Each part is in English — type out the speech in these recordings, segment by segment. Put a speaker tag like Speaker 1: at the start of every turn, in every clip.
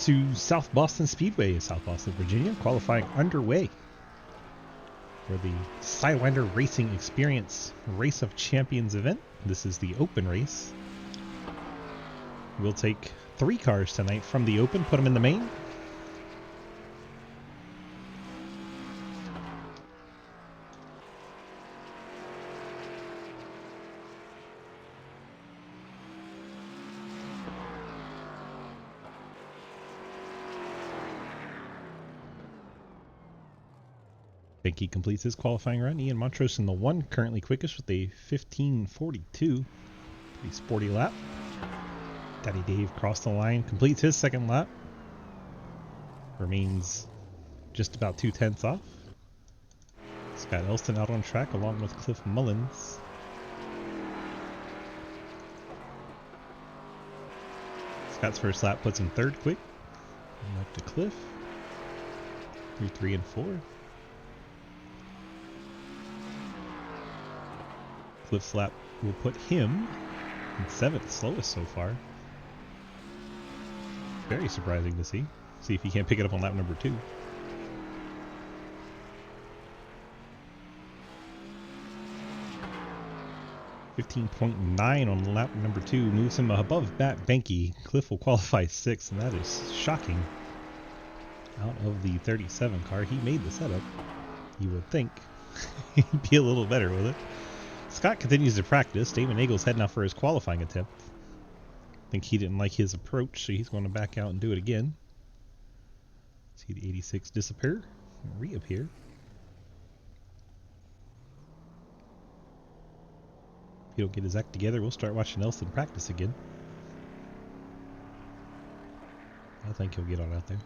Speaker 1: to South Boston Speedway, South Boston, Virginia. Qualifying underway for the Sidewinder Racing Experience Race of Champions event. This is the open race. We'll take 3 cars tonight from the open, put them in the main. He completes his qualifying run. Ian Montrose in the 1, currently quickest with a 15:42. Pretty sporty lap. Daddy Dave crossed the line, completes his second lap. Remains just about 2/10 off. Scott Elston out on track along with Cliff Mullins. Scott's first lap puts him 3rd quick. And up to Cliff. Through 3 and 4. Cliff's lap will put him in 7th, slowest so far. Very surprising to see. See if he can't pick it up on lap number 2. .9 on lap number 2 moves him above Matt Benke. Cliff will qualify 6th, and that is shocking. Out of the 37 car, he made the setup. You would think he'd be a little better with it. Scott continues to practice. Damon Nagel's heading out for his qualifying attempt. I think he didn't like his approach, so he's going to back out and do it again. See the 86 disappear and reappear. If he don't get his act together, we'll start watching Nelson practice again. I think he'll get on out there.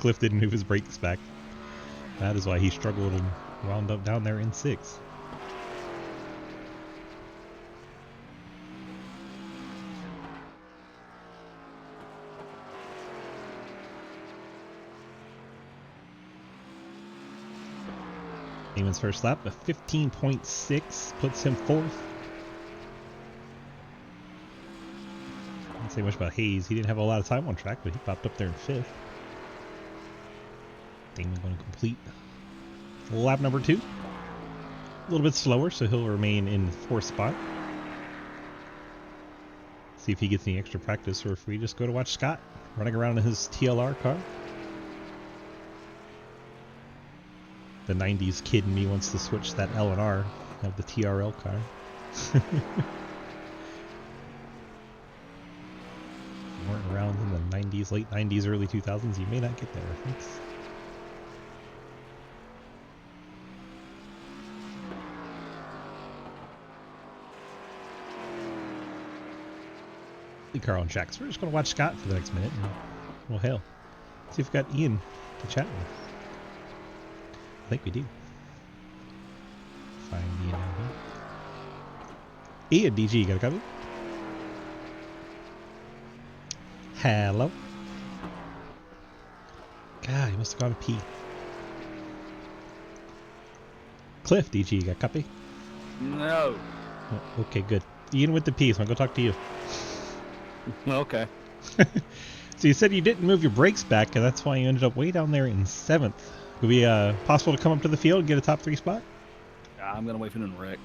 Speaker 1: Cliff didn't move his brakes back. That is why he struggled and wound up down there in 6th. Damon's first lap, a 15.6, puts him 4th. Don't say much about Hayes. He didn't have a lot of time on track, but he popped up there in 5th. Damon going to complete lap number 2. A little bit slower, so he'll remain in 4th spot. See if he gets any extra practice, or if we just go to watch Scott running around in his TLR car. The 90s kid in me wants to switch that L&R, have the TRL car. If you weren't around in the 90s, late 90s, early 2000s, you may not get that reference. Car on track. So we're just going to watch Scott for the next minute. And, well, hell. See if we've got Ian to chat with. I think we do. Find Ian out here. Ian, DG, you got a copy? Hello? God, he must have gone to pee. Cliff, DG, you got a copy?
Speaker 2: No.
Speaker 1: Oh, okay, good. Ian with the pee, so I'm going to talk to you.
Speaker 2: Okay.
Speaker 1: So you said you didn't move your brakes back, and that's why you ended up way down there in 7th. Would it be possible to come up to the field and get a top 3 spot?
Speaker 2: I'm going to wait for him to wreck.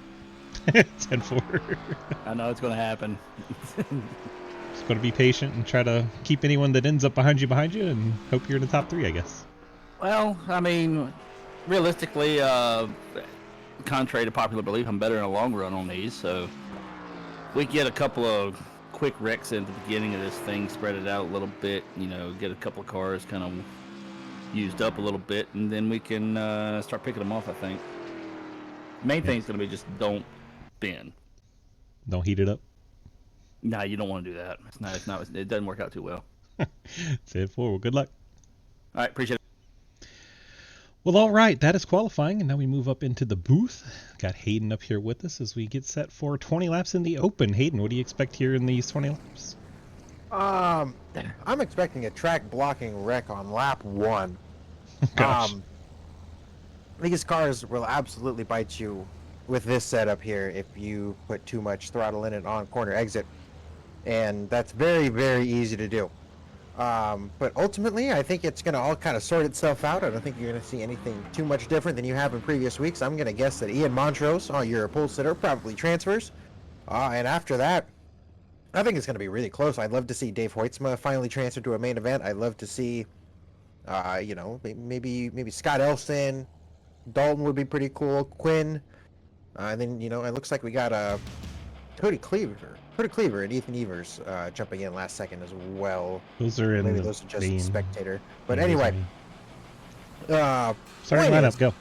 Speaker 1: 10-4.
Speaker 2: I know it's going to happen.
Speaker 1: Just going to be patient and try to keep anyone that ends up behind you and hope you're in the top 3, I guess.
Speaker 2: Well, I mean, realistically, contrary to popular belief, I'm better in the long run on these, so we get a couple of quick wrecks at the beginning of this thing, spread it out a little bit, you know, get a couple of cars kind of used up a little bit, and then we can start picking them off, I think. Main thing's going to be just don't bend.
Speaker 1: Don't heat it up?
Speaker 2: Nah, you don't want to do that. It doesn't work out too well.
Speaker 1: 10-4. Well, good luck.
Speaker 2: All right, appreciate it.
Speaker 1: Well, all right, that is qualifying, and now we move up into the booth. Got Hayden up here with us as we get set for 20 laps in the open. Hayden, what do you expect here in these 20 laps?
Speaker 3: I'm expecting a track blocking wreck on lap 1.
Speaker 1: Gosh.
Speaker 3: these cars will absolutely bite you with this setup here if you put too much throttle in it on corner exit, and that's very, very easy to do. But ultimately, I think it's going to all kind of sort itself out. I don't think you're going to see anything too much different than you have in previous weeks. I'm going to guess that Ian Montrose, your pole sitter, probably transfers. And after that, I think it's going to be really close. I'd love to see Dave Hoytsma finally transfer to a main event. I'd love to see, maybe Scott Elson, Dalton would be pretty cool. Quinn, and then it looks like we got Cody Cleaver and Ethan Evers jumping in last second as well.
Speaker 1: Those are in
Speaker 3: Maybe
Speaker 1: the
Speaker 3: those are just
Speaker 1: main.
Speaker 3: spectator. But
Speaker 1: Yeah, those are
Speaker 3: anyway,
Speaker 1: main.
Speaker 3: point
Speaker 1: Starting lineup,
Speaker 3: is,
Speaker 1: go.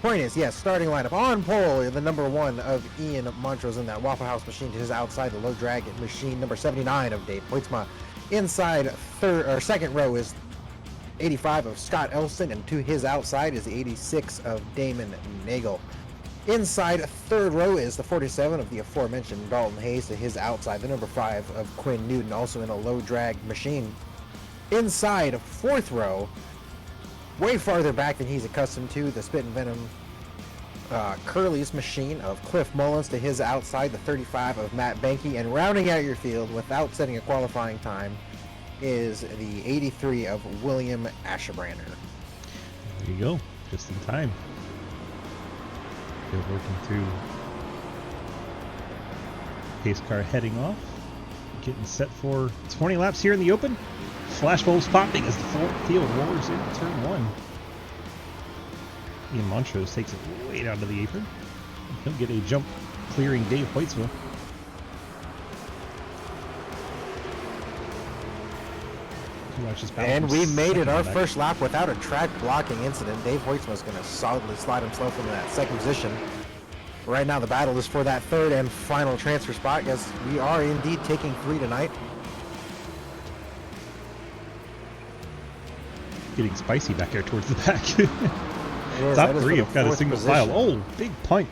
Speaker 3: Point is, yes, starting lineup on pole, the number 1 of Ian Montrose in that Waffle House machine to his outside, the low drag machine number 79 of Dave Hoytsma. Inside second row is 85 of Scott Elson, and to his outside is the 86 of Damon Nagel. Inside third row is the 47 of the aforementioned Dalton Hayes, to his outside the number 5 of Quinn Newton, also in a low drag machine. Inside fourth row, way farther back than he's accustomed to, the Spit and Venom Curly's machine of Cliff Mullins, to his outside the 35 of Matt Banky, and rounding out your field without setting a qualifying time is the 83 of William Ashebrander.
Speaker 1: There you go. Just in time. Still working through. Pace car heading off. Getting set for 20 laps here in the open. Flash bulbs popping as the field roars into turn 1. Ian Montrose takes it way down to the apron. He'll get a jump clearing Dave Hoytsma.
Speaker 3: And we made it our first lap without a track blocking incident. Dave Hoytsma's going to solidly slide himself into that second position. Right now the battle is for that third and final transfer spot. Yes, we are indeed taking 3 tonight.
Speaker 1: Getting spicy back there towards the back. Top 3 have got a single file. Oh, big punt.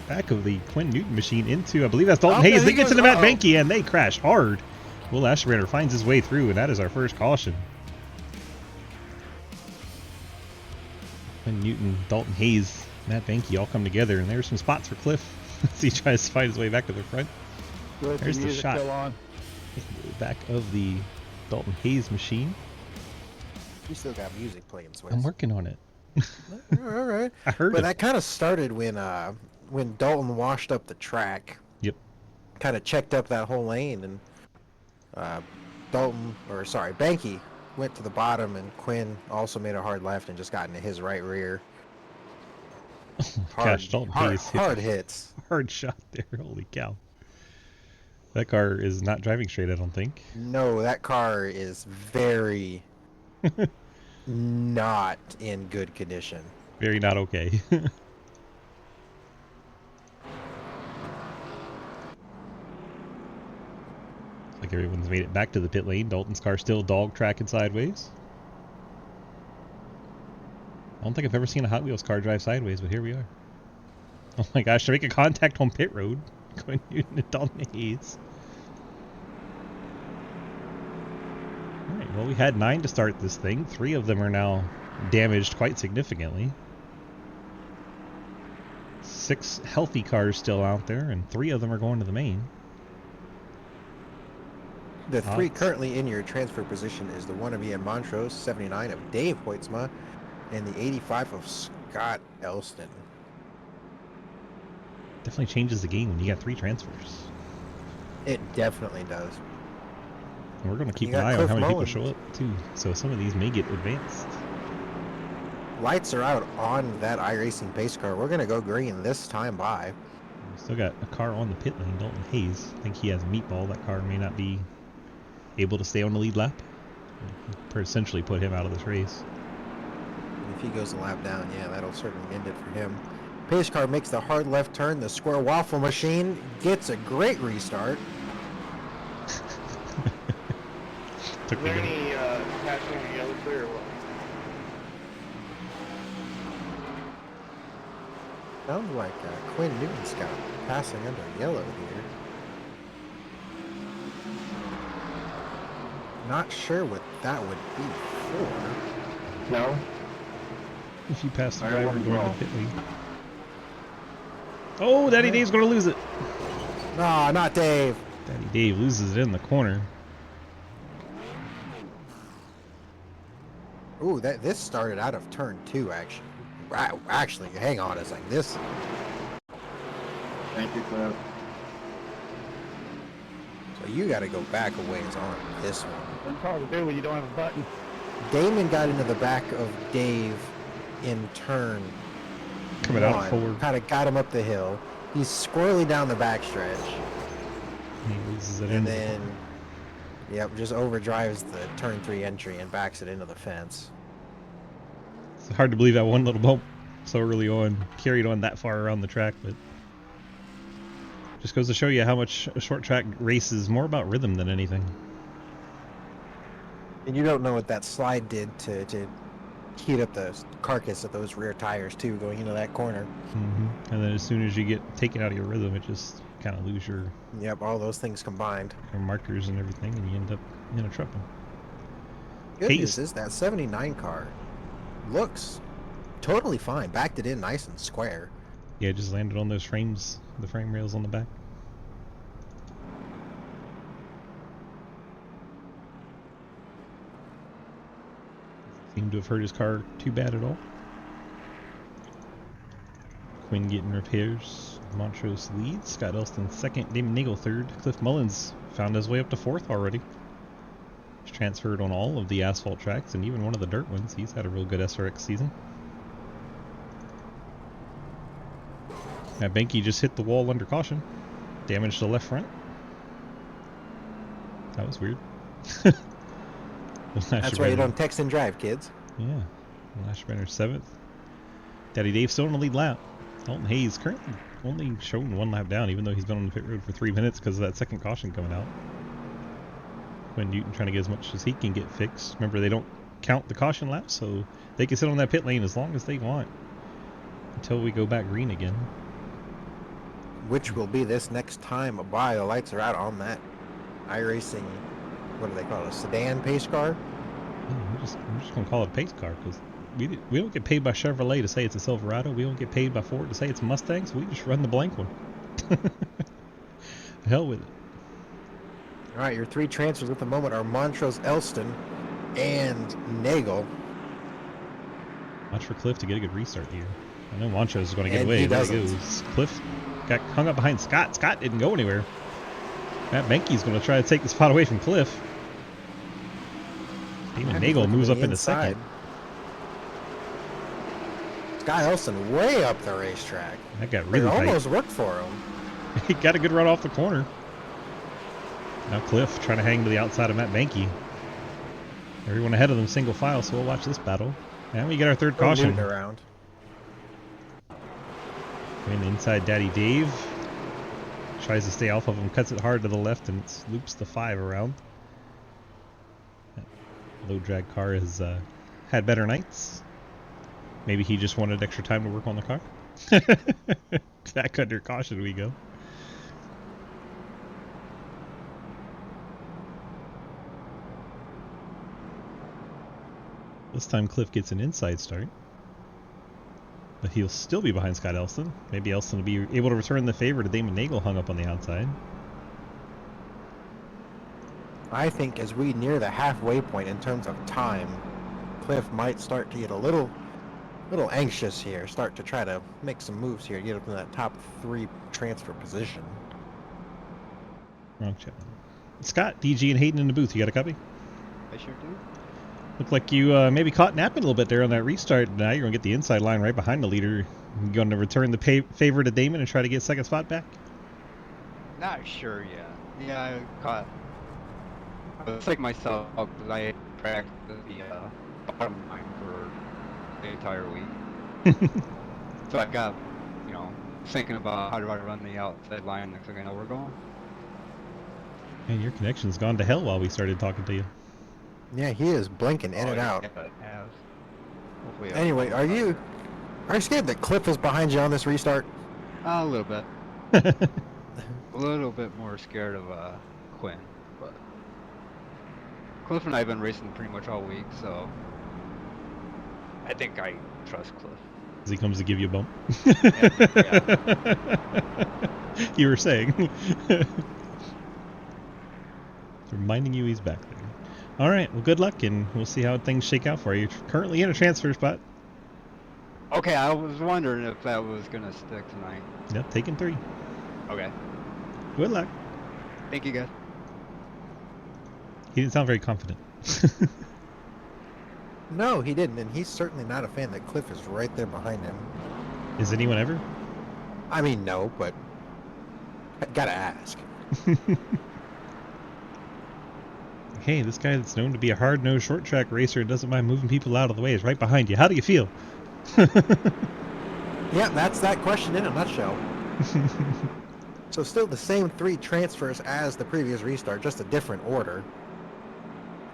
Speaker 1: Back of the Quinn Newton machine into, I believe that's Dalton Hayes. They get to the Matt Banky and they crash hard. Will Ashebrander finds his way through, and that is our first caution. Quinn Newton, Dalton Hayes, Matt Banky all come together, and there's some spots for Cliff as he tries to find his way back to the front. There's the shot. Back of the Dalton Hayes machine.
Speaker 3: You still got music playing, Swiss.
Speaker 1: I'm working on it.
Speaker 3: All right.
Speaker 1: I heard
Speaker 3: but
Speaker 1: it.
Speaker 3: That kind of started when Dalton washed up the track.
Speaker 1: Yep.
Speaker 3: Kind of checked up that whole lane, and Banky went to the bottom, and Quinn also made a hard left and just got into his right rear.
Speaker 1: Gosh, Dalton Hayes
Speaker 3: hard hits.
Speaker 1: Hard shot there. Holy cow. That car is not driving straight, I don't think.
Speaker 3: No, that car is very not in good condition.
Speaker 1: Very not okay. Like everyone's made it back to the pit lane. Dalton's car still dog tracking sideways. I don't think I've ever seen a Hot Wheels car drive sideways, but here we are. Oh my gosh, to make a contact on pit road. Quinn Newton and Dalton Hayes. Alright, well we had 9 to start this thing. 3 of them are now damaged quite significantly. 6 healthy cars still out there, and 3 of them are going to the main.
Speaker 3: The 3 currently in your transfer position is the 1 of Ian Montrose, 79 of Dave Hoytsma, and the 85 of Scott Elston.
Speaker 1: Definitely changes the game when you got 3 transfers.
Speaker 3: It definitely does.
Speaker 1: And we're going to keep an eye on how many people show up too, so some of these may get advanced.
Speaker 3: Lights are out on that iRacing pace car. We're going to go green this time by.
Speaker 1: We still got a car on the pit lane, Dalton Hayes. I think he has a meatball. That car may not be able to stay on the lead lap. Essentially put him out of this race.
Speaker 3: If he goes a lap down, yeah, that'll certainly end it for him. Pace car makes the hard left turn. The square waffle machine gets a great restart.
Speaker 4: Is there any passing the yellow clear or what?
Speaker 3: Sounds like Quinn Newton's got passing under yellow here. Not sure what that would be for.
Speaker 4: No.
Speaker 1: If you pass the
Speaker 4: All right,
Speaker 1: driver
Speaker 4: one
Speaker 1: going to
Speaker 4: draw.
Speaker 1: the pit lane. Oh, Daddy Dave's going to lose it.
Speaker 3: Nah, not Dave.
Speaker 1: Daddy Dave loses it in the corner.
Speaker 3: Ooh, this started out of turn 2, actually. Actually, hang on a second. This,
Speaker 4: Thank you, Cliff.
Speaker 3: so you got to go back a ways on this one.
Speaker 2: It's hard to do when you don't have a button.
Speaker 3: Damon got into the back of Dave in turn
Speaker 1: Coming out
Speaker 3: 1.
Speaker 1: forward.
Speaker 3: Kind of got him up the hill. He's squirrely down the backstretch.
Speaker 1: He loses it
Speaker 3: And
Speaker 1: into
Speaker 3: then, yep, just overdrives the turn 3 entry and backs it into the fence.
Speaker 1: It's hard to believe that one little bump so early on carried on that far around the track, but just goes to show you how much a short track race is more about rhythm than anything.
Speaker 3: And you don't know what that slide did to heat up the carcass of those rear tires too, going into that corner.
Speaker 1: And then as soon as you get taken out of your rhythm, it just kind of lose your
Speaker 3: Yep, all those things combined.
Speaker 1: markers and everything, and you end up in a trouble.
Speaker 3: Good
Speaker 1: Hey,
Speaker 3: news is that 79 car looks totally fine. Backed it in nice and square.
Speaker 1: Yeah, just landed on those frames, the frame rails on the back. Seemed to have hurt his car too bad at all. Quinn getting repairs. Montrose leads. Scott Elston second. Damon Nagel third. Cliff Mullins found his way up to fourth already. He's transferred on all of the asphalt tracks and even one of the dirt ones. He's had a real good SRX season. Matt Benke just hit the wall under caution. Damaged the left front. That was weird.
Speaker 3: That's why you don't text and drive, kids.
Speaker 1: Yeah. Lashbrenner 7th. Daddy Dave still in the lead lap. Dalton Hayes currently only shown one lap down, even though he's been on the pit road for 3 minutes because of that second caution coming out. Quinn Newton trying to get as much as he can get fixed. Remember, they don't count the caution laps, so they can sit on that pit lane as long as they want until we go back green again.
Speaker 3: Which will be this next time by the lights are out on that iRacing, what do they call it, a sedan pace car?
Speaker 1: Yeah, we're just going to call it a pace car because we don't get paid by Chevrolet to say it's a Silverado. We don't get paid by Ford to say it's a Mustang, so we just run the blank one. Hell with it.
Speaker 3: All right, your 3 transfers at the moment are Montrose, Elston, and Nagel.
Speaker 1: Watch for Cliff to get a good restart here. I know Montrose is going to get
Speaker 3: And
Speaker 1: away.
Speaker 3: he
Speaker 1: There he
Speaker 3: doesn't.
Speaker 1: goes. Cliff got hung up behind Scott. Scott didn't go anywhere. Matt Benke's going to try to take the spot away from Cliff. Damon Nagel moves up into second.
Speaker 3: Scott Elston way up the racetrack.
Speaker 1: That got
Speaker 3: It
Speaker 1: really tight.
Speaker 3: almost worked for him.
Speaker 1: He got a good run off the corner. Now Cliff trying to hang to the outside of Matt Benke. Everyone ahead of them single file, so we'll watch this battle. And we get our third caution.
Speaker 3: Newton around.
Speaker 1: And inside Daddy Dave. Tries to stay off of him, cuts it hard to the left, and loops the 5 around. That low drag car has had better nights. Maybe he just wanted extra time to work on the car. Back under caution we go. This time Cliff gets an inside start. But he'll still be behind Scott Elston. Maybe Elston will be able to return the favor to Damon Nagel hung up on the outside.
Speaker 3: I think as we near the halfway point in terms of time, Cliff might start to get a little anxious here. Start to try to make some moves here, get up in that top 3 transfer position.
Speaker 1: Wrong channel. Scott, DG, and Hayden in the booth. You got a copy?
Speaker 5: I sure do.
Speaker 1: Looked like you maybe caught napping a little bit there on that restart. Now you're going to get the inside line right behind the leader. You going to return the favor to Damon and try to get second spot back?
Speaker 5: Not sure yet. Yeah, I caught. I was like myself because I practiced the bottom line for the entire week. So I got, thinking about how do I run the outside line next thing I know we're going.
Speaker 3: Oh,
Speaker 5: Oh,
Speaker 1: Man, your connection's gone to hell while we started talking to you.
Speaker 3: Yeah, he is blinking in and out.
Speaker 5: Yeah, it has. Hopefully
Speaker 3: Anyway, are you scared that Cliff is behind you on this restart?
Speaker 5: A little bit. A little bit more scared of Quinn, but Cliff and I have been racing pretty much all week, so I think I trust Cliff.
Speaker 1: As he comes to give you a bump.
Speaker 5: Yeah.
Speaker 1: You were saying. Reminding you he's back there. All right, well, good luck, and we'll see how things shake out for you. You're currently in a transfer spot.
Speaker 5: Okay, I was wondering if that was gonna stick tonight.
Speaker 1: Yep, taking 3.
Speaker 5: Okay,
Speaker 1: Good luck.
Speaker 5: thank you guys.
Speaker 1: He didn't sound very confident.
Speaker 3: No, he didn't, and he's certainly not a fan that Cliff is right there behind him.
Speaker 1: Is anyone ever?
Speaker 3: I mean, no, but I gotta ask.
Speaker 1: Hey, this guy that's known to be a hard-nosed short track racer and doesn't mind moving people out of the way is right behind you. How do you feel?
Speaker 3: Yeah, that's that question in a nutshell. So still the same 3 transfers as the previous restart, just a different order.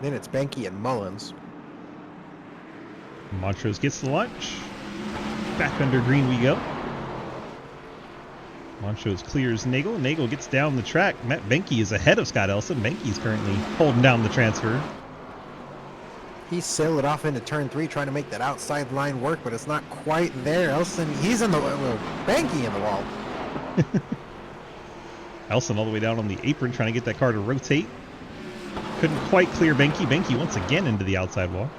Speaker 3: Then it's Benke and Mullins.
Speaker 1: Montrose gets the launch. Back under green we go. Montrose clears Nagel. Nagel gets down the track. Matt Benke is ahead of Scott Elson. Benke's currently holding down the transfer.
Speaker 3: He sailed it off into turn 3, trying to make that outside line work, but it's not quite there. Elson, he's in the Benke in the wall.
Speaker 1: Elson all the way down on the apron trying to get that car to rotate. Couldn't quite clear Benke. Benke once again into the outside wall.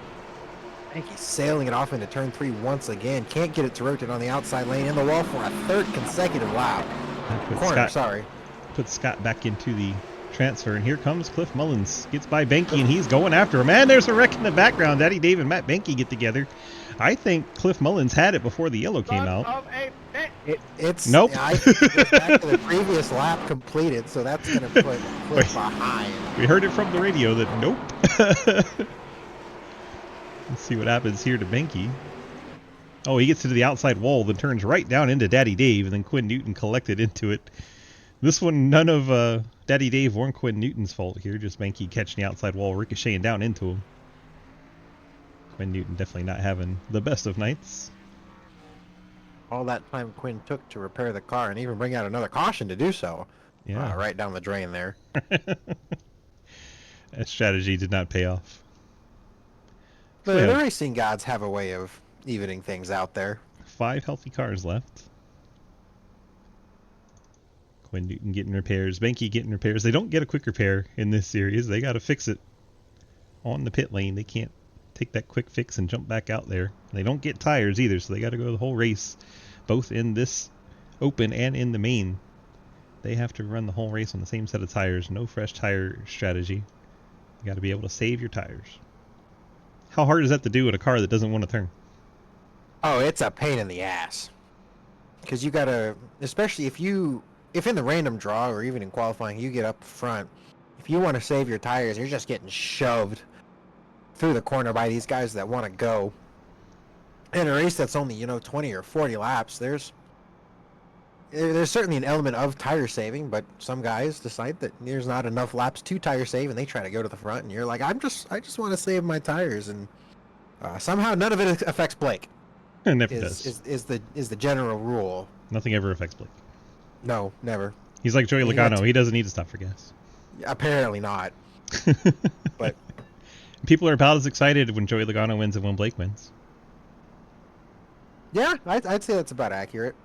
Speaker 3: Benke sailing it off into turn 3 once again. Can't get it to rotate on the outside lane, in the wall for a 3rd consecutive lap.
Speaker 1: That puts
Speaker 3: Corner,
Speaker 1: Scott,
Speaker 3: sorry.
Speaker 1: puts Scott back into the transfer, and here comes Cliff Mullins. Gets by Benke, and he's going after him. And there's a wreck in the background. Daddy Dave and Matt Benke get together. I think Cliff Mullins had it before the yellow came out.
Speaker 3: It's
Speaker 1: Nope.
Speaker 3: I think it goes back to the previous lap completed, so that's going to put Cliff behind.
Speaker 1: We heard it from the radio that nope. Let's see what happens here to Benke. Oh, he gets to the outside wall, then turns right down into Daddy Dave, and then Quinn Newton collected into it. This one, none of Daddy Dave or Quinn Newton's fault here, just Benke catching the outside wall, ricocheting down into him. Quinn Newton definitely not having the best of nights.
Speaker 3: All that time Quinn took to repair the car and even bring out another caution to do so.
Speaker 1: Yeah.
Speaker 3: Right down the drain there.
Speaker 1: That strategy did not pay off.
Speaker 3: The,
Speaker 1: Yeah.
Speaker 3: the racing gods have a way of evening things out there.
Speaker 1: 5 healthy cars left. Quinn Newton getting repairs. Benke getting repairs. They don't get a quick repair in this series. They got to fix it on the pit lane. They can't take that quick fix and jump back out there. They don't get tires either, so they got to go the whole race, both in this open and in the main. They have to run the whole race on the same set of tires. No fresh tire strategy. You got to be able to save your tires. How hard is that to do in a car that doesn't want to turn?
Speaker 3: Oh, it's a pain in the ass. Because you gotta, especially if in the random draw or even in qualifying, you get up front. If you want to save your tires, you're just getting shoved through the corner by these guys that want to go. In a race that's only 20 or 40 laps, there's certainly an element of tire saving, but some guys decide that there's not enough laps to tire save, and they try to go to the front. And you're like, I just want to save my tires, and somehow none of it affects Blake.
Speaker 1: It never does.
Speaker 3: Is the general rule?
Speaker 1: Nothing ever affects Blake.
Speaker 3: No, never.
Speaker 1: He's like Joey
Speaker 3: He had
Speaker 1: Logano.
Speaker 3: to-
Speaker 1: He doesn't need to stop for gas.
Speaker 3: Apparently not. But
Speaker 1: People are about as excited when Joey Logano wins and when Blake wins.
Speaker 3: yeah, I'd say that's about accurate.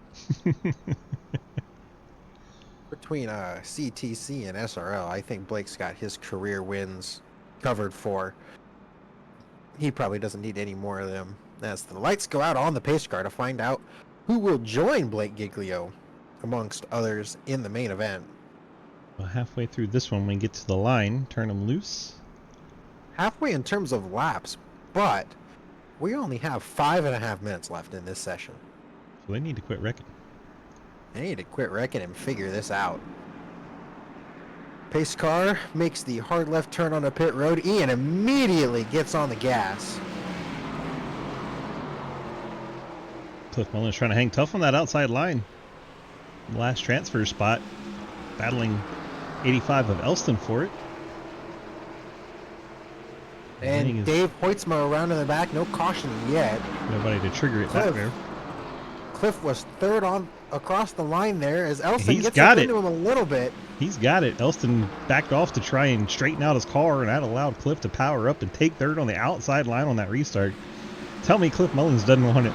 Speaker 3: Between CTC and SRL, I think Blake's got his career wins covered for. He probably doesn't need any more of them. As the lights go out on the pace car to find out who will join Blake Giglio, amongst others, in the main event.
Speaker 1: Well, halfway through this one, when we get to the line, turn them loose.
Speaker 3: Halfway in terms of laps, but we only have 5.5 minutes left in this session.
Speaker 1: So they need to quit wrecking.
Speaker 3: I need to quit wrecking and figure this out. Pace car makes the hard left turn on the pit road. Ian immediately gets on the gas.
Speaker 1: Cliff Mullins trying to hang tough on that outside line. Last transfer spot. Battling 85 of Elston for it. Winning
Speaker 3: And
Speaker 1: is-
Speaker 3: Dave Hoytsma around in the back. No caution yet.
Speaker 1: Nobody to trigger it back
Speaker 3: Cliff.
Speaker 1: there.
Speaker 3: Cliff was third on across the line there as Elston
Speaker 1: He's
Speaker 3: gets
Speaker 1: got
Speaker 3: up
Speaker 1: it.
Speaker 3: into him a little bit.
Speaker 1: He's got it. Elston backed off to try and straighten out his car, and that allowed Cliff to power up and take third on the outside line on that restart. Tell me Cliff Mullins doesn't want it.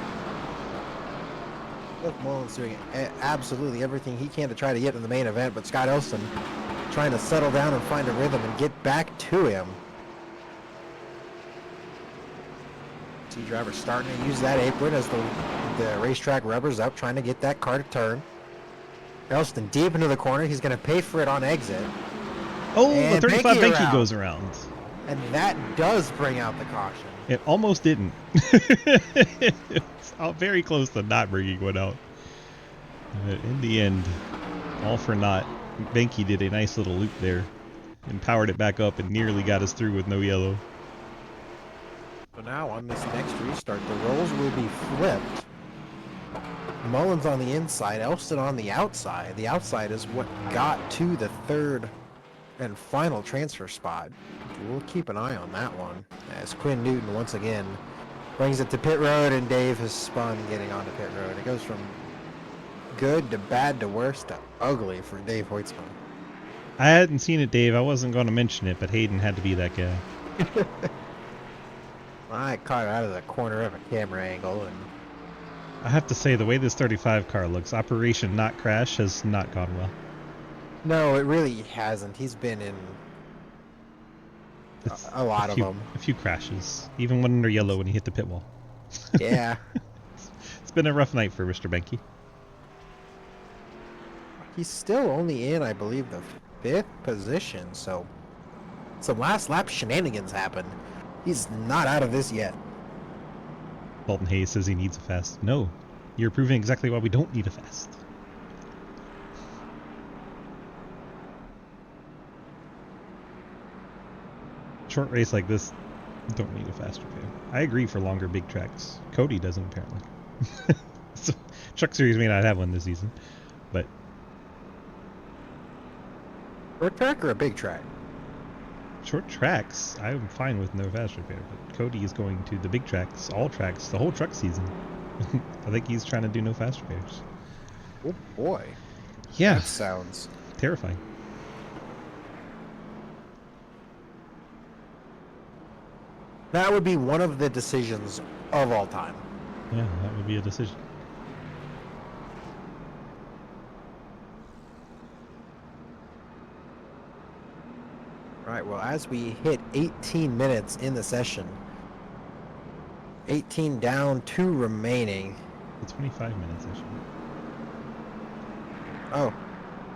Speaker 3: Cliff Mullins doing absolutely everything he can to try to get in the main event, but Scott Elston trying to settle down and find a rhythm and get back to him. See driver starting to use that apron as the racetrack rubbers up, trying to get that car to turn. Elston deep into the corner. He's going to pay for it on exit.
Speaker 1: Oh,
Speaker 3: And
Speaker 1: the 35
Speaker 3: Benke
Speaker 1: Benke
Speaker 3: around.
Speaker 1: goes around.
Speaker 3: And that does bring out the caution.
Speaker 1: It almost didn't. It's very close to not bringing one out. But in the end, all for naught. Benke did a nice little loop there and powered it back up and nearly got us through with no yellow.
Speaker 3: So now on this next restart, the roles will be flipped. Mullins on the inside, Elston on the outside. The outside is what got to the third and final transfer spot. We'll keep an eye on that one as Quinn Newton once again brings it to pit road, and Dave has spun getting onto pit road. It goes from good to bad to worse to ugly for Dave Hoytsman.
Speaker 1: I hadn't seen it, Dave. I wasn't going to mention it, but Hayden had to be that guy.
Speaker 3: I caught it out of the corner of a camera angle, and
Speaker 1: I have to say, the way this 35 car looks, Operation Not Crash has not gone well.
Speaker 3: no, it really hasn't. He's been in
Speaker 1: It's
Speaker 3: a lot of them.
Speaker 1: A few crashes, even one under yellow when he hit the pit wall.
Speaker 3: Yeah.
Speaker 1: It's been a rough night for Mr. Benke.
Speaker 3: He's still only in, I believe, the 5th position, so some last lap shenanigans happened. He's not out of this yet.
Speaker 1: Dalton Hayes says he needs a fast. No, you're proving exactly why we don't need a fast. Short race like this, don't need a fast repair. I agree for longer big tracks. Cody doesn't apparently. So, Truck Series may not have one this season, but
Speaker 3: Short track or a big track?
Speaker 1: short tracks, I'm fine with no fast repair. But Cody is going to the big tracks, all tracks, the whole truck season. I think he's trying to do no fast repairs.
Speaker 3: Oh boy.
Speaker 1: Yeah,
Speaker 3: That sounds...
Speaker 1: terrifying.
Speaker 3: That would be one of the decisions of all time.
Speaker 1: Yeah, that would be a decision.
Speaker 3: Right, well, as we hit 18 minutes in the session, 18 down, 2 remaining.
Speaker 1: The 25 minutes actually.
Speaker 3: Oh,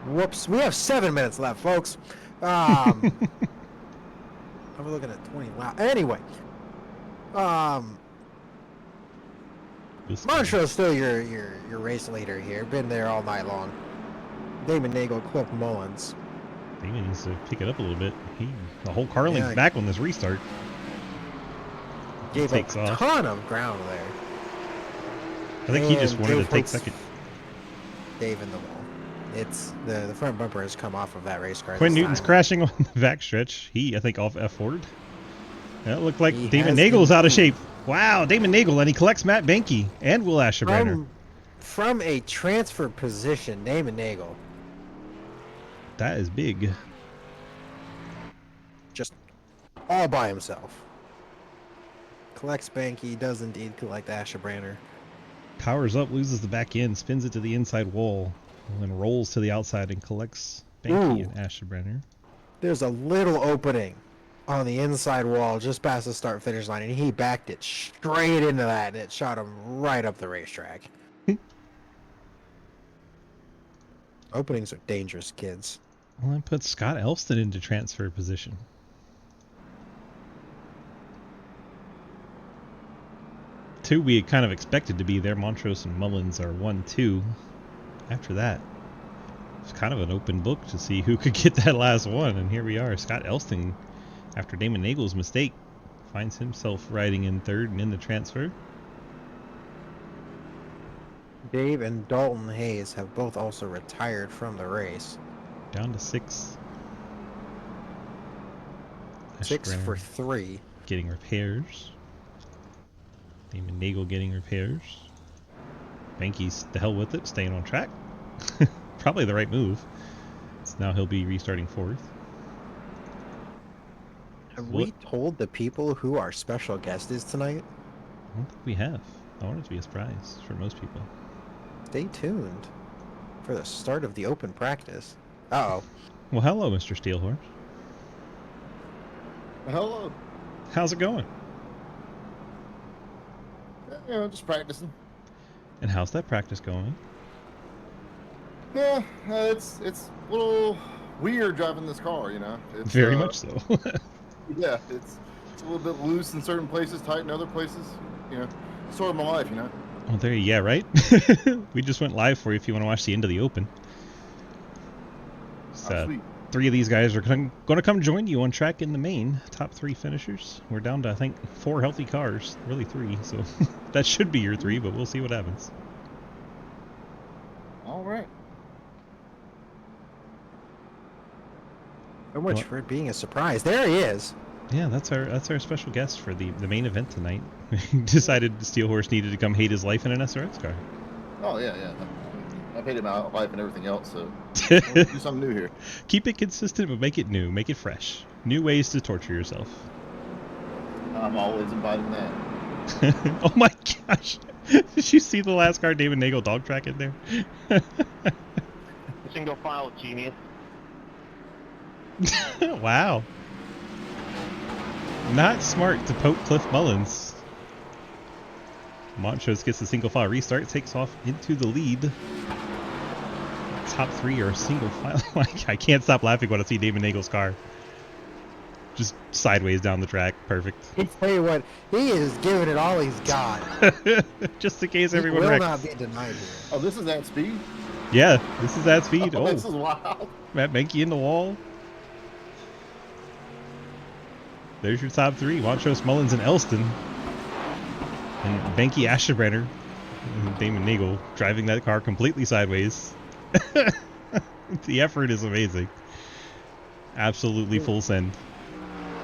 Speaker 3: whoops. We have 7 minutes left, folks. I'm looking at 20. Wow. Anyway,
Speaker 1: This
Speaker 3: Montro's still your race leader here. Been there all night long. Damon Nagel, Cliff Mullins.
Speaker 1: Damon needs to pick it up a little bit. The whole car link's
Speaker 3: Yeah.
Speaker 1: back on this restart.
Speaker 3: Gave
Speaker 1: Takes
Speaker 3: a
Speaker 1: off.
Speaker 3: ton of ground there.
Speaker 1: I think he just
Speaker 3: And
Speaker 1: wanted
Speaker 3: Dave
Speaker 1: to take
Speaker 3: puts
Speaker 1: second.
Speaker 3: Dave in the wall. It's the front bumper has come off of that race car.
Speaker 1: Quinn
Speaker 3: this
Speaker 1: Newton's
Speaker 3: time.
Speaker 1: crashing on the backstretch. He, I think, off F4'd. That looked like
Speaker 3: He
Speaker 1: Damon
Speaker 3: has
Speaker 1: Nagel's out of
Speaker 3: indeed.
Speaker 1: shape. Wow, Damon Nagel, and he collects Matt Benke and Will Asherbrenner.
Speaker 3: From a transfer position, Damon Nagel
Speaker 1: That is big.
Speaker 3: just all by himself. Collects Banky, does indeed collect Asherbrenner.
Speaker 1: Powers up, loses the back end, spins it to the inside wall, and then rolls to the outside and collects Benke
Speaker 3: Ooh.
Speaker 1: and Asherbrenner.
Speaker 3: There's a little opening on the inside wall just past the start finish line, and he backed it straight into that, and it shot him right up the racetrack. Openings are dangerous, kids.
Speaker 1: Well, that puts Scott Elston into transfer position. Two we had kind of expected to be there. Montrose and Mullins are 1-2. After that, it's kind of an open book to see who could get that last one. And here we are. Scott Elston, after Damon Nagel's mistake, finds himself riding in third and in the transfer.
Speaker 3: Dave and Dalton Hayes have both also retired from the race.
Speaker 1: Down to 6.
Speaker 3: 6
Speaker 1: Asherbrenner
Speaker 3: for 3.
Speaker 1: getting repairs. Damon Nagel getting repairs. Benke's the hell with it, staying on track. Probably the right move. So now he'll be restarting 4th.
Speaker 3: Have
Speaker 1: What?
Speaker 3: we told the people who our special guest is tonight?
Speaker 1: don't think we have. I want it to be a surprise for most people.
Speaker 3: Stay tuned for the start of the open practice. Uh-oh.
Speaker 1: Well, hello, Mr. Steelhorse.
Speaker 6: Hello.
Speaker 1: How's it going?
Speaker 6: Just practicing.
Speaker 1: And how's that practice going?
Speaker 6: Yeah, it's a little weird driving this car, you know. It's,
Speaker 1: Very much so.
Speaker 6: Yeah, it's a little bit loose in certain places, tight in other places. You know, sort of my life, you know.
Speaker 1: Well, there, yeah, right? We just went live for you if you want to watch the end of the Open. So,
Speaker 6: Sweet.
Speaker 1: 3 of these guys are going to come join you on track in the main. Top 3 finishers. We're down to, I think, 4 healthy cars. Really 3, so that should be your 3, but we'll see what happens.
Speaker 6: All right.
Speaker 3: So much
Speaker 1: What?
Speaker 3: for it being a surprise. There he is.
Speaker 1: Yeah, that's our special guest for the main event tonight. We decided Steelhorse needed to come hate his life in an SRX car.
Speaker 6: Oh yeah. I've hated my life and everything else, so I want to do something new here.
Speaker 1: Keep it consistent, but make it new. Make it fresh. New ways to torture yourself.
Speaker 6: I'm always inviting that.
Speaker 1: Oh my gosh. Did you see the last car David Nagel dog track in there?
Speaker 4: Single file genius.
Speaker 1: Wow. Not smart to poke Cliff Mullins. Montrose gets the single file restart, takes off into the lead. Top 3 are single file. I can't stop laughing when I see David Nagel's car. Just sideways down the track. Perfect.
Speaker 3: I tell you what, he is giving it all he's got.
Speaker 1: Just in case
Speaker 3: He
Speaker 1: everyone
Speaker 3: will
Speaker 1: wrecks.
Speaker 3: not be denied here.
Speaker 6: Oh, this is that speed?
Speaker 1: Yeah, this is that speed.
Speaker 6: Oh,
Speaker 1: Oh,
Speaker 6: this is wild.
Speaker 1: Matt Benke in the wall. There's your top 3. Montrose, Mullins, and Elston. And Benke, Ashenbrenner, and Damon Nagel driving that car completely sideways. The effort is amazing. Absolutely full send.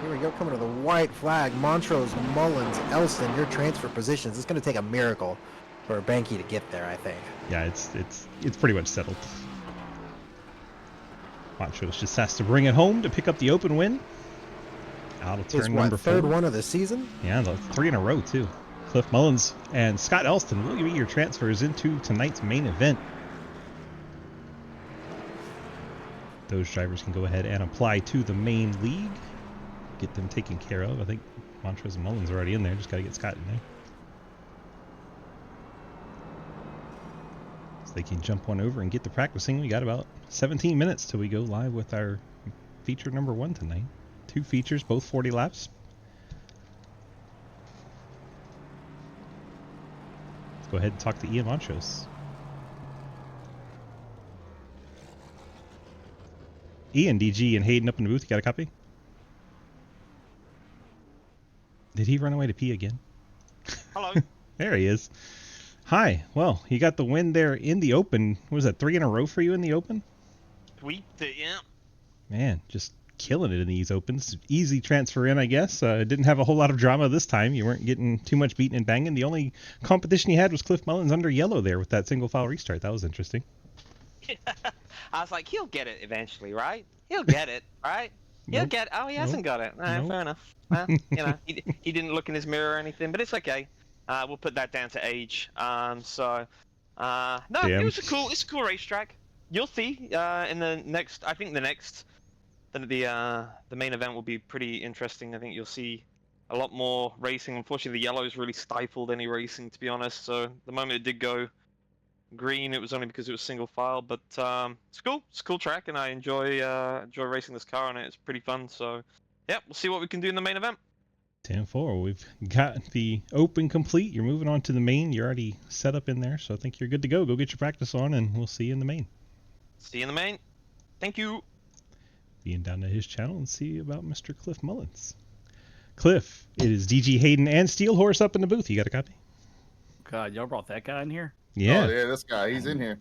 Speaker 3: Here we go, coming to the white flag. Montrose, Mullins, Elston, your transfer positions. It's going to take a miracle for Benke to get there, I think.
Speaker 1: Yeah, it's pretty much settled. Montrose just has to bring it home to pick up the open win. Out of
Speaker 3: His
Speaker 1: turn number 4.
Speaker 3: third one of the season?
Speaker 1: Yeah, the 3 in a row, too. Cliff Mullins and Scott Elston will give you your transfers into tonight's main event. Those drivers can go ahead and apply to the main league. Get them taken care of. I think Montrose and Mullins are already in there. Just got to get Scott in there. So they can jump on over and get the practicing. We got about 17 minutes till we go live with our feature number 1 tonight. 2 features, both 40 laps. Let's go ahead and talk to Ian Montrose. Ian, DG, and Hayden up in the booth. You got a copy? Did he run away to pee again?
Speaker 4: Hello.
Speaker 1: There he is. Hi. Well, you got the win there in the Open. What was that, 3 in a row for you in the Open?
Speaker 4: Sweet. Yeah.
Speaker 1: Man, just killing it in these Opens. Easy transfer in, I guess. Didn't have a whole lot of drama this time. You weren't getting too much beating and banging. The only competition you had was Cliff Mullins under yellow there with that single file restart. That was interesting.
Speaker 4: I was like, he'll get it eventually, right? He'll get it, right? He'll
Speaker 1: Nope.
Speaker 4: get. Oh, he hasn't got it.
Speaker 1: Nope.
Speaker 4: Fair enough. Well, you know, he didn't look in his mirror or anything, but it's okay. We'll put that down to age. No,
Speaker 1: Damn.
Speaker 4: it's a cool racetrack. You'll see in the next. I think the main event will be pretty interesting. I think you'll see a lot more racing. Unfortunately, the yellows really stifled any racing, to be honest. So the moment it did go green, it was only because it was single file. But it's cool. It's a cool track, and I enjoy racing this car on it. It's pretty fun. So yeah, we'll see what we can do in the main event.
Speaker 1: 10-4. We've got the Open complete. You're moving on to the main. You're already set up in there, so I think you're good to go. Go get your practice on, and we'll see you in the main.
Speaker 4: See you in the main. Thank you.
Speaker 1: Being down to his channel and see about Mr. Cliff Mullins. Cliff, it is DG Hayden and Steelhorse up in the booth. You got a copy?
Speaker 2: God, y'all brought that guy in here?
Speaker 1: Yeah.
Speaker 6: Oh, yeah, this guy, he's in here.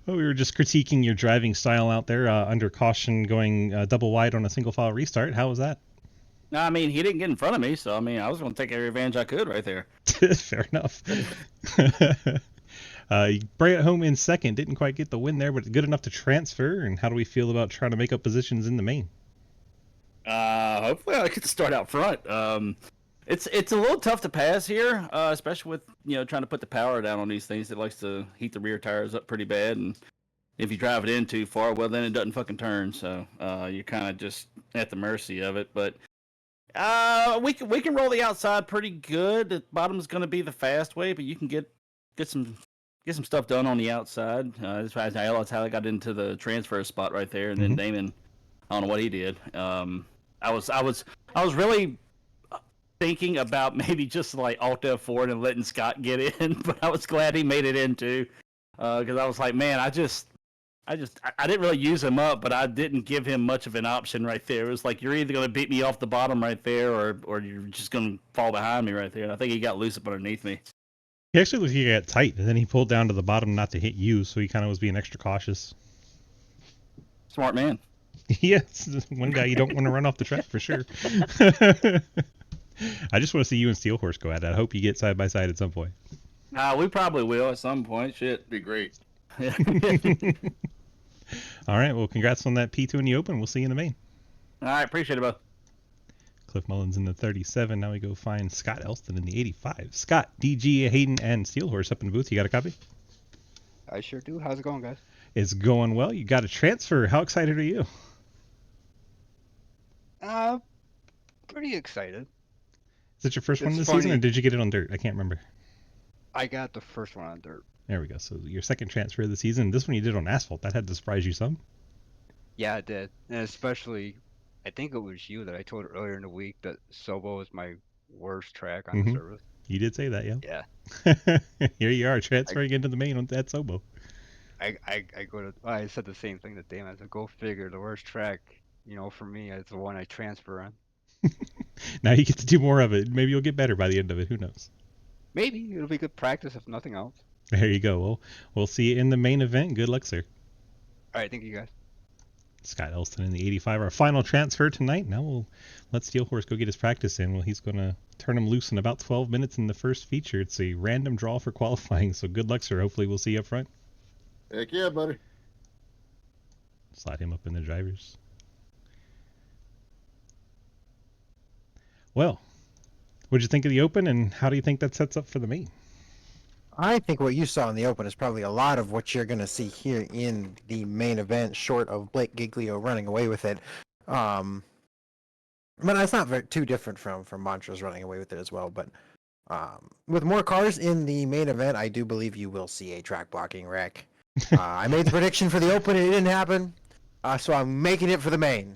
Speaker 1: Well, we were just critiquing your driving style out there under caution, going double wide on a single file restart. How was that?
Speaker 2: No, I mean, he didn't get in front of me, so I mean, I was going to take every advantage I could right there.
Speaker 1: Fair enough. You bring it home in second. Didn't quite get the win there, but good enough to transfer. And how do we feel about trying to make up positions in the main?
Speaker 2: Hopefully I get to start out front. It's a little tough to pass here, especially with trying to put the power down on these things. It likes to heat the rear tires up pretty bad, and if you drive it in too far, well, then it doesn't fucking turn. So you're kind of just at the mercy of it. But we can roll the outside pretty good. The bottom's going to be the fast way, but you can get some stuff done on the outside. That's how I got into the transfer spot right there, and then Damon, I don't know what he did. I was really thinking about maybe just like Alt F4 and letting Scott get in, but I was glad he made it in too, because I was like, man, I didn't really use him up, but I didn't give him much of an option right there. It was like, you're either going to beat me off the bottom right there, or you're just going to fall behind me right there. And I think he got loose up underneath me.
Speaker 1: He actually looked like he got tight, and then he pulled down to the bottom not to hit you, so he kind of was being extra cautious.
Speaker 2: Smart man.
Speaker 1: Yes, one guy you don't want to run off the track for sure. I just want to see you and Steel Horse go at it. I hope you get side by side at some point.
Speaker 2: We probably will at some point. Shit, be great.
Speaker 1: All right, well, congrats on that P2 in the Open. We'll see you in the main.
Speaker 2: All right, appreciate it, bud.
Speaker 1: Cliff Mullins in the 37. Now we go find Scott Elston in the 85. Scott, DG, Hayden, and Steel Horse up in the booth. You got a copy?
Speaker 5: I sure do. How's it going, guys?
Speaker 1: It's going well. You got a transfer. How excited are you?
Speaker 5: Pretty excited.
Speaker 1: Is it your first one
Speaker 5: It's
Speaker 1: this
Speaker 5: funny.
Speaker 1: season, or did you get it on dirt? I can't remember.
Speaker 5: I got the first one on dirt.
Speaker 1: There we go. So your second transfer of the season. This one you did on asphalt. That had to surprise you some.
Speaker 5: Yeah, it did. And especially, I think it was you that I told earlier in the week that Sobo is my worst track on the service.
Speaker 1: You did say that, yeah.
Speaker 5: Yeah.
Speaker 1: Here you are, transferring into the main on that Sobo.
Speaker 5: I said the same thing to Damon. I said, go figure, the worst track, for me, is the one I transfer on.
Speaker 1: Now you get to do more of it. Maybe you'll get better by the end of it. Who knows?
Speaker 5: Maybe. It'll be good practice if nothing else.
Speaker 1: There you go. Well, we'll see you in the main event. Good luck, sir.
Speaker 5: All right, thank you guys.
Speaker 1: Scott Elston in the 85, our final transfer tonight. Now we'll let Steel Horse go get his practice in. Well, he's going to turn him loose in about 12 minutes in the first feature. It's a random draw for qualifying, so good luck, sir. Hopefully we'll see you up front.
Speaker 6: Heck yeah, buddy.
Speaker 1: Slide him up in the drivers. Well, what'd you think of the Open, and how do you think that sets up for the main?
Speaker 3: I think what you saw in the Open is probably a lot of what you're going to see here in the main event, short of Blake Giglio running away with it. But it's not too different from Montrose running away with it as well. But with more cars in the main event, I do believe you will see a track blocking wreck. I made the prediction for the Open, and it didn't happen. So I'm making it for the main.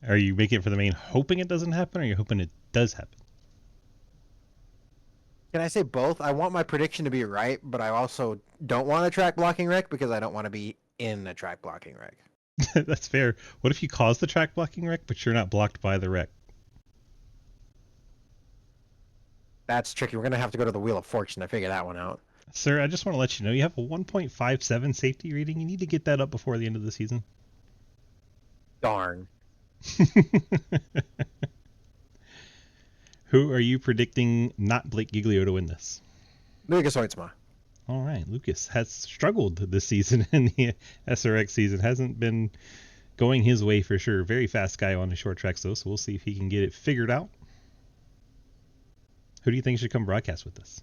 Speaker 1: Are you making it for the main hoping it doesn't happen, or are you hoping it does happen?
Speaker 3: Can I say both? I want my prediction to be right, but I also don't want a track blocking wreck because I don't want to be in a track blocking wreck.
Speaker 1: That's fair. What if you cause the track blocking wreck, but you're not blocked by the wreck?
Speaker 3: That's tricky. We're going to have to go to the Wheel of Fortune to figure that one out.
Speaker 1: Sir, I just want to let you know you have a 1.57 safety rating. You need to get that up before the end of the season.
Speaker 3: Darn.
Speaker 1: Who are you predicting not Blake Giglio to win this?
Speaker 3: Lucas Hoytsma.
Speaker 1: All right. Lucas has struggled this season in the SRX season. Hasn't been going his way for sure. Very fast guy on the short tracks, though, so we'll see if he can get it figured out. Who do you think should come broadcast with this?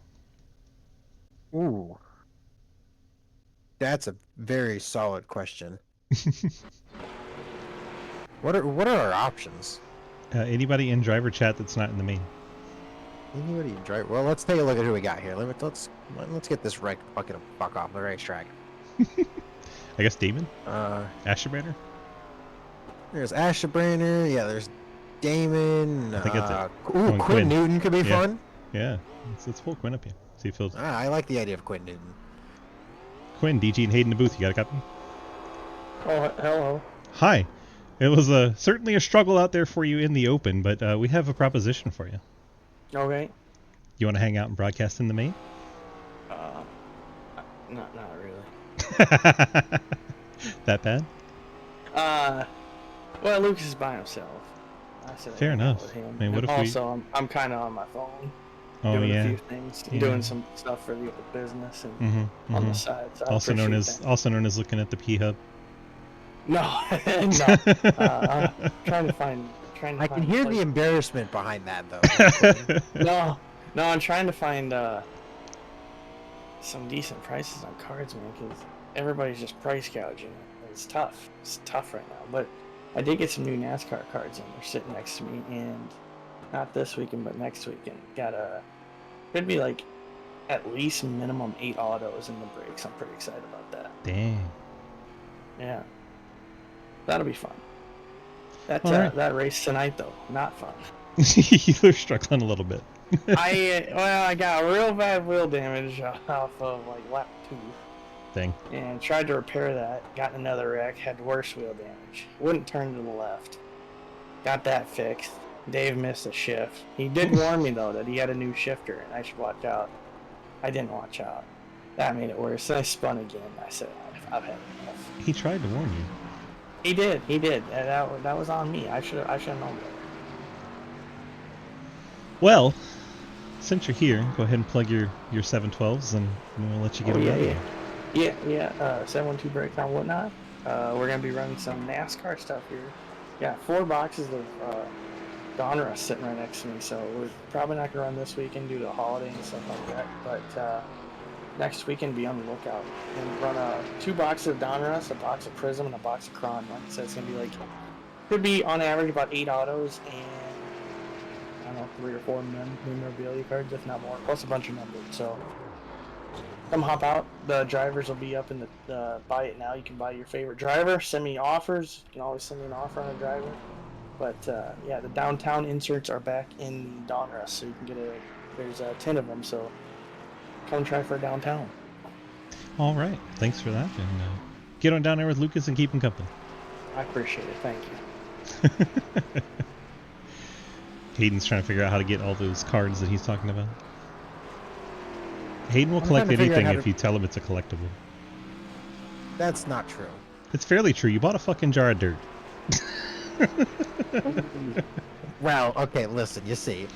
Speaker 3: Ooh. That's a very solid question. What are our options?
Speaker 1: Anybody in driver chat that's not in the main.
Speaker 3: Anybody in driver? Well, let's take a look at who we got here. Let's get this right bucket of fuck off the racetrack.
Speaker 1: I guess Damon? Asherbanner?
Speaker 3: There's Asherbanner. Yeah, there's Damon.
Speaker 1: I think that's it.
Speaker 3: Ooh,
Speaker 1: Quinn.
Speaker 3: Quinn Newton could be
Speaker 1: Yeah.
Speaker 3: fun.
Speaker 1: Yeah. Let's pull Quinn up here. See if he'll...
Speaker 3: I like the idea of Quinn Newton.
Speaker 1: Quinn, DG, and Hayden in the booth. You got a copy?
Speaker 7: Oh, hello.
Speaker 1: Hi. It was certainly a struggle out there for you in the Open, but we have a proposition for you.
Speaker 7: Okay.
Speaker 1: You want to hang out and broadcast in the main?
Speaker 7: Not really.
Speaker 1: That bad?
Speaker 7: Well, Lucas is by himself. I said I'd
Speaker 1: Fair
Speaker 7: hang out
Speaker 1: enough.
Speaker 7: with him.
Speaker 1: I mean, what
Speaker 7: And
Speaker 1: if we-
Speaker 7: also, I'm kind of on my phone.
Speaker 1: Oh,
Speaker 7: doing
Speaker 1: yeah.
Speaker 7: a few things,
Speaker 1: Yeah.
Speaker 7: doing some stuff for the business and on the side. So I
Speaker 1: Also known
Speaker 7: appreciate
Speaker 1: as looking at the P Hub.
Speaker 7: that. No, no. I'm trying to find Trying to
Speaker 3: I can
Speaker 7: find a
Speaker 3: hear the
Speaker 7: place-
Speaker 3: embarrassment behind that, though.
Speaker 7: No, I'm trying to find some decent prices on cards, man, because everybody's just price gouging. It's tough. It's tough right now. But I did get some new NASCAR cards, and they're sitting next to me. And not this weekend, but next weekend, could be like at least minimum 8 autos in the breaks. I'm pretty excited about that.
Speaker 1: Dang.
Speaker 7: Yeah, that'll be fun. That
Speaker 1: All right.
Speaker 7: that race tonight, though, not fun.
Speaker 1: You were struggling a little bit.
Speaker 7: I got real bad wheel damage off of like lap 2.
Speaker 1: Dang.
Speaker 7: And tried to repair that. Got in another wreck. Had worse wheel damage. Wouldn't turn to the left. Got that fixed. Dave missed a shift. He did warn me though that he had a new shifter and I should watch out. I didn't watch out. That made it worse. I spun again. I said I've had enough.
Speaker 1: He tried to warn you.
Speaker 7: He did. And that was on me. I should have known better.
Speaker 1: Well, since you're here, go ahead and plug your 712s and we'll let you get away.
Speaker 7: Yeah. 712 breakdown whatnot. We're gonna be running some NASCAR stuff here. Yeah, 4 boxes of Donruss sitting right next to me, so we're probably not gonna run this weekend due to the holiday and stuff like that. But next weekend, be on the lookout and run 2 boxes of Donruss, a box of Prism, and a box of Kron. Like I said, it's gonna be could be on average about 8 autos and I don't know, 3 or 4 memorabilia cards, if not more, plus a bunch of numbers. So come hop out. The drivers will be up in the buy it now. You can buy your favorite driver. Send me offers. You can always send me an offer on a driver. But yeah, the downtown inserts are back in the Donruss, so you can get there's 10 of them. So come try for downtown.
Speaker 1: All right. Thanks for that. And get on down there with Lucas and keep him company.
Speaker 7: I appreciate it. Thank you.
Speaker 1: Hayden's trying to figure out how to get all those cards that he's talking about. Hayden will
Speaker 3: I'm
Speaker 1: collect
Speaker 3: trying to figure out
Speaker 1: anything
Speaker 3: how
Speaker 1: if you tell him it's a collectible.
Speaker 3: That's not true.
Speaker 1: It's fairly true. You bought a fucking jar of dirt.
Speaker 3: Well, okay, listen, you see.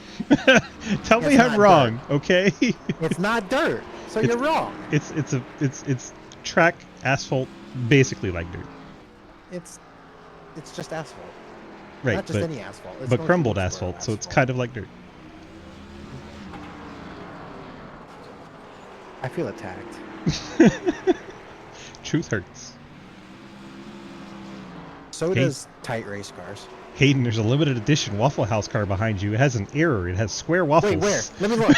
Speaker 1: Tell me
Speaker 3: It's
Speaker 1: I'm
Speaker 3: not
Speaker 1: wrong, okay?
Speaker 3: It's not dirt, so
Speaker 1: It's-
Speaker 3: you're wrong.
Speaker 1: It's track asphalt, basically like dirt.
Speaker 3: It's just asphalt.
Speaker 1: Right,
Speaker 3: Not just
Speaker 1: but,
Speaker 3: any asphalt. It's
Speaker 1: but
Speaker 3: no
Speaker 1: crumbled
Speaker 3: sort of
Speaker 1: asphalt, so it's kind of like dirt.
Speaker 3: I feel attacked.
Speaker 1: Truth hurts.
Speaker 3: So
Speaker 1: Hey.
Speaker 3: does tight race cars.
Speaker 1: Hayden, there's a limited edition Waffle House car behind you. It has an error. It has square waffles.
Speaker 3: Wait, where? Let me look.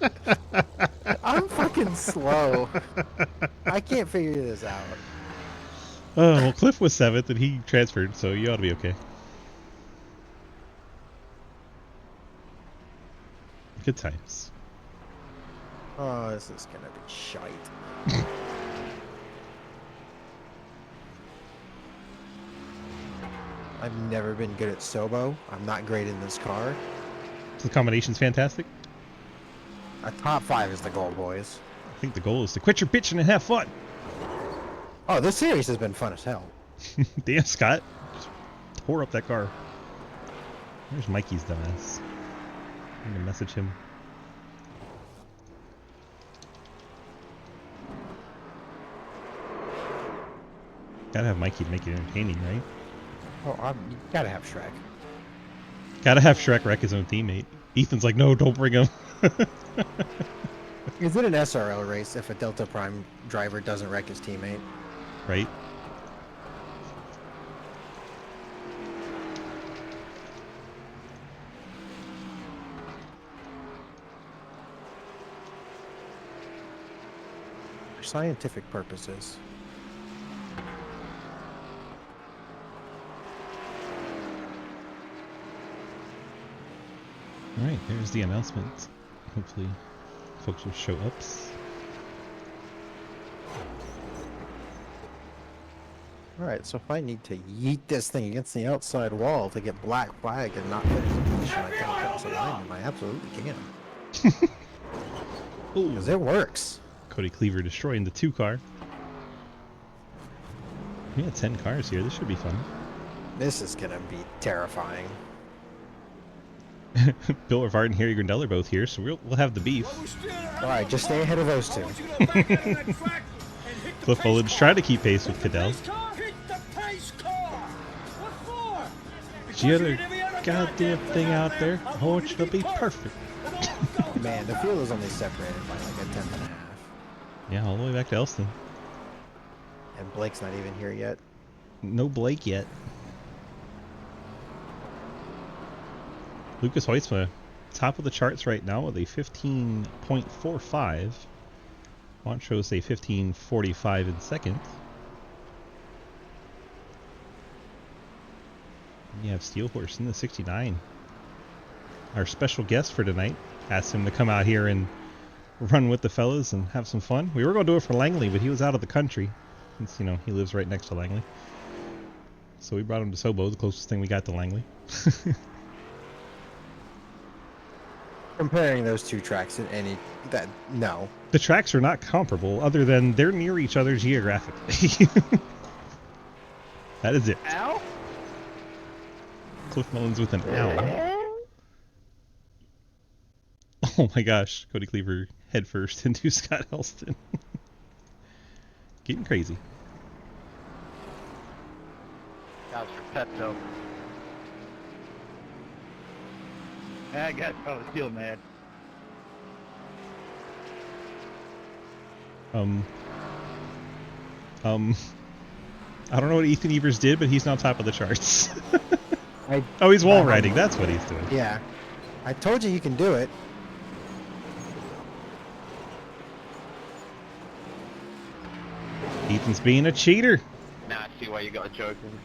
Speaker 3: Where? I'm fucking slow. I can't figure this out.
Speaker 1: Oh, well, Cliff was 7th and he transferred, so you ought to be okay. Good times.
Speaker 3: Oh, this is gonna be shite. I've never been good at Sobo. I'm not great in this car.
Speaker 1: So the combination's fantastic.
Speaker 3: A top 5 is the goal, boys.
Speaker 1: I think the goal is to quit your bitching and have fun.
Speaker 3: Oh, this series has been fun as hell.
Speaker 1: Damn, Scott. Just tore up that car. Where's Mikey's dumbass? I'm gonna message him. Gotta have Mikey to make it entertaining, right?
Speaker 3: Oh, you gotta have Shrek.
Speaker 1: Gotta have Shrek wreck his own teammate. Ethan's like, no, don't bring him.
Speaker 3: Is it an SRL race if a Delta Prime driver doesn't wreck his teammate?
Speaker 1: Right?
Speaker 3: For scientific purposes.
Speaker 1: Alright, there's the announcement. Hopefully folks will show up.
Speaker 3: Alright, so if I need to yeet this thing against the outside wall to get black flag and not finish the position I come across the line, I absolutely can. Because it works.
Speaker 1: Cody Cleaver destroying the 2 car. We got 10 cars here. This should be fun.
Speaker 3: This is gonna be terrifying.
Speaker 1: Bill Rivard and Harry Grindell are both here, so we'll have the beef.
Speaker 3: Alright, just stay ahead of those two.
Speaker 1: Cliff Mullins trying to keep pace with Cadell. every other goddamn thing out there. I want you to be perfect.
Speaker 3: Man, the field is only separated by like a tenth and a half.
Speaker 1: Yeah, all the way back to Elston.
Speaker 3: And Blake's not even here yet.
Speaker 1: No Blake yet. Lucas Hoytsma, top of the charts right now with a 15.45. Montrose a 15.45 in second. And you have Steelhorse in the 69. Our special guest for tonight. Asked him to come out here and run with the fellas and have some fun. We were going to do it for Langley, but he was out of the country. Since, you know, he lives right next to Langley. So we brought him to Sobo, the closest thing we got to Langley.
Speaker 3: Comparing those two tracks in any no.
Speaker 1: The tracks are not comparable, other than they're near each other geographically. That is it.
Speaker 2: Ow!
Speaker 1: Cliff Mullins with an ow. Oh my gosh, Cody Cleaver head first into Scott Elston. Getting crazy.
Speaker 2: That was for Pepto. I got probably still mad.
Speaker 1: I don't know what Ethan Evers did, but he's now top of the charts.
Speaker 3: I
Speaker 1: Oh, he's wall riding. That's what he's doing.
Speaker 3: yeah. I told you you can do it.
Speaker 1: Ethan's being a cheater.
Speaker 5: Now I see why you got joking.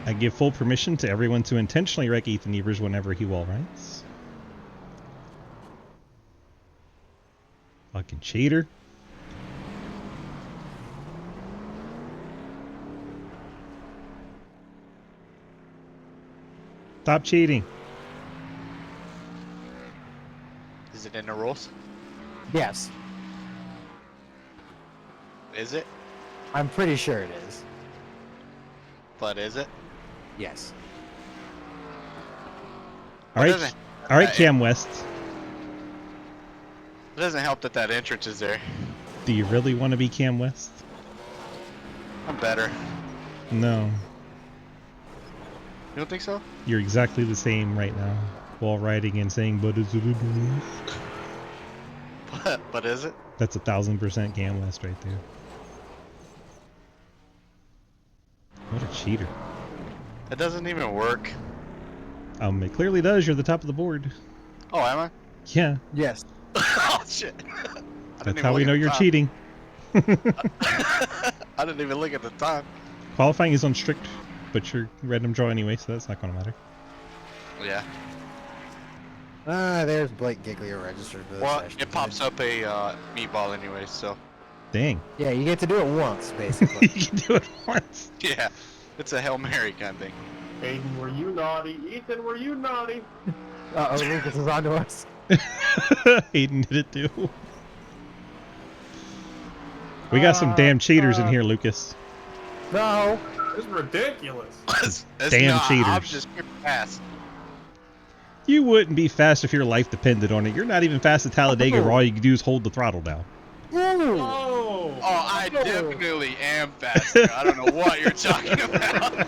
Speaker 1: I give full permission to everyone to intentionally wreck Ethan Evers whenever he wall rides. Fucking cheater. Stop cheating.
Speaker 8: Is it in the rules?
Speaker 3: Yes.
Speaker 8: Is it?
Speaker 3: I'm pretty sure it is.
Speaker 8: But is it?
Speaker 3: Yes.
Speaker 1: All right,
Speaker 8: doesn't-
Speaker 1: all right, Cam West.
Speaker 8: It doesn't help that that entrance is there.
Speaker 1: Do you really want to be Cam West?
Speaker 8: I'm better.
Speaker 1: No,
Speaker 8: You don't think so?
Speaker 1: you're exactly the same right now. Wall riding and saying, "But is it a boost?"
Speaker 8: But is it?
Speaker 1: That's 1,000% Cam West right there. What a cheater.
Speaker 8: It doesn't even work.
Speaker 1: It clearly does. You're the top of the board.
Speaker 8: Oh, am I?
Speaker 1: Yeah,
Speaker 3: Yes.
Speaker 8: Oh shit!
Speaker 1: that's how we know you're cheating.
Speaker 8: I didn't even look at the time.
Speaker 1: Qualifying is on strict, but you're random draw anyway, so that's not going to matter.
Speaker 8: Yeah.
Speaker 3: There's Blake Giglio registered for this
Speaker 8: Well,
Speaker 3: session.
Speaker 8: it pops up a meatball anyway, so
Speaker 1: Dang.
Speaker 3: Yeah, you get to do it once, basically.
Speaker 1: You can do it once.
Speaker 8: yeah, it's a Hail Mary kind of thing.
Speaker 9: Aiden, were you naughty? Ethan, were you naughty?
Speaker 3: Uh-oh, Lucas is on to us.
Speaker 1: Hayden did it too. We got some damn cheaters in here, Lucas.
Speaker 3: No.
Speaker 9: This is ridiculous.
Speaker 8: It's
Speaker 1: Damn
Speaker 8: not, I'm
Speaker 1: cheaters.
Speaker 8: just fast.
Speaker 1: You wouldn't be fast if your life depended on it. You're not even fast at Talladega where all you can do is hold the throttle down.
Speaker 9: Oh!
Speaker 8: Oh, I definitely am faster. I don't know what you're talking about.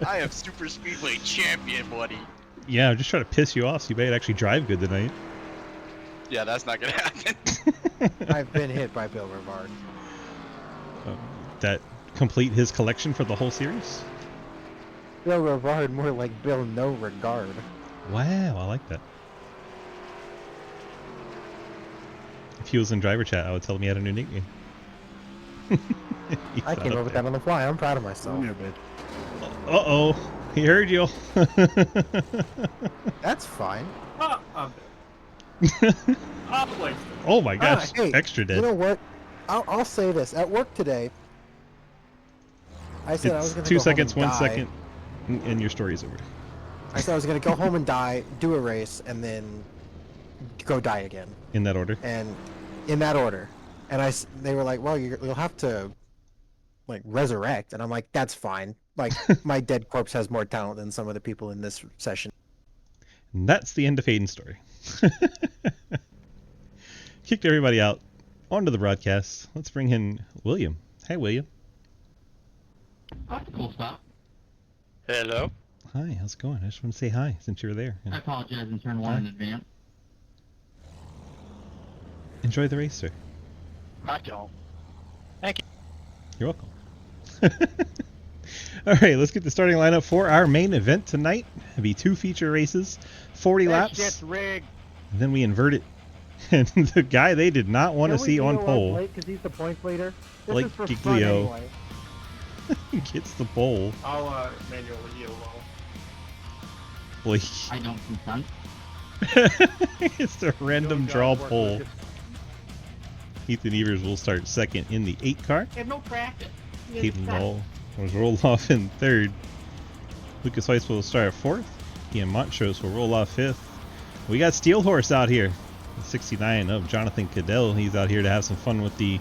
Speaker 8: I am super speedway champion, buddy.
Speaker 1: Yeah, I'm just trying to piss you off so you might actually drive good tonight.
Speaker 8: Yeah, that's not gonna happen.
Speaker 3: I've been hit by Bill Rivard.
Speaker 1: That complete his collection for the whole series?
Speaker 3: Bill Rivard, more like Bill No Regard.
Speaker 1: Wow, I like that. If he was in driver chat, I would tell him he had a new nickname.
Speaker 3: I came up with that on the fly. I'm proud of myself.
Speaker 1: Uh-oh. He heard you.
Speaker 3: That's fine.
Speaker 9: I'm I'll place it.
Speaker 1: Oh my gosh,
Speaker 3: hey,
Speaker 1: extra dead.
Speaker 3: You know what? I'll say this. At work today, I said I was
Speaker 1: It's
Speaker 3: going to
Speaker 1: 2
Speaker 3: go
Speaker 1: seconds,
Speaker 3: home and
Speaker 1: 1
Speaker 3: die.
Speaker 1: second, and your story's over.
Speaker 3: I said I was going to go home and die, do a race, and then go die again.
Speaker 1: In that order.
Speaker 3: And in that order. And they were like, well, you'll have to, like, resurrect. And I'm like, that's fine. Like, my dead corpse has more talent than some of the people in this session.
Speaker 1: And that's the end of Hayden's story. Kicked everybody out On to the broadcast. Let's bring in William. Hi, William.
Speaker 10: That's a cool stop.
Speaker 8: Hello.
Speaker 1: Hi, how's it going? I just want to say hi since you were there.
Speaker 10: I apologize in turn one in advance.
Speaker 1: Enjoy the race, sir.
Speaker 8: I don't.
Speaker 1: You're welcome. All right, let's get the starting lineup for our main event tonight. It'll be 2 feature races, 40 laps.
Speaker 5: Shit's rigged.
Speaker 1: And then we invert it. And the guy they did not want to see on pole,
Speaker 3: Because he's the points leader. This
Speaker 1: Blake
Speaker 3: is for fun
Speaker 1: Giglio.
Speaker 3: anyway.
Speaker 1: gets the pole.
Speaker 9: I'll manually yellow.
Speaker 1: Blake
Speaker 10: I don't consent.
Speaker 1: it's a random draw pole. Ethan Evers will start second in the 8 car.
Speaker 10: I have no practice.
Speaker 1: Hayden Ball was rolled off in 3rd. Lucas Weiss will start at 4th. Ian Montrose will roll off 5th. We got Steel Horse out here. The 69 of Jonathan Cadell. He's out here to have some fun with the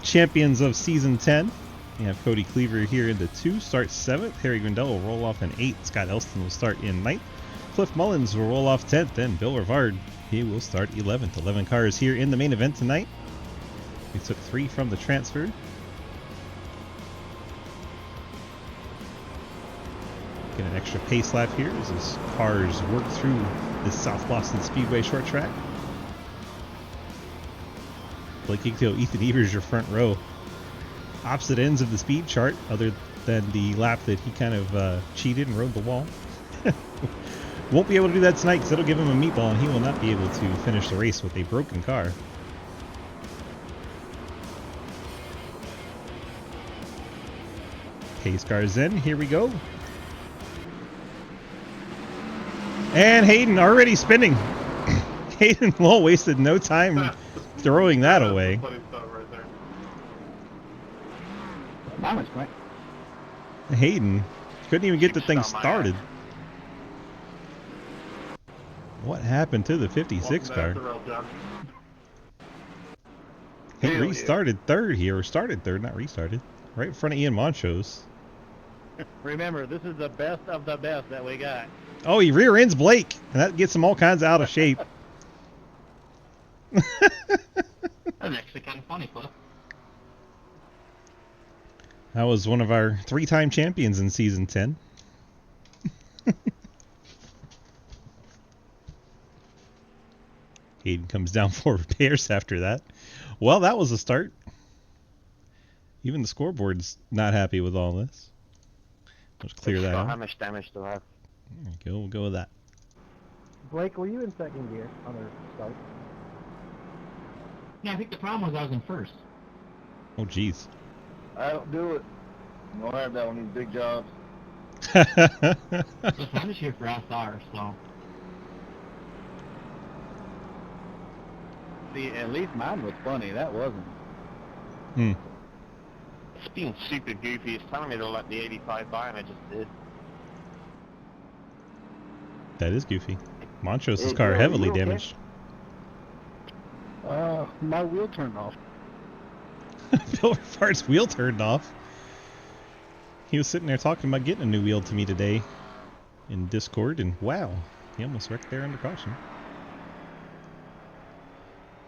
Speaker 1: champions of Season 10. We have Cody Cleaver here into 2, starts 7th. Harry Grindell will roll off in 8th. Scott Elston will start in 9th. Cliff Mullins will roll off 10th. And Bill Rivard, he will start 11th. 11 cars here in the main event tonight. We took 3 from the transfer. Get an extra pace lap here as his cars work through this South Boston Speedway short track. Blake Giglio, Ethan Evers, your front row. Opposite ends of the speed chart, other than the lap that he kind of cheated and rode the wall. Won't be able to do that tonight because it'll give him a meatball and he will not be able to finish the race with a broken car. Pace cars in, here we go. And Hayden already spinning. Hayden Lowell wasted no time throwing that away.
Speaker 10: That was quick.
Speaker 1: Hayden couldn't even get the thing started. What happened to the 56 car? He restarted 3rd here, or started 3rd, not restarted. Right in front of Ian Montrose.
Speaker 5: Remember, this is the best of the best that we got.
Speaker 1: Oh, he rear ends Blake, and that gets him all kinds of out of shape.
Speaker 10: That's actually kind of funny, Cliff.
Speaker 1: That was one of our 3-time champions in Season 10. Hayden comes down for repairs after that. Well, that was a start. Even the scoreboard's not happy with all this. Let's clear that out.
Speaker 5: How much damage do I have?
Speaker 1: There you go, we'll go with that.
Speaker 3: Blake, were you in second gear on the start?
Speaker 10: Yeah, I think the problem was I was in first.
Speaker 1: Oh, jeez.
Speaker 6: I don't do it. I don't have that on these big jobs.
Speaker 10: Listen, I'm just here for SR, so.
Speaker 5: See, at least mine was funny. That wasn't.
Speaker 4: It's being super goofy. It's telling me to let the 85 by, and I just did.
Speaker 1: That is goofy. Montrose's car heavily damaged.
Speaker 5: My wheel turned off.
Speaker 1: Bill Rivard's wheel turned off. He was sitting there talking about getting a new wheel to me today in Discord, and wow, he almost wrecked there under caution.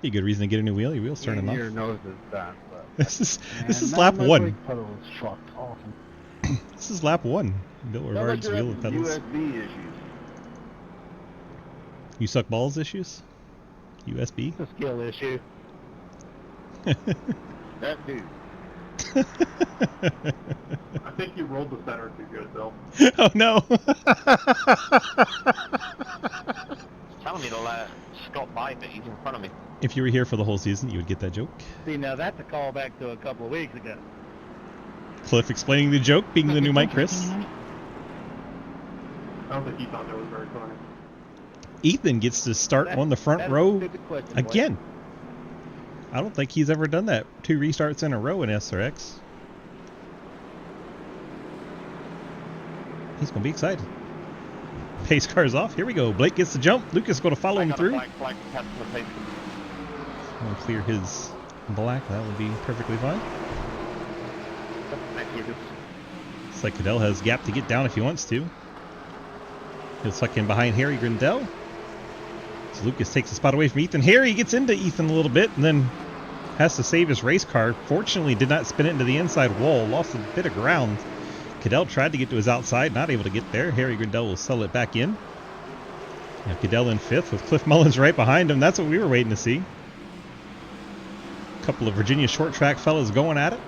Speaker 1: Be a good reason to get a new wheel. Your wheel's turning off.
Speaker 5: Your nose is done.
Speaker 1: This is lap 1.
Speaker 5: Pedal is fucked off.
Speaker 1: This is lap 1. Bill Rivard's wheel and pedals.
Speaker 6: USB issues.
Speaker 1: You suck balls issues? USB?
Speaker 5: It's a skill issue.
Speaker 6: That dude.
Speaker 9: I think you rolled the center too good, Bill.
Speaker 1: Oh no!
Speaker 4: It's telling me to let Scott by, but he's in front of me.
Speaker 1: If you were here for the whole season, you would get that joke.
Speaker 5: See, now that's a callback to a couple of weeks ago.
Speaker 1: Cliff explaining the joke, being the new Mike Chris.
Speaker 9: I don't think he thought that was very funny.
Speaker 1: Ethan gets to start on the front row again. I don't think he's ever done that. 2 restarts in a row in SRX. He's going to be excited. Pace car's off. Here we go. Blake gets the jump. Lucas is going to follow him through.
Speaker 4: Flag, catch the pace.
Speaker 1: We'll clear his black. That will be perfectly fine.
Speaker 4: Thank you.
Speaker 1: Looks like Cadell has gap to get down if he wants to. He'll suck in behind Harry Grindell. So Lucas takes the spot away from Ethan. Harry gets into Ethan a little bit and then has to save his race car. Fortunately, did not spin it into the inside wall. Lost a bit of ground. Cadell tried to get to his outside, not able to get there. Harry Grindell will sell it back in. Now Cadell in 5th with Cliff Mullins right behind him. That's what we were waiting to see. A couple of Virginia short track fellas going at it.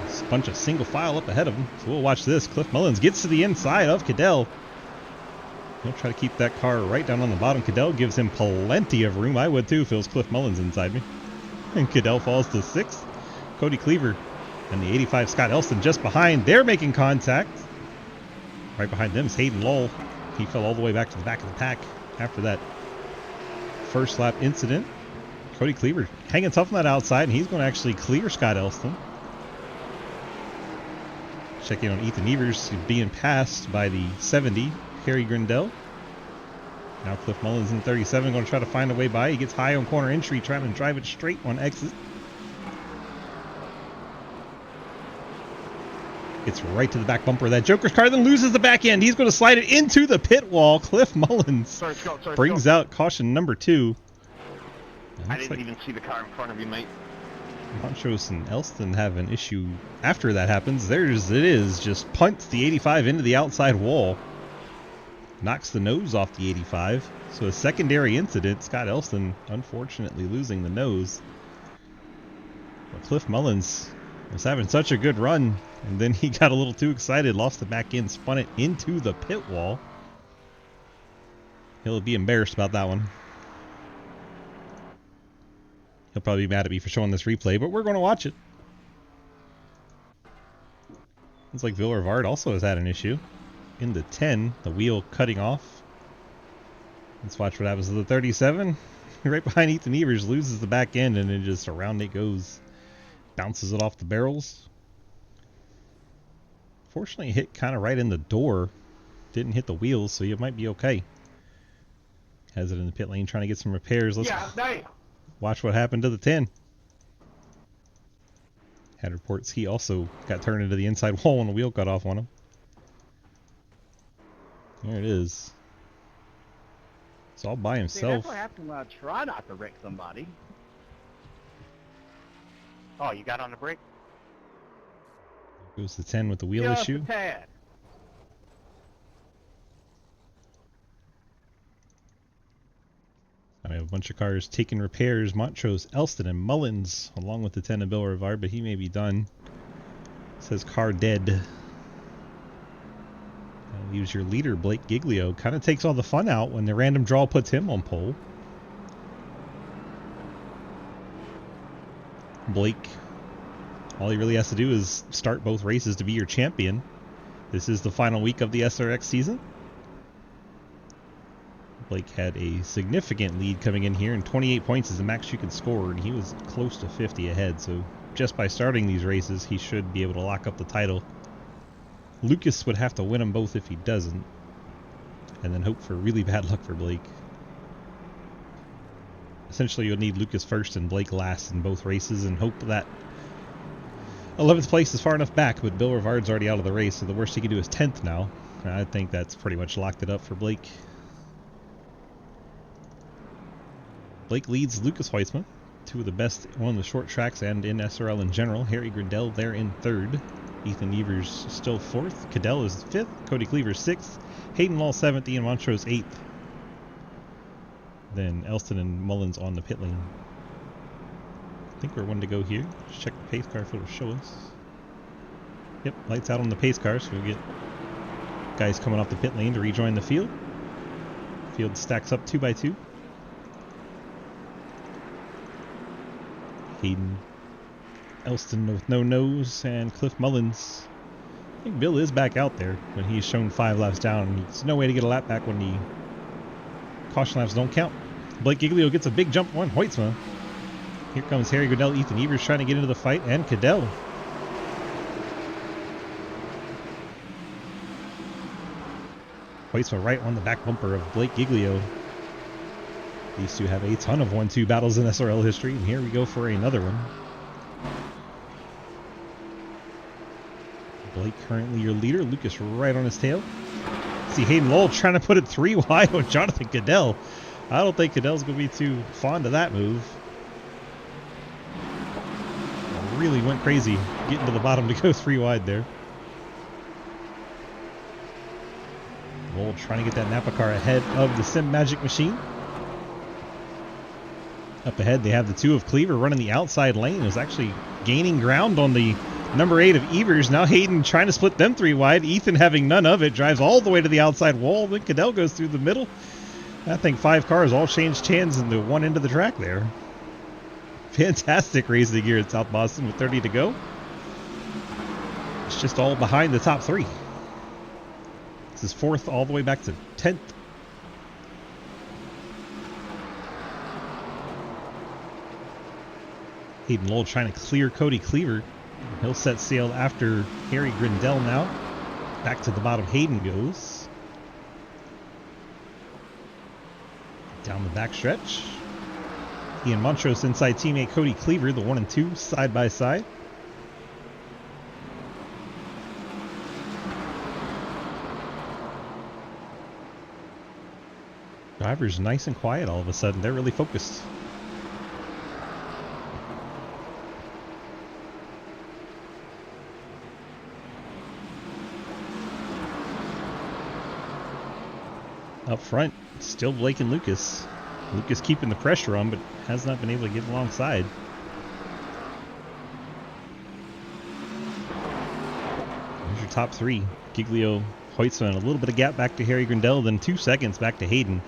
Speaker 1: There's a bunch of single file up ahead of him. So we'll watch this. Cliff Mullins gets to the inside of Cadell. He'll try to keep that car right down on the bottom. Cadell gives him plenty of room. I would too if it was Cliff Mullins inside me. And Cadell falls to 6th. Cody Cleaver and the 85 Scott Elston just behind. They're making contact. Right behind them is Hayden Lull. He fell all the way back to the back of the pack after that first lap incident. Cody Cleaver hanging tough on that outside, and he's going to actually clear Scott Elston. Checking on Ethan Evers being passed by the 70, Harry Grindell. Now Cliff Mullins in 37 going to try to find a way by. He gets high on corner entry, trying to drive it straight on exit. Gets right to the back bumper of that Joker's car, then loses the back end. He's going to slide it into the pit wall. Cliff Mullins brings out caution number 2.
Speaker 6: I didn't even see the car in front of you, mate.
Speaker 1: Montrose and Elston have an issue after that happens. There's it is. Just punts the 85 into the outside wall. Knocks the nose off the 85. So a secondary incident. Scott Elston unfortunately losing the nose. But Cliff Mullins was having such a good run, and then he got a little too excited, lost the back end, spun it into the pit wall. He'll be embarrassed about that one. He'll probably be mad at me for showing this replay, but we're going to watch it. Looks like Bill Rivard also has had an issue. In the 10, the wheel cutting off. Let's watch what happens to the 37. Right behind Ethan Evers, loses the back end, and then just around it goes. Bounces it off the barrels. Fortunately, hit kind of right in the door. Didn't hit the wheels, so you might be okay. Has it in the pit lane trying to get some repairs. Let's watch what happened to the 10. Had reports he also got turned into the inside wall when the wheel cut off on him. There it is. It's all by himself.
Speaker 11: See, that's what happens when I try not to wreck somebody. Oh, you got on the brake?
Speaker 1: Goes the 10 with the wheel
Speaker 11: Just
Speaker 1: issue.
Speaker 11: a tad.
Speaker 1: I have a bunch of cars taking repairs. Montrose, Elston, and Mullins, along with the 10 of Bill Rivard, but he may be done. It says car dead. Use your leader, Blake Giglio. Kind of takes all the fun out when the random draw puts him on pole. Blake, all he really has to do is start both races to be your champion. This is the final week of the SRX season. Blake had a significant lead coming in here, and 28 points is the max you can score, and he was close to 50 ahead, so just by starting these races, he should be able to lock up the title. Lucas would have to win them both if he doesn't, and then hope for really bad luck for Blake. Essentially, you'll need Lucas first and Blake last in both races, and hope that 11th place is far enough back, but Bill Rivard's already out of the race, so the worst he can do is 10th now. And I think that's pretty much locked it up for Blake. Blake leads Lucas Heitzman, two of the best on the short tracks and in SRL in general. Harry Grindell there in 3rd. Ethan Evers still 4th. Cadell is 5th. Cody Cleaver 6th. Hayden Lull 7th. Ian Montrose 8th. Then Elston and Mullins on the pit lane. I think we're one to go here. Just check the pace car if it'll show us. Yep, lights out on the pace car, so we'll get guys coming off the pit lane to rejoin the field. Field stacks up 2 by 2. Hayden, Elston with no nose, and Cliff Mullins. I think Bill is back out there when he's shown 5 laps down. There's no way to get a lap back when the caution laps don't count. Blake Giglio gets a big jump on Heitzman. Here comes Harry Grindell, Ethan Evers trying to get into the fight, and Cadell. Heitzman right on the back bumper of Blake Giglio. These two have a ton of 1-2 battles in SRL history, and here we go for another one. Blake currently your leader, Lucas right on his tail. See Hayden Lull trying to put it 3 wide on Jonathan Cadell. I don't think Cadell's going to be too fond of that move. really went crazy getting to the bottom to go 3 wide there. Lowell trying to get that Napa car ahead of the Sim Magic machine. Up ahead, they have the 2 of Cleaver running the outside lane. It was actually gaining ground on the number 8 of Evers. Now Hayden trying to split them 3 wide. Ethan having none of it. Drives all the way to the outside wall. Then Cadell goes through the middle. I think 5 cars all changed hands in the one end of the track there. Fantastic racing here at South Boston with 30 to go. It's just all behind the top 3. This is 4th all the way back to 10th. Hayden Lowell trying to clear Cody Cleaver. He'll set sail after Harry Grindell now. Back to the bottom, Hayden goes. Down the back stretch. Ian Montrose inside teammate Cody Cleaver, the 1 and 2 side by side. Drivers nice and quiet all of a sudden. They're really focused. Up front, still Blake and Lucas. Lucas keeping the pressure on, but has not been able to get alongside. There's your top 3. Giglio, Hoytsman, a little bit of gap back to Harry Grindell, then 2 seconds back to Hayden.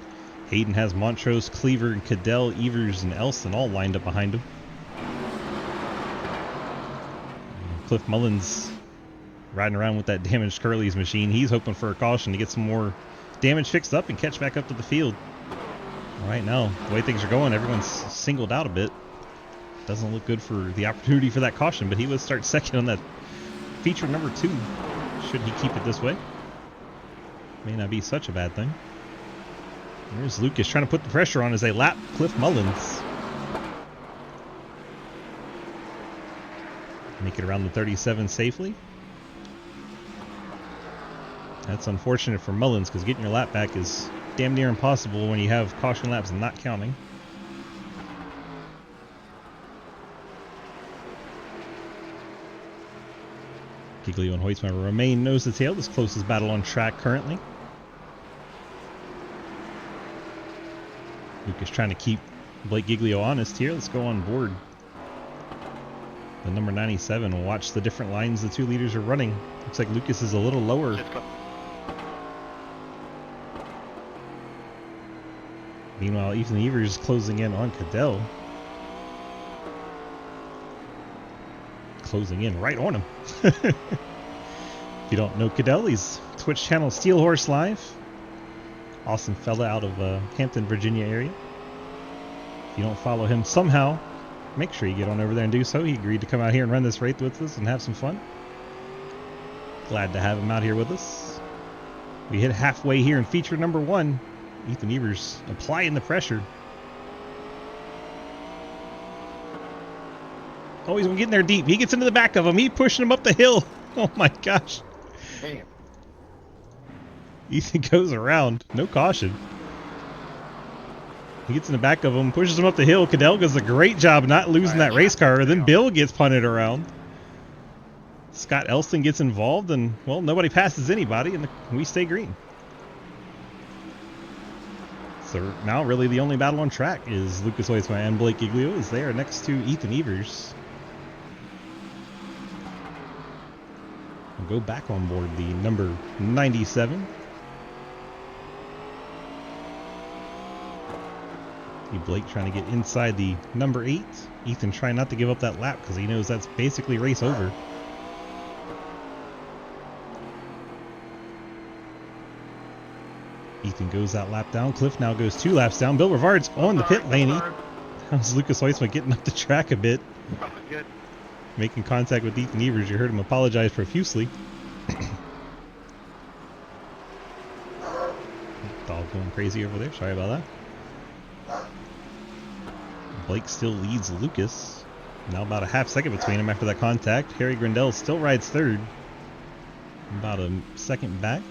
Speaker 1: Hayden has Montrose, Cleaver, and Cadell, Evers, and Elston all lined up behind him. Cliff Mullins riding around with that damaged Curly's machine. He's hoping for a caution to get some more damage fixed up and catch back up to the field. Right now, the way things are going, everyone's singled out a bit. Doesn't look good for the opportunity for that caution, but he would start second on that feature number 2. Should he keep it this way? May not be such a bad thing. There's Lucas trying to put the pressure on as they lap Cliff Mullins. Make it around the 37 safely. That's unfortunate for Mullins because getting your lap back is damn near impossible when you have caution laps not counting. Giglio and Hoytsman remain nose to tail, this closest battle on track currently. Lucas trying to keep Blake Giglio honest here. Let's go on board. The number 97 will watch the different lines the 2 leaders are running. Looks like Lucas is a little lower. Meanwhile, Ethan Evers closing in on Cadell. Closing in right on him. If you don't know Cadell, he's Twitch channel Steel Horse Live. Awesome fella out of Hampton, Virginia area. If you don't follow him somehow, make sure you get on over there and do so. He agreed to come out here and run this race with us and have some fun. Glad to have him out here with us. We hit halfway here in feature number 1. Ethan Evers applying the pressure. Oh, he's getting there deep. He gets into the back of him. He's pushing him up the hill. Oh my gosh.
Speaker 6: Damn.
Speaker 1: Ethan goes around. No caution. He gets in the back of him, pushes him up the hill. Cadell does a great job not losing that race car. Then Bill gets punted around. Scott Elston gets involved, and, well, nobody passes anybody, and we stay green. So now really the only battle on track is Lucas Hoytsman and Blake Giglio is there next to Ethan Evers. We'll go back on board the number 97. Blake trying to get inside the number 8. Ethan trying not to give up that lap because he knows that's basically race over. Ethan goes that lap down. Cliff now goes 2 laps down. Bill Rivard's on the pit lane. How's Lucas Hoytsman getting up the track a bit?
Speaker 11: Good.
Speaker 1: Making contact with Ethan Evers. You heard him apologize profusely. Dog going crazy over there. Sorry about that. Blake still leads Lucas. Now about a half second between them after that contact. Harry Grindell still rides 3rd. About a second back.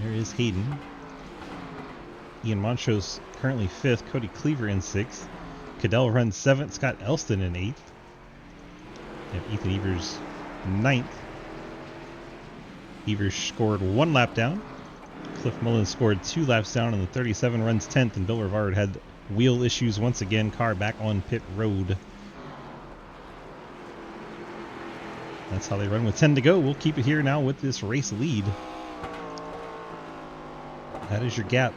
Speaker 1: There is Hayden. Ian Montrose currently 5th. Cody Cleaver in 6th. Cadell runs 7th. Scott Elston in 8th. have Ethan Evers 9th. Evers scored 1 lap down. Cliff Mullins scored 2 laps down, and the 37 runs 10th, and Bill Rivard had wheel issues once again. Car back on pit road. That's how they run with 10 to go. We'll keep it here now with this race lead. That is your gap.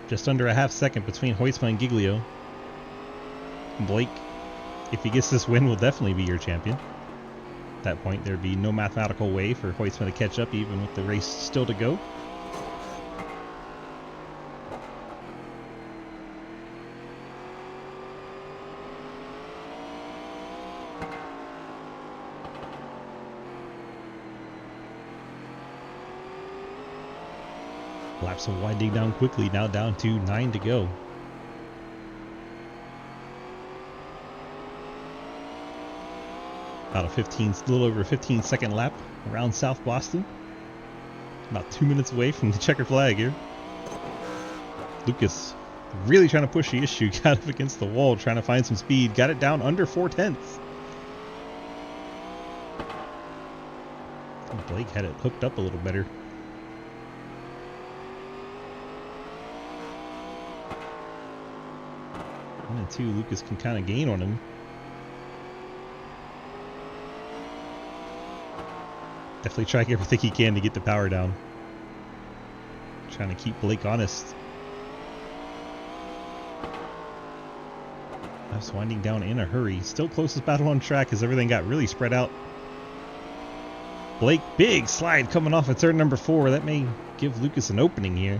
Speaker 1: Just under a half second between Huisma and Giglio. Blake, if he gets this win, will definitely be your champion. At that point, there'd be no mathematical way for Huisma to catch up, even with the race still to go. Laps are winding down quickly, now down to 9 to go. About a little over a 15-second lap around South Boston. About 2 minutes away from the checkered flag here. Lucas really trying to push the issue, got up against the wall, trying to find some speed, got it down under 4/10. Blake had it hooked up a little better. 1 and 2, Lucas can kind of gain on him. Definitely trying everything he can to get the power down. Trying to keep Blake honest. That's winding down in a hurry. Still closest battle on track as everything got really spread out. Blake, big slide coming off of turn number 4. That may give Lucas an opening here.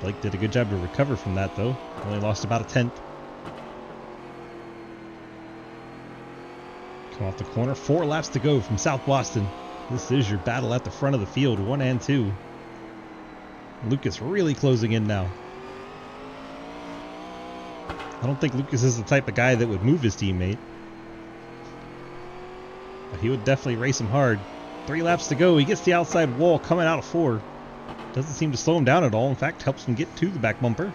Speaker 1: Blake did a good job to recover from that, though. Only lost about a 10th. Come off the corner. 4 laps to go from South Boston. This is your battle at the front of the field, 1 and 2. Lucas really closing in now. I don't think Lucas is the type of guy that would move his teammate. But he would definitely race him hard. 3 laps to go. He gets the outside wall coming out of 4. Doesn't seem to slow him down at all. In fact, helps him get to the back bumper.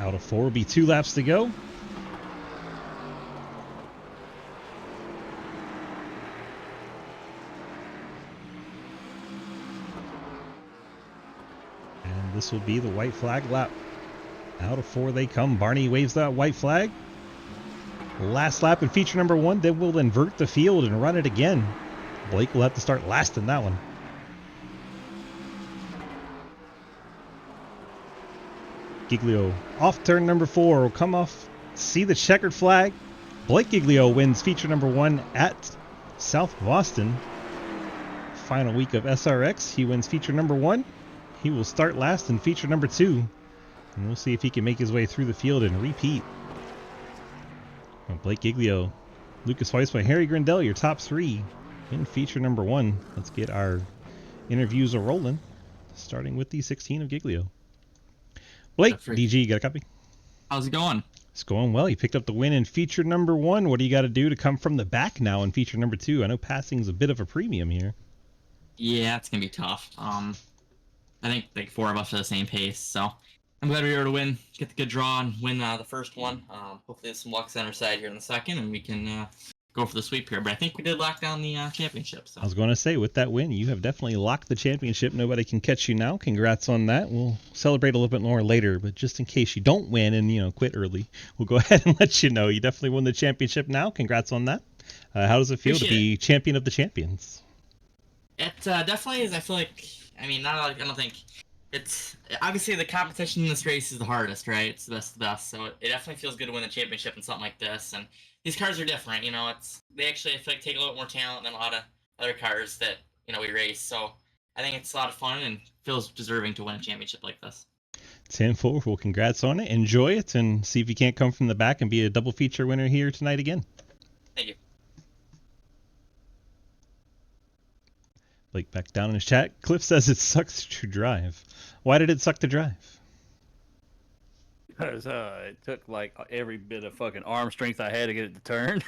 Speaker 1: Out of 4 will be 2 laps to go. And this will be the white flag lap. Out of 4 they come. Barney waves that white flag. Last lap in feature number 1, then we'll invert the field and run it again. Blake will have to start last in that one. Giglio off turn number 4 will come off, see the checkered flag. Blake Giglio wins feature number 1 at South Boston. Final week of SRX, he wins feature number 1. He will start last in feature number 2. And we'll see if he can make his way through the field and repeat. Blake Giglio, Lucas Huisma, Harry Grindell, your top 3 in feature number 1. Let's get our interviews rolling, starting with the 16 of Giglio. Blake, DG, you got a copy?
Speaker 12: How's it going?
Speaker 1: It's going well. You picked up the win in feature number 1. What do you got to do to come from the back now in feature number 2? I know passing's a bit of a premium here.
Speaker 12: Yeah, it's gonna be tough. I think like 4 of us are the same pace, so I'm glad we were able to win, get the good draw, and win the first one. Hopefully there's some luck on our side here in the second, and we can go for the sweep here. But I think we did lock down the championship. So.
Speaker 1: I was going to say, with that win, you have definitely locked the championship. Nobody can catch you now. Congrats on that. We'll celebrate a little bit more later, but just in case you don't win and quit early, we'll go ahead and let you know. You definitely won the championship now. Congrats on that. How does it feel to be champion of the champions?
Speaker 12: It definitely is. I feel like, I don't think it's obviously the competition in this race is the hardest, right? It's the best of the best. So it definitely feels good to win the championship in something like this. And these cars are different, they actually, I feel like, take a little more talent than a lot of other cars that, we race. So I think it's a lot of fun and feels deserving to win a championship like this.
Speaker 1: 10-4. Well, congrats on it. Enjoy it and see if you can't come from the back and be a double feature winner here tonight again.
Speaker 12: Thank you.
Speaker 1: Blake back down in his chat. Cliff says it sucks to drive. Why did it suck to drive?
Speaker 2: Because it took like every bit of fucking arm strength I had to get it to turn.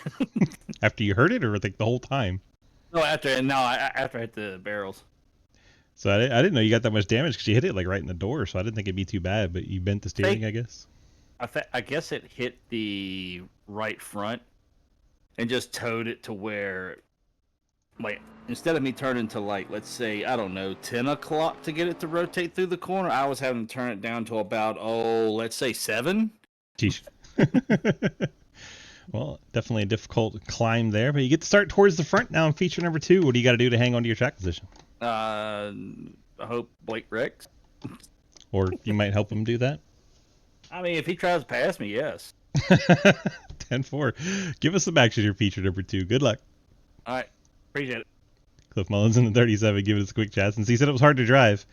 Speaker 1: After you heard it, or like the whole time?
Speaker 2: No, after I hit the barrels.
Speaker 1: So I didn't know you got that much damage because you hit it like right in the door. So I didn't think it'd be too bad. But you bent the steering, I guess.
Speaker 2: I guess it hit the right front and just towed it to where, like, instead of me turning to, like, let's say, I don't know, 10 o'clock to get it to rotate through the corner, I was having to turn it down to about, let's say 7.
Speaker 1: Jeez. Well, definitely a difficult climb there, but you get to start towards the front now in feature number 2. What do you got to do to hang on to your track position?
Speaker 2: I hope Blake wrecks.
Speaker 1: Or you might help him do that?
Speaker 2: I mean, if he tries to pass me, yes.
Speaker 1: 10-4. Give us some action here, feature number 2. Good luck.
Speaker 2: All right. Appreciate it.
Speaker 1: Cliff Mullins in the 37, giving us a quick chat since he said it was hard to drive.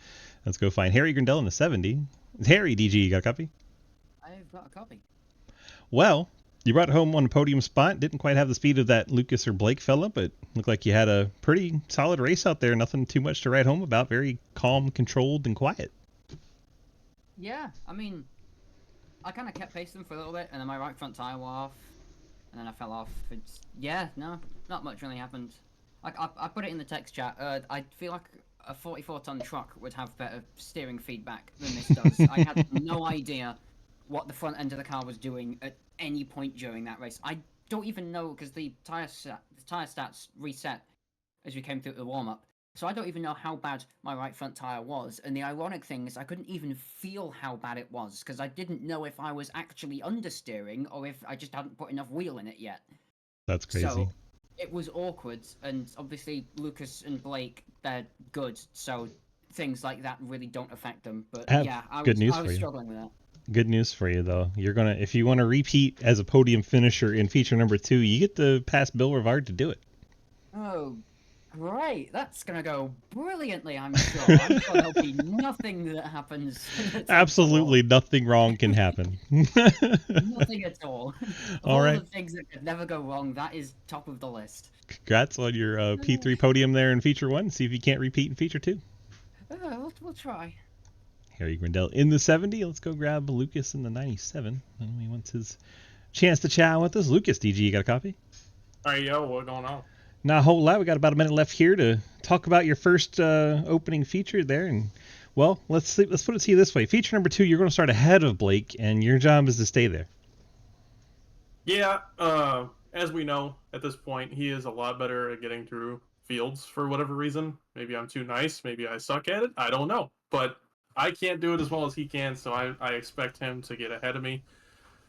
Speaker 1: Let's go find Harry Grindell in the 70. Harry, DG, you got a copy?
Speaker 13: I've got a copy.
Speaker 1: Well, you brought it home on a podium spot. Didn't quite have the speed of that Lucas or Blake fella, but looked like you had a pretty solid race out there. Nothing too much to write home about. Very calm, controlled, and quiet.
Speaker 13: Yeah, I mean, I kind of kept pacing for a little bit, and then my right front tire wore off, and then I fell off. Yeah, no, not much really happened. I put it in the text chat. I feel like a 44-ton truck would have better steering feedback than this does. I had no idea what the front end of the car was doing at any point during that race. I don't even know, because the tire stats reset as we came through the warm-up. So I don't even know how bad my right front tire was. And the ironic thing is I couldn't even feel how bad it was, because I didn't know if I was actually understeering or if I just hadn't put enough wheel in it yet.
Speaker 1: That's crazy.
Speaker 13: So it was awkward, and obviously Lucas and Blake, they're good, so things like that really don't affect them. But yeah, I was struggling with that.
Speaker 1: Good news for you, though. You're gonna, if you want to repeat as a podium finisher in feature number 2, you get to pass Bill Rivard to do it.
Speaker 13: Oh, great! That's gonna go brilliantly, I'm sure. I'm sure there'll be nothing that happens.
Speaker 1: Absolutely nothing wrong can happen.
Speaker 13: Nothing at all.
Speaker 1: All right.
Speaker 13: The things that could never go wrong, that is top of the list.
Speaker 1: Congrats on your P3 podium there in feature 1. See if you can't repeat in feature 2.
Speaker 13: We'll try.
Speaker 1: Harry Grindell in the 70. Let's go grab Lucas in the 97. And he wants his chance to chat with us. Lucas, DG, you got a copy?
Speaker 9: Hey, yo, what's going on?
Speaker 1: Not a whole lot. We got about a minute left here to talk about your first opening feature there. And, well, let's put it to you this way. Feature number 2, you're going to start ahead of Blake, and your job is to stay there.
Speaker 9: Yeah, as we know, at this point, he is a lot better at getting through fields for whatever reason. Maybe I'm too nice. Maybe I suck at it. I don't know. But I can't do it as well as he can, so I expect him to get ahead of me.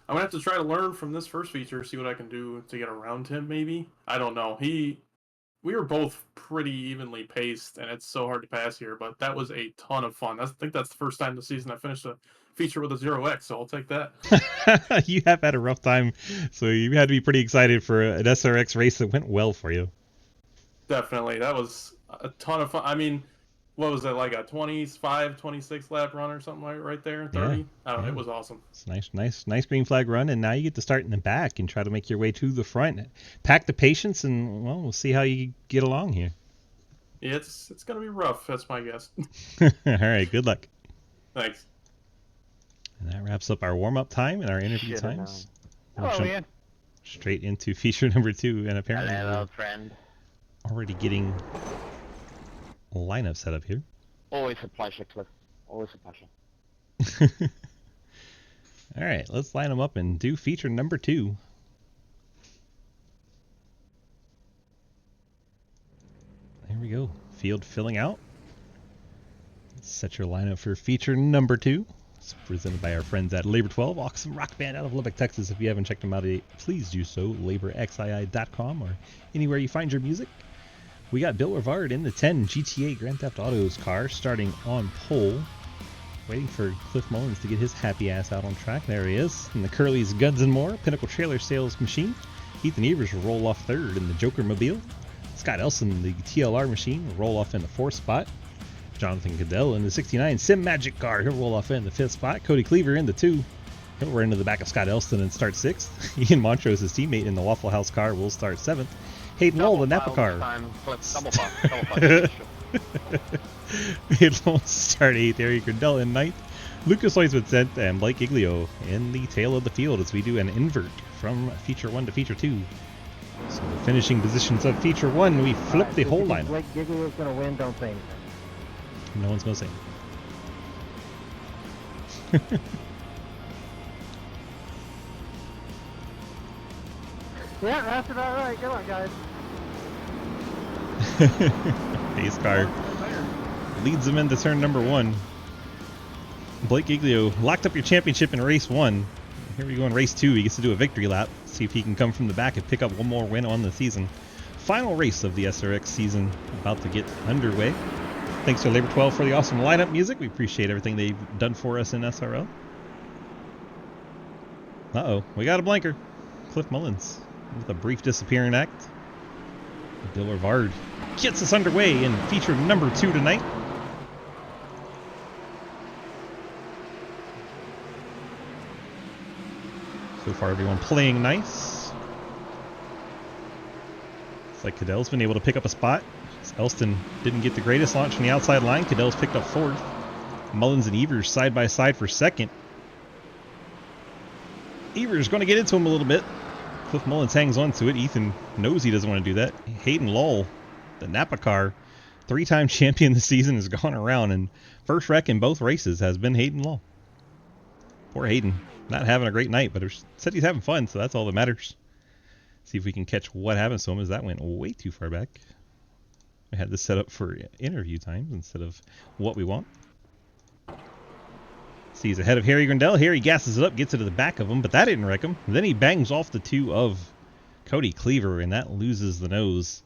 Speaker 9: I'm going to have to try to learn from this first feature, see what I can do to get around him, maybe. I don't know. We were both pretty evenly paced, and it's so hard to pass here, but that was a ton of fun. I think that's the first time this season I finished a feature with a 0x, so I'll take that.
Speaker 1: You have had a rough time, so you had to be pretty excited for an SRX race that went well for you.
Speaker 9: Definitely. That was a ton of fun. I mean, what was it, like a 25, 26 lap run or something like right there? 30?
Speaker 1: Yeah,
Speaker 9: I don't know. It was awesome.
Speaker 1: It's nice green flag run, and now you get to start in the back and try to make your way to the front. Pack the patience, and, well, we'll see how you get along here.
Speaker 9: Yeah, it's going to be rough. That's my guess.
Speaker 1: All right, good luck.
Speaker 9: Thanks.
Speaker 1: And that wraps up our warm-up time and our interview times.
Speaker 11: Hello, Ian.
Speaker 1: Straight into feature number 2, and apparently
Speaker 11: Hello, friend.
Speaker 1: Already getting a lineup set up here.
Speaker 11: Always a pleasure, Cliff. Always a pleasure.
Speaker 1: All right, let's line them up and do feature number 2. There we go. Field filling out. Let's set your lineup for feature number 2. It's presented by our friends at Labor 12, awesome rock band out of Lubbock, Texas. If you haven't checked them out, please do so. LaborXII.com or anywhere you find your music. We got Bill Rivard in the 10 GTA Grand Theft Auto's car, starting on pole. Waiting for Cliff Mullins to get his happy ass out on track. There he is. In the Curly's Guns and More, Pinnacle Trailer Sales Machine. Ethan Evers will roll off 3rd in the Joker Mobile. Scott Elson, the TLR Machine, will roll off in the 4th spot. Jonathan Goodell in the 69 Sim Magic car, he'll roll off in the 5th spot. Cody Cleaver in the 2. He'll run into the back of Scott Elston and start 6th. Ian Montrose, his teammate in the Waffle House car, will start 7th. Hayden Wall, the Napa car. It'll start 8th. Eric Grindell in 9th. Lucas Oisman and Blake Giglio in the tail of the field as we do an invert from feature 1 to feature 2. So the finishing positions of feature 1, we flip the whole lineup.
Speaker 3: Blake Giglio's going to win, don't say anything.
Speaker 1: No one's gonna say.
Speaker 7: Yeah, that's about right. Come on, guys.
Speaker 1: Pace car leads them into turn number 1. Blake Giglio locked up your championship in race 1. Here we go in race 2. He gets to do a victory lap. See if he can come from the back and pick up one more win on the season. Final race of the SRX season about to get underway. Thanks to Labor 12 for the awesome lineup music. We appreciate everything they've done for us in SRL. Uh-oh, we got a blanker. Cliff Mullins with a brief disappearing act. Bill Rivard gets us underway in feature number 2 tonight. So far, everyone playing nice. It's like Cadell's been able to pick up a spot. Elston didn't get the greatest launch from the outside line. Cadell's picked up 4th. Mullins and Evers side by side for 2nd. Evers going to get into him a little bit. Cliff Mullins hangs on to it. Ethan knows he doesn't want to do that. Hayden Lull, the Napa car, 3-time champion this season, has gone around, and first wreck in both races has been Hayden Lull. Poor Hayden. Not having a great night, but said he's having fun, so that's all that matters. See if we can catch what happens to him, as that went way too far back. I had this set up for interview times instead of what we want. See, he's ahead of Harry Grindell. Harry gasses it up, gets it to the back of him, but that didn't wreck him. And then he bangs off the 2 of Cody Cleaver, and that loses the nose.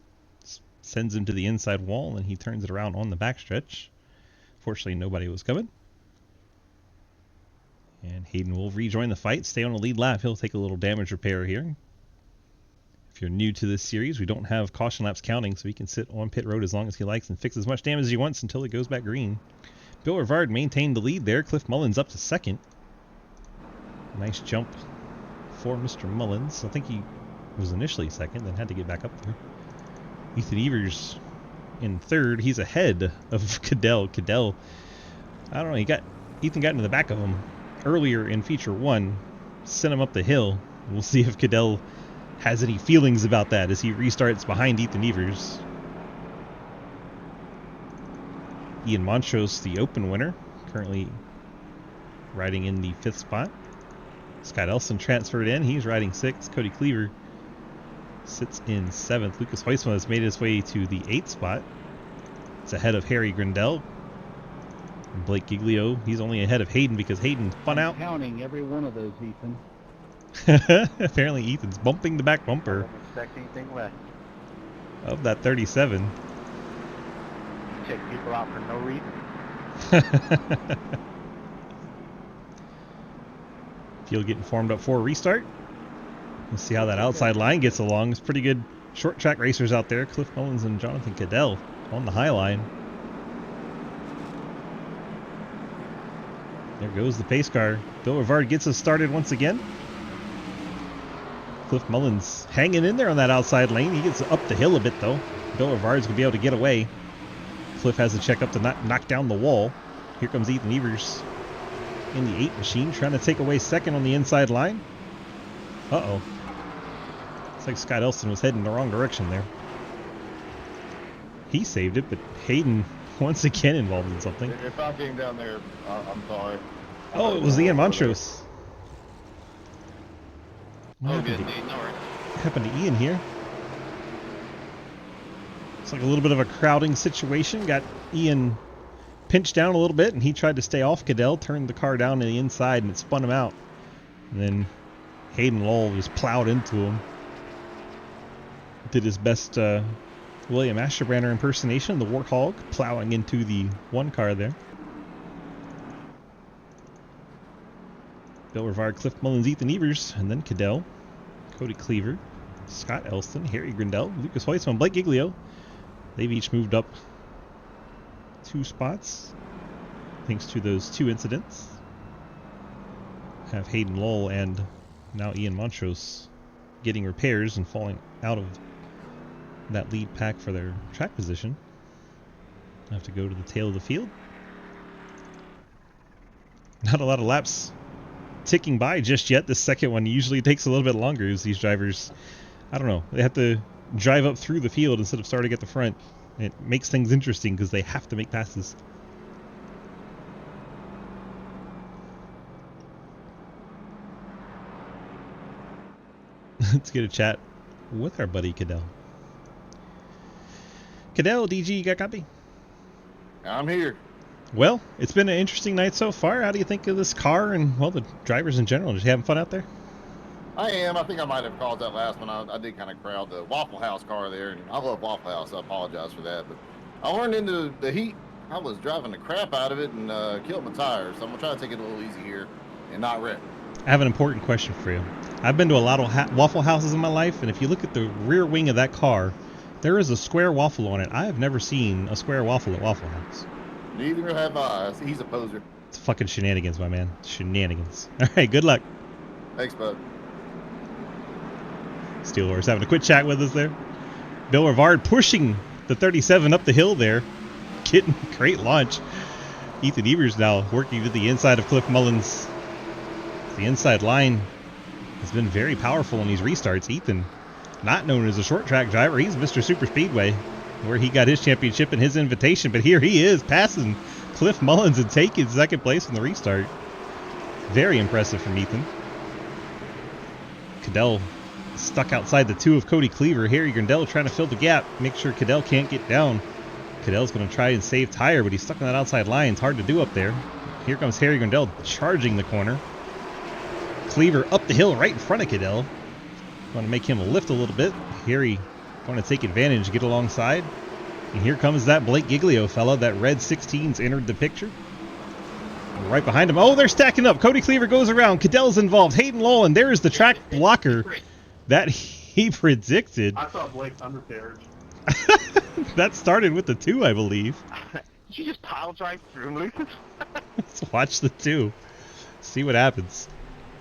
Speaker 1: Sends him to the inside wall, and he turns it around on the backstretch. Fortunately, nobody was coming. And Hayden will rejoin the fight, stay on the lead lap. He'll take a little damage repair here. If you're new to this series, we don't have caution laps counting, so he can sit on pit road as long as he likes and fix as much damage as he wants until it goes back green. Bill Rivard maintained the lead there. Cliff Mullins up to 2nd. Nice jump for Mr. Mullins. I think he was initially 2nd, then had to get back up there. Ethan Evers in 3rd. He's ahead of Cadell. Cadell, I don't know, Ethan got into the back of him earlier in feature 1, sent him up the hill. We'll see if Cadell has any feelings about that as he restarts behind Ethan Evers. Ian Montrose, the Open winner, currently riding in the 5th spot. Scott Elson transferred in. He's riding 6th. Cody Cleaver sits in 7th. Lucas Heusman has made his way to the 8th spot. It's ahead of Harry Grindell. And Blake Giglio, he's only ahead of Hayden because Hayden spun out.
Speaker 10: Counting every one of those, Ethan.
Speaker 1: Apparently Ethan's bumping the back bumper.
Speaker 11: I don't expect anything less.
Speaker 1: Of that 37.
Speaker 11: Check people out for no reason.
Speaker 1: Field getting formed up for a restart. Let's see how that outside line gets along. It's pretty good short track racers out there. Cliff Mullins and Jonathan Cadell on the high line. There goes the pace car. Bill Rivard gets us started once again. Cliff Mullins hanging in there on that outside lane. He gets up the hill a bit though. Bill Rivard's going to be able to get away. Cliff has to check up to knock down the wall. Here comes Ethan Evers in the 8 machine, trying to take away 2nd on the inside line. Uh-oh. Looks like Scott Elston was heading the wrong direction there. He saved it, but Hayden once again involved in something.
Speaker 6: If I came down there, I'm sorry.
Speaker 1: Oh, it was Ian Montrose. What happened to Ian here? It's like a little bit of a crowding situation. Got Ian pinched down a little bit, and he tried to stay off Cadell, turned the car down to the inside, and it spun him out. And then Hayden Lull just plowed into him. Did his best William Ashterbrander impersonation, the Warthog, plowing into the 1 car there. Bill Rivard, Cliff Mullins, Ethan Evers, and then Cadell, Cody Cleaver, Scott Elston, Harry Grindell, Lucas Heusman, Blake Giglio. They've each moved up 2 spots thanks to those 2 incidents. Have Hayden Lull and now Ian Montrose getting repairs and falling out of that lead pack for their track position. Have to go to the tail of the field. Not a lot of laps ticking by just yet. The second one usually takes a little bit longer as these drivers, I don't know, they have to drive up through the field instead of starting at the front. It makes things interesting because they have to make passes. Let's get a chat with our buddy Cadell. Cadell, DG, you got a copy?
Speaker 6: I'm here.
Speaker 1: Well, it's been an interesting night so far. How do you think of this car and, well, the drivers in general? Just having fun out there?
Speaker 6: I am. I think I might have called that last one. I did kind of crowd the Waffle House car there, and I love Waffle House. I apologize for that, but I learned into the heat. I was driving the crap out of it and killed my tires. So I'm gonna try to take it a little easy here and not wreck.
Speaker 1: I have an important question for you. I've been to a lot of Waffle Houses in my life, and if you look at the rear wing of that car, there is a square waffle on it. I have never seen a square waffle at Waffle House.
Speaker 6: Neither have I. He's a poser.
Speaker 1: It's fucking shenanigans, my man. Shenanigans. All right, good luck.
Speaker 6: Thanks, bud.
Speaker 1: Steel Wars having a quick chat with us there. Bill Rivard pushing the 37 up the hill there. Getting great launch. Ethan Evers now working to the inside of Cliff Mullins. The inside line has been very powerful in these restarts. Ethan, not known as a short track driver, he's Mr. Super Speedway, where he got his championship and his invitation, but here he is passing Cliff Mullins and taking second place in the restart. Very impressive from Ethan. Cadell stuck outside the 2 of Cody Cleaver. Harry Grandel trying to fill the gap, make sure Cadell can't get down. Cadell's going to try and save tire, but he's stuck on that outside line. It's hard to do up there. Here comes Harry Grandel charging the corner. Cleaver up the hill right in front of Cadell. Going to make him lift a little bit. Harry going to take advantage, get alongside. And here comes that Blake Giglio fella. That red 16's entered the picture. And right behind him. Oh, they're stacking up. Cody Cleaver goes around. Cadell's involved. Hayden Lowell, and there's the track blocker that he predicted.
Speaker 9: I saw Blake's undercarriage.
Speaker 1: That started with the 2, I believe.
Speaker 11: Did you just pile drive through him, Lucas?
Speaker 1: Let's watch the 2. See what happens.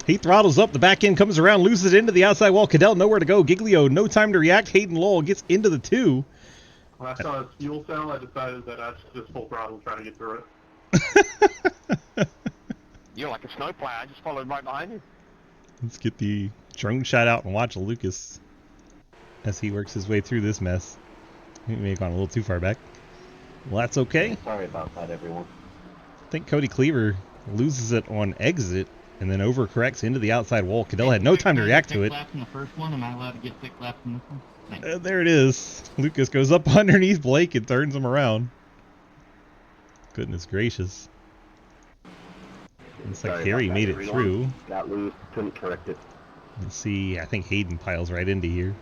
Speaker 1: He throttles up. The back end comes around, loses it into the outside wall. Cadell nowhere to go. Giglio, no time to react. Hayden Lowell gets into the 2.
Speaker 9: When I saw his fuel cell, I decided that I should just full throttle trying to get through it.
Speaker 11: You're like a snowplow. I just followed right behind you.
Speaker 1: Let's get the drone shot out and watch Lucas as he works his way through this mess. He may have gone a little too far back. Well, that's okay.
Speaker 14: Sorry about that, everyone.
Speaker 1: I think Cody Cleaver loses it on exit and then overcorrects into the outside wall. Cadell had no time to react to it.
Speaker 12: Lap in the first one. Am I allowed to get thick lap in this one? Thanks.
Speaker 1: There it is. Lucas goes up underneath Blake and turns him around. Goodness gracious. Looks like Harry made it through.
Speaker 14: Got loose, couldn't correct it.
Speaker 1: Let's see, I think Hayden piles right into here.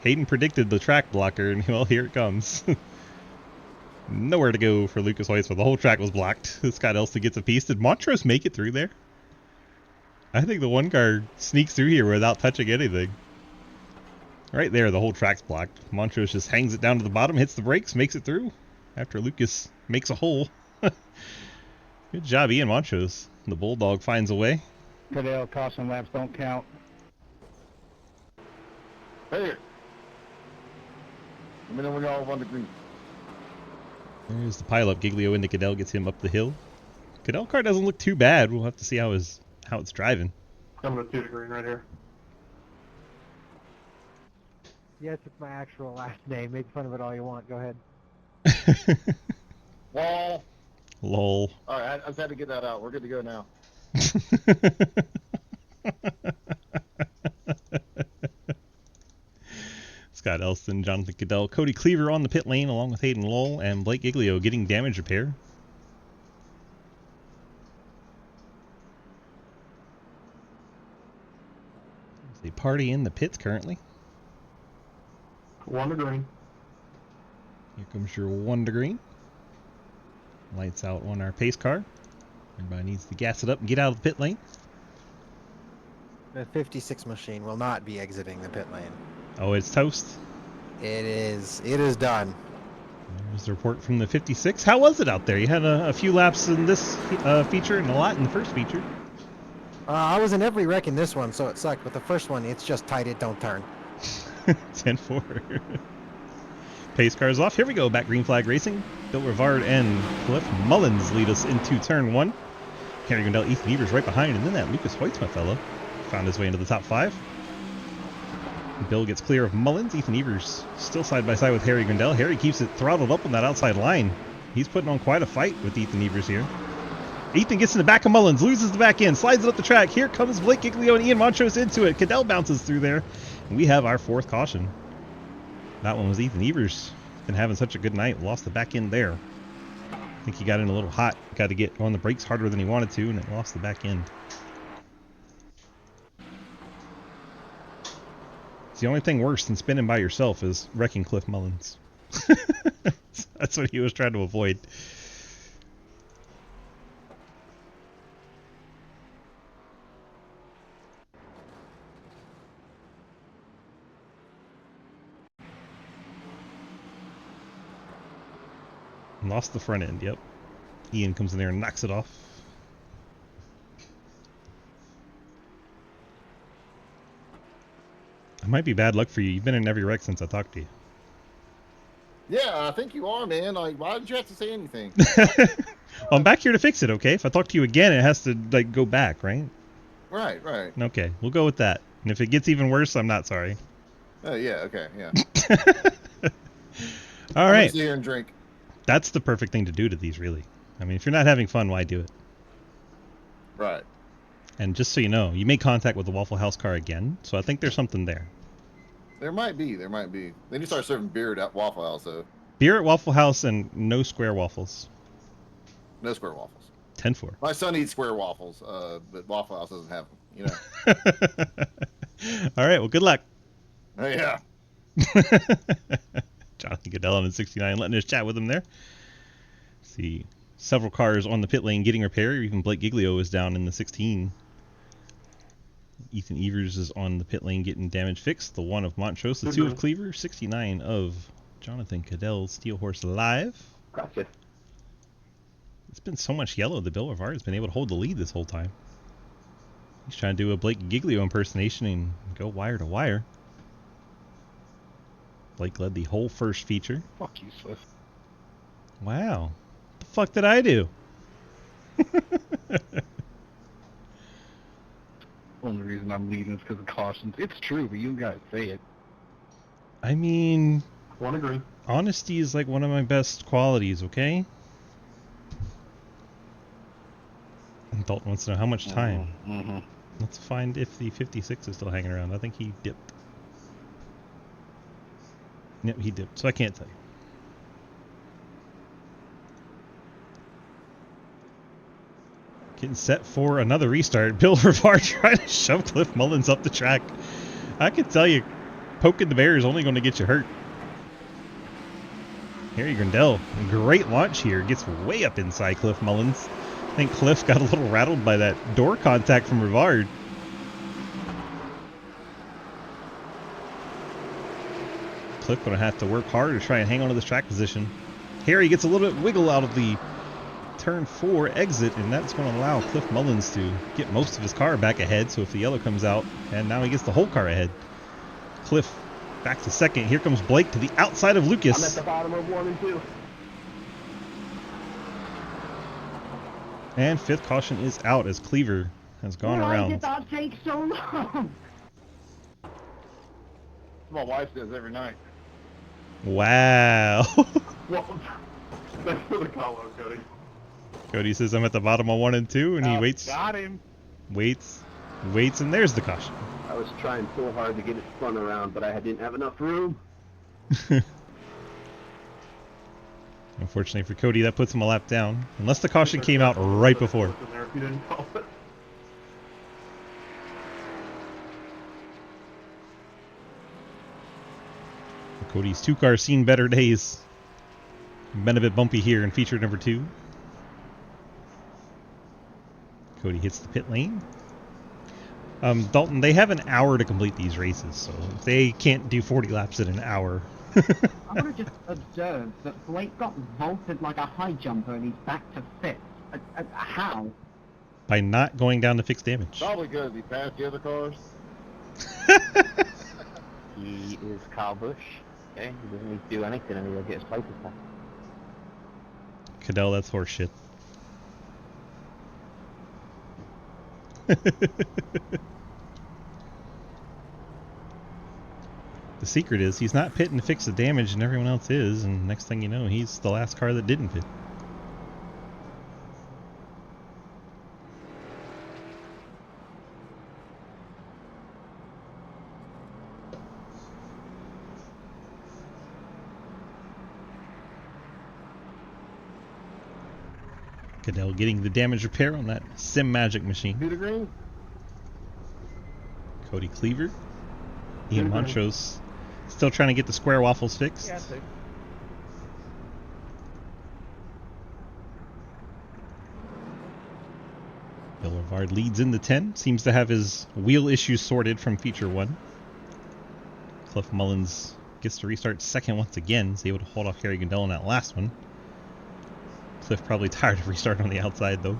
Speaker 1: Hayden predicted the track blocker, and well, here it comes. Nowhere to go for Lucas Heusel. The whole track was blocked. Scott Elston gets a piece. Did Montrose make it through there? I think the one car sneaks through here without touching anything. Right there, the whole track's blocked. Montrose just hangs it down to the bottom, hits the brakes, makes it through. After Lucas makes a hole. Good job, Ian Montrose. The Bulldog finds a way.
Speaker 10: Cadell, caution laps don't count.
Speaker 6: Hey. Let me know when y'all on the green.
Speaker 1: There's the pileup. Giglio into Cadell, gets him up the hill. Cadell car doesn't look too bad. We'll have to see how it's driving.
Speaker 9: Coming to the green right here.
Speaker 3: Yes, it's my actual last name. Make fun of it all you want. Go ahead.
Speaker 6: Wall.
Speaker 1: Lol.
Speaker 6: All right, I just had to get that out. We're good to go now.
Speaker 1: Scott Elston, Jonathan Cadell, Cody Cleaver on the pit lane along with Hayden Lowell and Blake Giglio getting damage repair. There's a party in the pits currently.
Speaker 9: One to green.
Speaker 1: Here comes your 1 to green. Lights out on our pace car. Everybody needs to gas it up and get out of the pit lane.
Speaker 3: The 56 machine will not be exiting the pit lane.
Speaker 1: Oh, it's toast.
Speaker 3: It is. It is done.
Speaker 1: There's the report from the 56. How was it out there? You had a few laps in this feature and a lot in the first feature.
Speaker 3: I was in every wreck in this one, so it sucked. But the first one, it's just tight. It don't turn.
Speaker 1: 10-4. Pace cars off. Here we go. Back green flag racing. Bill Rivard and Cliff Mullins lead us into turn 1. Harry Grandel, Ethan Evers right behind, and then that Lucas Hoytsma fellow found his way into the top 5. Bill gets clear of Mullins. Ethan Evers still side by side with Harry Grandel. Harry keeps it throttled up on that outside line. He's putting on quite a fight with Ethan Evers here. Ethan gets in the back of Mullins, loses the back end, slides it up the track. Here comes Blake Giglio and Ian Montrose into it. Cadell bounces through there. And we have our 4th caution. That one was Ethan Evers. Been having such a good night. Lost the back end there. I think he got in a little hot. Got to get on the brakes harder than he wanted to, and it lost the back end. It's the only thing worse than spinning by yourself is wrecking Cliff Mullins. That's what he was trying to avoid. Lost the front end, yep. Ian comes in there and knocks it off. It might be bad luck for you. You've been in every wreck since I talked to you.
Speaker 6: Yeah, I think you are, man. Like, why did you have to say anything?
Speaker 1: Well, I'm back here to fix it, okay? If I talk to you again, it has to, like, go back, right?
Speaker 6: Right, right.
Speaker 1: Okay, we'll go with that. And if it gets even worse, I'm not sorry.
Speaker 6: Oh, yeah, okay, yeah.
Speaker 1: All right.
Speaker 6: Sit here and drink.
Speaker 1: That's the perfect thing to do to these, really. I mean, if you're not having fun, why do it?
Speaker 6: Right.
Speaker 1: And just so you know, you made contact with the Waffle House car again, so I think there's something there.
Speaker 6: There might be. They need to start serving beer at Waffle House, though.
Speaker 1: Beer at Waffle House and no square waffles.
Speaker 6: No square waffles.
Speaker 1: 10-4.
Speaker 6: My son eats square waffles, but Waffle House doesn't have them, you know.
Speaker 1: All right, well, good luck.
Speaker 6: Oh, yeah.
Speaker 1: Jonathan Goodell in 69, letting us chat with him there. See, several cars on the pit lane getting repair. Even Blake Giglio is down in the 16. Ethan Evers is on the pit lane getting damage fixed. The 1 of Montrose, the 2 of Cleaver, 69 of Jonathan Cadell, Steel Horse Live.
Speaker 14: Gotcha.
Speaker 1: It's been so much yellow that Bill Rivard has been able to hold the lead this whole time. He's trying to do a Blake Giglio impersonation and go wire to wire. Blake led the whole first feature.
Speaker 10: Fuck you, Swift.
Speaker 1: Wow. What the fuck did I do?
Speaker 10: Only reason I'm leading is because of cautions. It's true, but you guys say it.
Speaker 1: I mean,
Speaker 10: Won't agree.
Speaker 1: honesty is like one of my best qualities, okay? And Dalton wants to know how much time.
Speaker 10: Mm-hmm.
Speaker 1: Let's find if the 56 is still hanging around. I think he dipped. Yep, he dipped, so I can't tell you. Getting set for another restart. Bill Rivard trying to shove Cliff Mullins up the track. I can tell you, poking the bear is only going to get you hurt. Harry Grindell, great launch here. Gets way up inside Cliff Mullins. I think Cliff got a little rattled by that door contact from Rivard. Cliff going to have to work hard to try and hang on to this track position. Harry gets a little bit wiggle out of the turn 4 exit, and that's going to allow Cliff Mullins to get most of his car back ahead. So if the yellow comes out, and now he gets the whole car ahead. Cliff back to second. Here comes Blake to the outside of Lucas.
Speaker 14: I'm at the bottom of 1 and 2.
Speaker 1: And 5th caution is out as Cleaver has gone around.
Speaker 14: Why did that take so long?
Speaker 6: My wife does every night.
Speaker 1: Wow.
Speaker 10: Well, thanks for the call out, Cody.
Speaker 1: Cody says I'm at the bottom of 1 and 2, and he waits.
Speaker 10: Got him.
Speaker 1: Waits, and there's the caution.
Speaker 14: I was trying so hard to get it spun around, but I didn't have enough room.
Speaker 1: Unfortunately for Cody, that puts him a lap down. Unless the caution came out right before.
Speaker 10: There if you didn't call it.
Speaker 1: Cody's 2 cars seen better days. Been a bit bumpy here in feature number 2. Cody hits the pit lane. Dalton, they have an hour to complete these races, so if they can't do 40 laps in an hour.
Speaker 15: I want to just observe that Blake got vaulted like a high jumper and he's back to 5th. How?
Speaker 1: By not going down to fix damage.
Speaker 6: Probably because he passed the other cars.
Speaker 11: He is Kyle Busch. Okay, he doesn't need to do anything and he'll get his places back.
Speaker 1: Cadell, that's horseshit. The secret is he's not pitting to fix the damage and everyone else is, and next thing you know, he's the last car that didn't pit. Cadell getting the damage repair on that Sim Magic machine.
Speaker 14: Peter Green.
Speaker 1: Cody Cleaver. Ian Montrose still trying to get the square waffles fixed.
Speaker 14: Yeah, I think.
Speaker 1: Bill Rivard leads in the 10. Seems to have his wheel issues sorted from feature 1. Cliff Mullins gets to restart second once again. Is able to hold off Harry Gundel on that last one. Cliff probably tired of restarting on the outside though.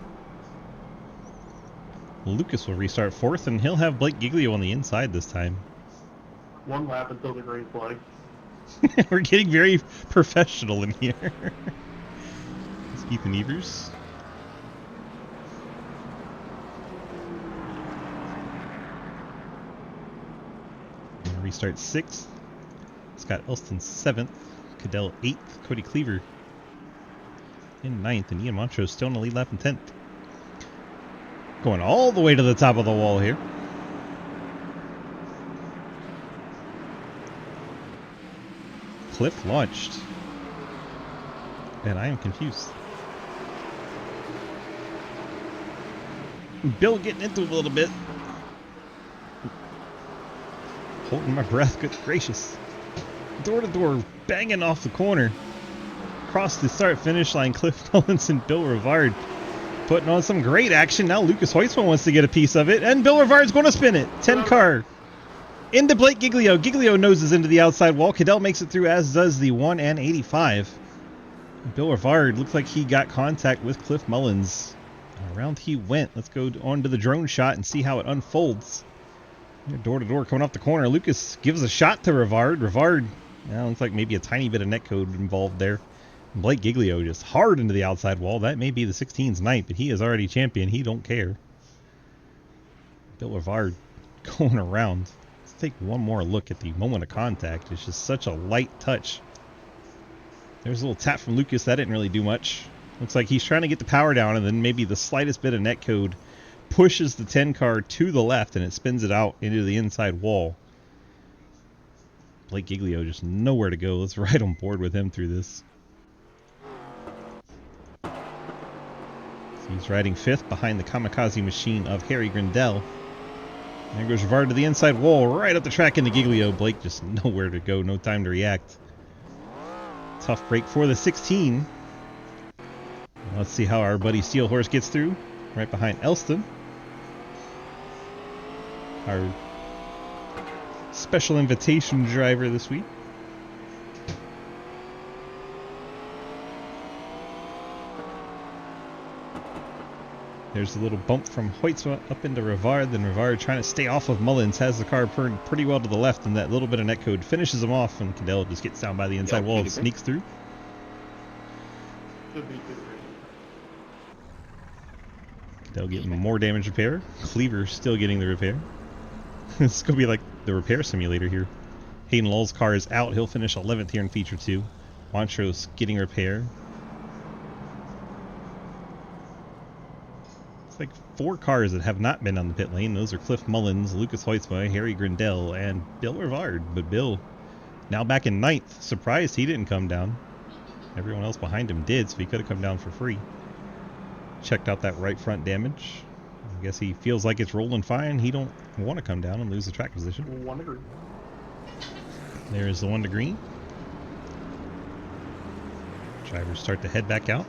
Speaker 1: Lucas will restart fourth, and he'll have Blake Giglio on the inside this time.
Speaker 9: 1 lap until the green flag.
Speaker 1: We're getting very professional in here. It's Ethan Evers. Restart 6th. Scott Elston 7th. Cadell 8th. Cody Cleaver in 9th. And Ian Montrose still in the lead lap in 10th. Going all the way to the top of the wall here. Cliff launched. And I am confused. Bill getting into it a little bit. Holding my breath, good gracious. Door to door, banging off the corner. Across the start finish line, Cliff Mullins and Bill Rivard putting on some great action. Now Lucas Hoytsman wants to get a piece of it, and Bill Rivard's going to spin it. 10 car into Blake Giglio. Giglio noses into the outside wall. Cadell makes it through, as does the 1 and 85. Bill Rivard looks like he got contact with Cliff Mullins. Around he went. Let's go on to the drone shot and see how it unfolds. Door to door coming off the corner. Lucas gives a shot to Rivard. Rivard, looks like maybe a tiny bit of netcode involved there. And Blake Giglio just hard into the outside wall. That may be the 16's night, but he is already champion. He don't care. Bill Rivard going around. Let's take one more look at the moment of contact. It's just such a light touch. There's a little tap from Lucas. That didn't really do much. Looks like he's trying to get the power down, and then maybe the slightest bit of netcode pushes the 10 car to the left, and it spins it out into the inside wall. Blake Giglio just nowhere to go. Let's ride on board with him through this. So he's riding 5th behind the kamikaze machine of Harry Grindell. There goes Rivard to the inside wall, right up the track into Giglio. Blake just nowhere to go, no time to react. Tough break for the 16. Let's see how our buddy Steel Horse gets through. Right behind Elston. Our special invitation driver this week. There's a little bump from Hoytsma up into Rivard. Then Rivard trying to stay off of Mullins. Has the car pretty well to the left, and that little bit of netcode finishes him off, and Cadell just gets down by the inside wall and sneaks through. Cadell getting more damage repair. Cleaver still getting the repair. This is going to be like the repair simulator here. Hayden Lull's car is out. He'll finish 11th here in Feature 2. Montrose getting repair. It's like 4 cars that have not been on the pit lane. Those are Cliff Mullins, Lucas Hoytsma, Harry Grindell, and Bill Rivard. But Bill, now back in 9th. Surprised he didn't come down. Everyone else behind him did, so he could have come down for free. Checked out that right front damage. I guess he feels like it's rolling fine. He don't want to come down and lose the track position.
Speaker 9: 1 to green.
Speaker 1: There's the 1 to green. Drivers start to head back out.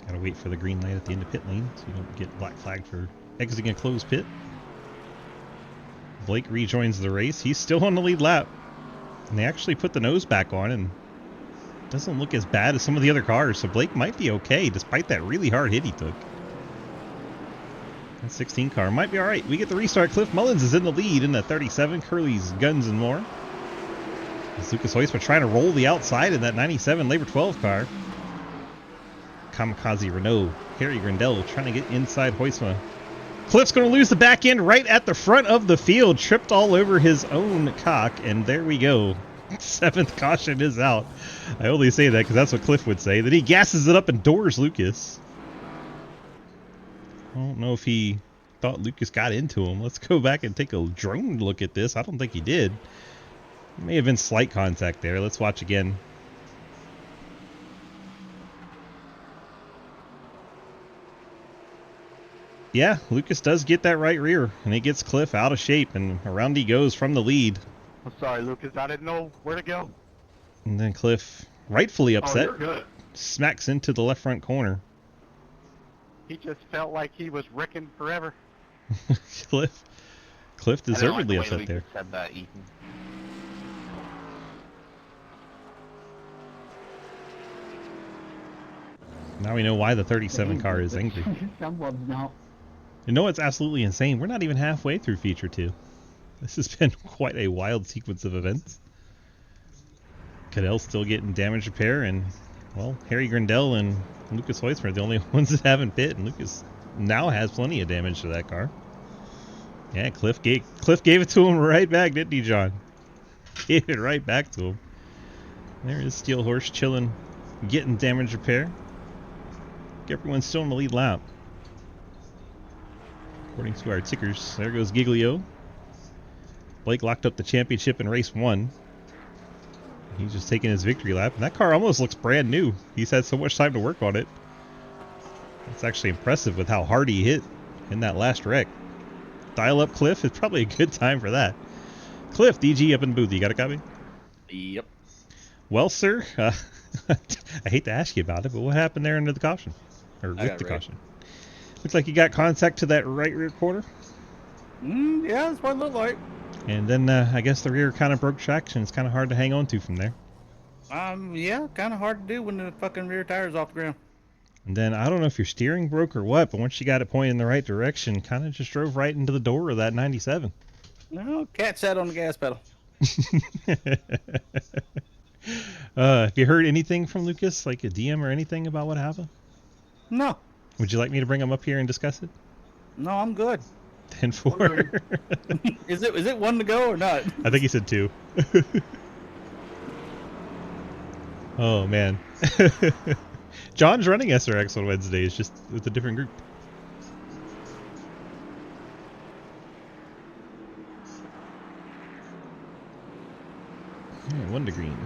Speaker 1: Gotta wait for the green light at the end of pit lane so you don't get black flagged for exiting a closed pit. Blake rejoins the race. He's still on the lead lap. And they actually put the nose back on, and doesn't look as bad as some of the other cars, so Blake might be okay despite that really hard hit he took. That 16 car might be alright. We get the restart. Cliff Mullins is in the lead in the 37. Curly's Guns and More. As Lucas Hoytsma trying to roll the outside in that 97 Labor 12 car. Kamikaze Renault. Harry Grindell trying to get inside Hoytsma. Cliff's going to lose the back end right at the front of the field. Tripped all over his own cock, and there we go. 7th caution is out. I only say that because that's what Cliff would say. Then he gasses it up and doors Lucas. I don't know if he thought Lucas got into him. Let's go back and take a drone look at this. I don't think he did. May have been slight contact there. Let's watch again. Yeah, Lucas does get that right rear, and it gets Cliff out of shape, and around he goes from the lead.
Speaker 10: I'm sorry, Lucas. I didn't know where to go.
Speaker 1: And then Cliff, rightfully upset,
Speaker 10: you're good.
Speaker 1: smacks into the left front corner.
Speaker 10: He just felt like he was wrecking forever.
Speaker 1: Cliff deservedly
Speaker 11: I didn't like the way
Speaker 1: upset there.
Speaker 11: Lucas said that, Ethan.
Speaker 1: Now we know why the 37 car is angry.
Speaker 15: Someone's not.
Speaker 1: You know what's absolutely insane? We're not even halfway through Feature 2. This has been quite a wild sequence of events. Cadell's still getting damage repair, and, well, Harry Grindell and Lucas Heusmer are the only ones that haven't pit, and Lucas now has plenty of damage to that car. Yeah, Cliff gave it to him right back, didn't he, John? Gave it right back to him. There is Steel Horse chilling, getting damage repair. Everyone's still in the lead lap. According to our tickers, there goes Giglio. Blake locked up the championship in race 1. He's just taking his victory lap, and that car almost looks brand new. He's had so much time to work on it. It's actually impressive with how hard he hit in that last wreck. Dial up Cliff is probably a good time for that. Cliff, DG up in the booth. You got a copy?
Speaker 2: Yep.
Speaker 1: Well, sir, I hate to ask you about it, but what happened there under the caution? Or with the caution? Looks like you got contact to that right rear quarter.
Speaker 2: Yeah, that's what it looked like.
Speaker 1: And then I guess the rear kind of broke traction. It's kind of hard to hang on to from there.
Speaker 2: Yeah, kind of hard to do when the fucking rear tire's off the ground.
Speaker 1: And then I don't know if your steering broke or what, but once you got it pointed in the right direction, kind of just drove right into the door of that 97.
Speaker 2: No, cat sat on the gas pedal.
Speaker 1: Have you heard anything from Lucas, like a DM or anything about what happened?
Speaker 2: No.
Speaker 1: Would you like me to bring him up here and discuss it?
Speaker 2: No, I'm good.
Speaker 1: 10-4.
Speaker 2: Is it one to go or not?
Speaker 1: I think he said 2. Oh, man. John's running SRX on Wednesdays, just with a different group. Alright, 1 to green.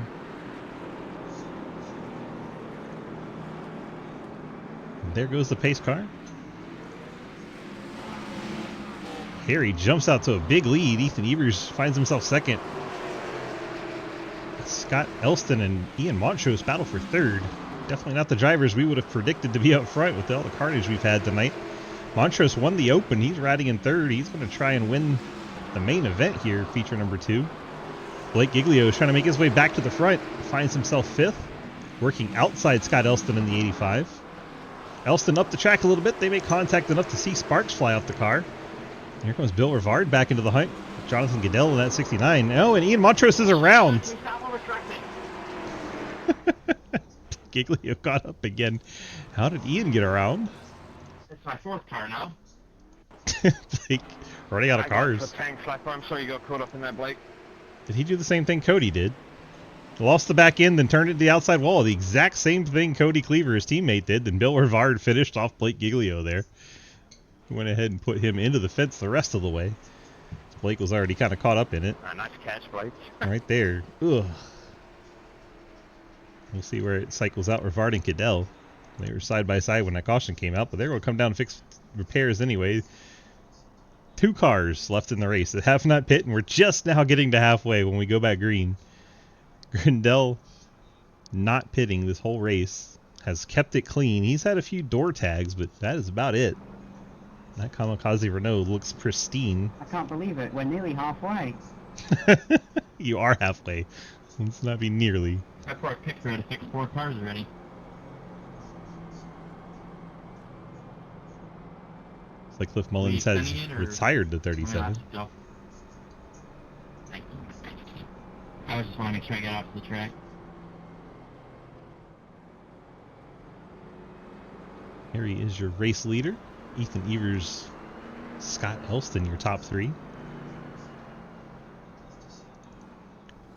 Speaker 1: And there goes the pace car. Harry jumps out to a big lead. Ethan Evers finds himself second. Scott Elston and Ian Montrose battle for third. Definitely not the drivers we would have predicted to be up front with all the carnage we've had tonight. Montrose won the open. He's riding in third. He's going to try and win the main event here, feature number 2. Blake Giglio is trying to make his way back to the front. Finds himself 5th, working outside Scott Elston in the 85. Elston up the track a little bit. They make contact enough to see sparks fly off the car. Here comes Bill Rivard back into the hunt. Jonathan Goodell in that 69. Oh, and Ian Montrose is around. Giglio got up again. How did Ian get around?
Speaker 11: It's my 4th car now.
Speaker 1: Blake running out of cars.
Speaker 11: The tank flapper. I'm sorry you got caught up in that, Blake.
Speaker 1: Did he do the same thing Cody did? Lost the back end, then turned it to the outside wall. The exact same thing Cody Cleaver, his teammate, did. Then Bill Rivard finished off Blake Giglio there. Went ahead and put him into the fence the rest of the way. Blake was already kind of caught up in it.
Speaker 11: Nice catch, Blake.
Speaker 1: Right there. Ugh. We'll see where it cycles out. Rivard and Cadell. They were side by side when that caution came out, but they're going to come down and fix repairs anyway. 2 cars left in the race that have not pit, and we're just now getting to halfway when we go back green. Grindell not pitting this whole race has kept it clean. He's had a few door tags, but that is about it. That Kamikaze Renault looks pristine.
Speaker 15: I can't believe it. We're nearly halfway.
Speaker 1: You are halfway. Let's not be nearly.
Speaker 11: That's why I picked her to fix 4 cars already.
Speaker 1: It's like Cliff Mullins has retired to 37.
Speaker 11: Thank you. I was just wanting to make sure I got off the track.
Speaker 1: Harry is your race leader. Ethan Evers, Scott Elston, your top 3.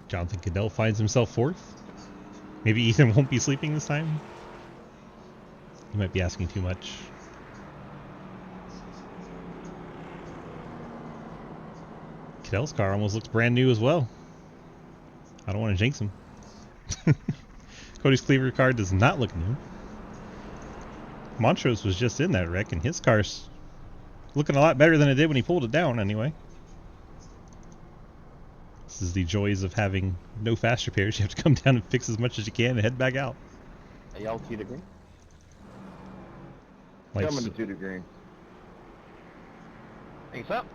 Speaker 1: Jonathan Cadell finds himself 4th. Maybe Ethan won't be sleeping this time. You might be asking too much. Cadell's car almost looks brand new as well. I don't want to jinx him. Cody's Cleaver car does not look new. Montrose was just in that wreck, and his car's looking a lot better than it did when he pulled it down anyway. This is the joys of having no fast repairs. You have to come down and fix as much as you can and head back out.
Speaker 11: Are y'all 2 degree?
Speaker 1: Like,
Speaker 6: Coming to 2 degree.
Speaker 11: Thanks up.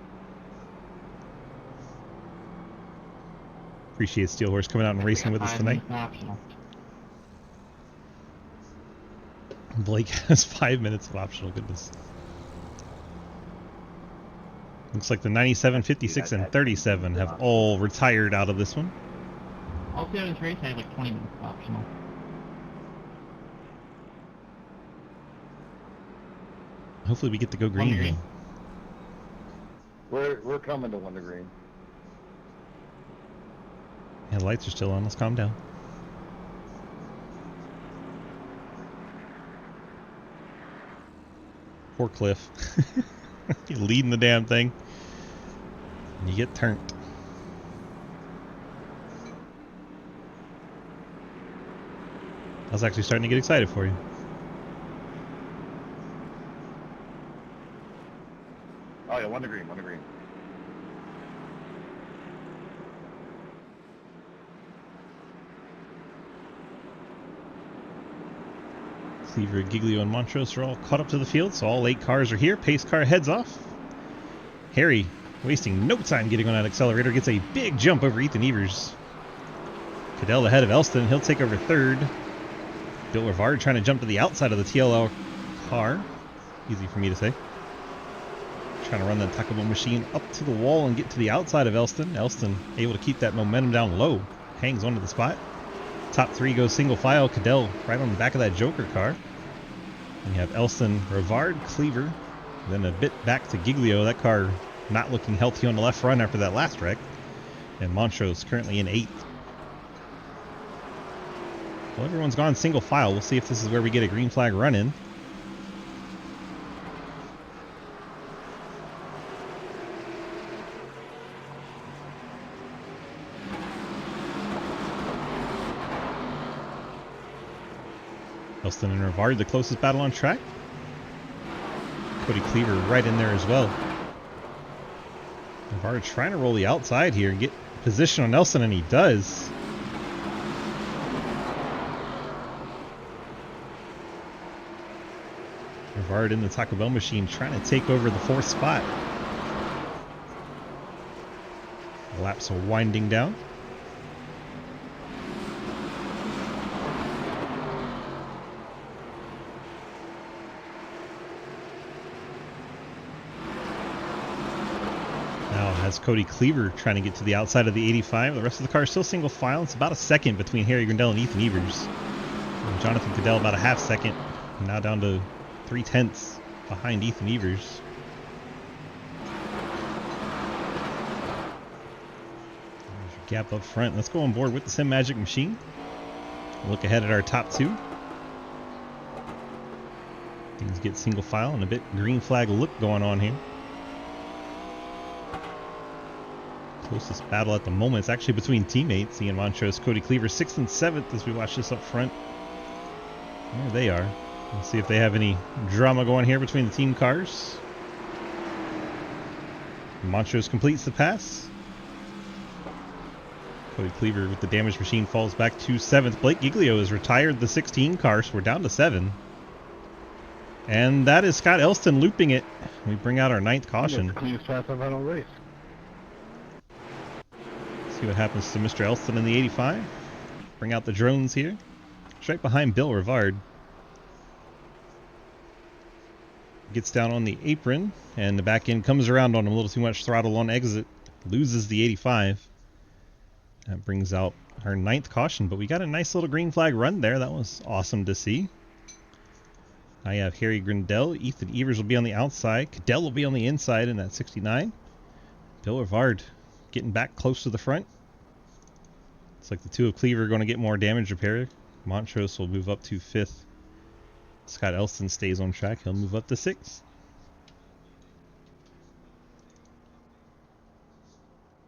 Speaker 1: appreciate Steel Horse coming out and racing with us tonight.
Speaker 15: Optional.
Speaker 1: Blake has 5 minutes of optional. Goodness. Looks like the 97, 56, and 37 have all retired out of this one.
Speaker 15: All 7 race had like 20 minutes of optional.
Speaker 1: Hopefully we get to go green.
Speaker 15: green.
Speaker 6: We're coming to 1 degree.
Speaker 1: Yeah, the lights are still on. Let's calm down. Poor Cliff. You're leading the damn thing. And you get turned. I was actually starting to get excited for you.
Speaker 6: Oh yeah, 1 degree, 1 degree.
Speaker 1: Cleaver, Giglio, and Montrose are all caught up to the field, so all 8 cars are here. Pace car heads off. Harry, wasting no time getting on that accelerator, gets a big jump over Ethan Evers. Cadell ahead of Elston. He'll take over 3rd. Bill Rivard trying to jump to the outside of the TLL car. Easy for me to say. Trying to run the Takabo machine up to the wall and get to the outside of Elston. Elston able to keep that momentum down low. Hangs onto the spot. Top 3 goes single file. Cadell right on the back of that Joker car. And you have Elston, Rivard, Cleaver. Then a bit back to Giglio. That car not looking healthy on the left front after that last wreck. And Montrose currently in 8th. Well, everyone's gone single file. We'll see if this is where we get a green flag run in. Elston and Rivard, the closest battle on track. Cody Cleaver right in there as well. Rivard trying to roll the outside here and get position on Nelson, and he does. Rivard in the Taco Bell machine trying to take over the 4th spot. The laps are winding down. Has Cody Cleaver trying to get to the outside of the 85. The rest of the car is still single file. It's about a second between Harry Grindell and Ethan Evers. And Jonathan Cadell about a half second. Now down to 3/10 behind Ethan Evers. There's your gap up front. Let's go on board with the Sim Magic machine. Look ahead at our top 2. Things get single file and a bit green flag look going on here. Closest battle at the moment is actually between teammates. Ian Montrose, Cody Cleaver, 6th and 7th as we watch this up front. There they are. Let's see if they have any drama going here between the team cars. Montrose completes the pass. Cody Cleaver with the damaged machine falls back to 7th. Blake Giglio has retired the 16 car, so we're down to 7. And that is Scott Elston looping it. We bring out our 9th caution.
Speaker 10: That's the cleanest pass I've had all race.
Speaker 1: See what happens to Mr. Elston in the 85. Bring out the drones here. It's right behind Bill Rivard. Gets down on the apron, and the back end comes around on him. A little too much throttle on exit. Loses the 85. That brings out our 9th caution, but we got a nice little green flag run there. That was awesome to see. I have Harry Grindell. Ethan Evers will be on the outside. Cadell will be on the inside in that 69. Bill Rivard getting back close to the front. It's like the 2 of Cleaver are going to get more damage repair. Montrose will move up to 5th. Scott Elston stays on track. He'll move up to 6th.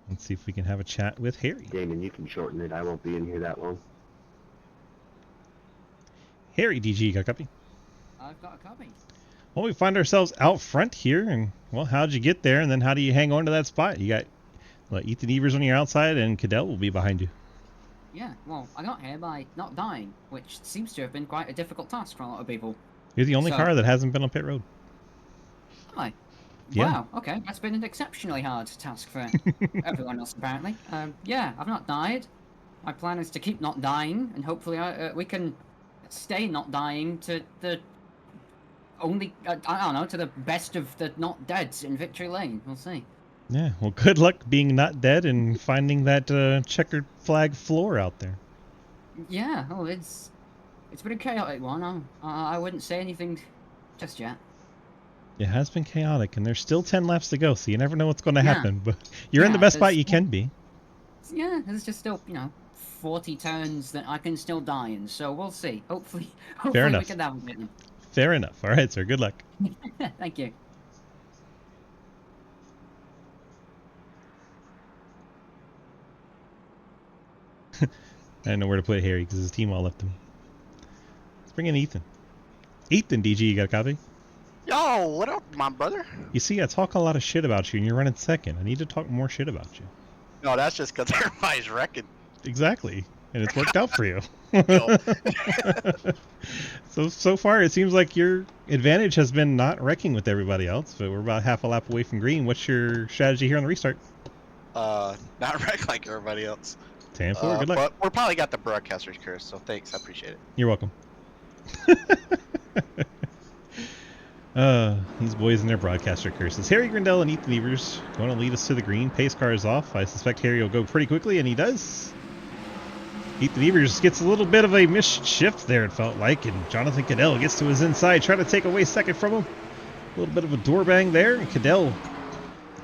Speaker 1: Let's see if we can have a chat with Harry.
Speaker 14: Damon, you can shorten it. I won't be in here that long.
Speaker 1: Harry, DG, you got a copy?
Speaker 13: I've got a copy.
Speaker 1: Well, we find ourselves out front here, and well, how'd you get there, and then how do you hang on to that spot? You got Ethan Evers on your outside, and Cadell will be behind you.
Speaker 13: Yeah, well, I got here by not dying, which seems to have been quite a difficult task for a lot of people.
Speaker 1: You're the only car that hasn't been on pit road.
Speaker 13: Am I?
Speaker 1: Yeah.
Speaker 13: Wow, okay, that's been an exceptionally hard task for everyone else, apparently. Yeah, I've not died. My plan is to keep not dying, and hopefully we can stay not dying to the only, I don't know, to the best of the not deads in Victory Lane. We'll see.
Speaker 1: Yeah, well, good luck being not dead and finding that checkered flag floor out there.
Speaker 13: Yeah, oh, it's been a chaotic one. I wouldn't say anything just yet.
Speaker 1: It has been chaotic, and there's still 10 laps to go, so you never know what's going to
Speaker 13: Yeah.
Speaker 1: happen. But you're in the best spot you can be.
Speaker 13: Yeah, there's just still, 40 turns that I can still die in, so we'll see. Hopefully we
Speaker 1: enough.
Speaker 13: can navigate them.
Speaker 1: Fair enough. All right, sir. Good luck.
Speaker 13: Thank you.
Speaker 1: I didn't know where to put Harry because his team all left him. Let's bring in Ethan. Ethan, DG, you got a copy?
Speaker 16: Yo, what up, my brother?
Speaker 1: You see, I talk a lot of shit about you, and you're running second. I need to talk more shit about you.
Speaker 16: No, that's just because everybody's wrecking.
Speaker 1: Exactly. And it's worked out for you. So far, it seems like your advantage has been not wrecking with everybody else, but we're about half a lap away from green. What's your strategy here on the restart?
Speaker 16: Not wreck like everybody else.
Speaker 1: 10-4, good luck.
Speaker 16: But we're probably got the broadcaster's curse, so thanks, I appreciate it.
Speaker 1: You're welcome. These boys and their broadcaster curses. Harry Grindell and Ethan Evers going to lead us to the green. Pace car is off. I suspect Harry will go pretty quickly, and he does. Ethan Evers gets a little bit of a missed shift there, it felt like, and Jonathan Cadell gets to his inside, trying to take away second from him. A little bit of a door bang there, and Cadell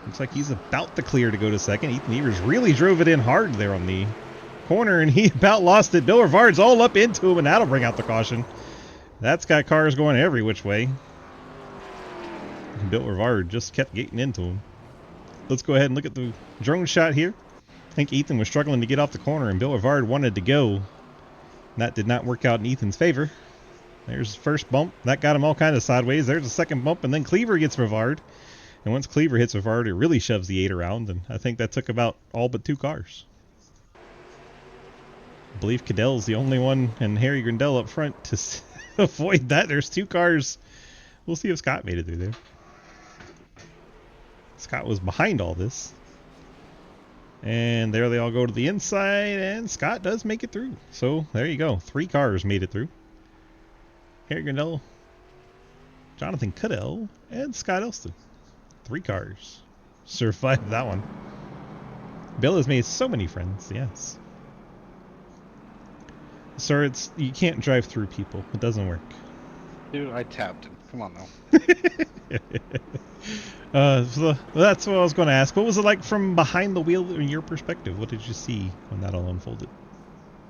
Speaker 1: looks like he's about to clear to go to second. Ethan Evers really drove it in hard there on the corner, and he about lost it. Bill Rivard's all up into him, and that'll bring out the caution. That's got cars going every which way. And Bill Rivard just kept getting into him. Let's go ahead and look at the drone shot here. I think Ethan was struggling to get off the corner, and Bill Rivard wanted to go. And that did not work out in Ethan's favor. There's the first bump. That got him all kind of sideways. There's a second bump, and then Cleaver gets Rivard. And once Cleaver hits Rivard, it really shoves the 8 around, and I think that took about all but 2 cars. I believe Cadell's the only one, and Harry Grindell up front to avoid that. There's 2 cars. We'll see if Scott made it through there. Scott was behind all this. And there they all go to the inside, and Scott does make it through. So there you go. 3 cars made it through. Harry Grindell, Jonathan Cadell, and Scott Elston. 3 cars survived that one. Bill has made so many friends, yes. Sir, you can't drive through people. It doesn't work.
Speaker 10: Dude, I tapped him. Come on now.
Speaker 1: So that's what I was going to ask. What was it like from behind the wheel in your perspective? What did you see when that all unfolded?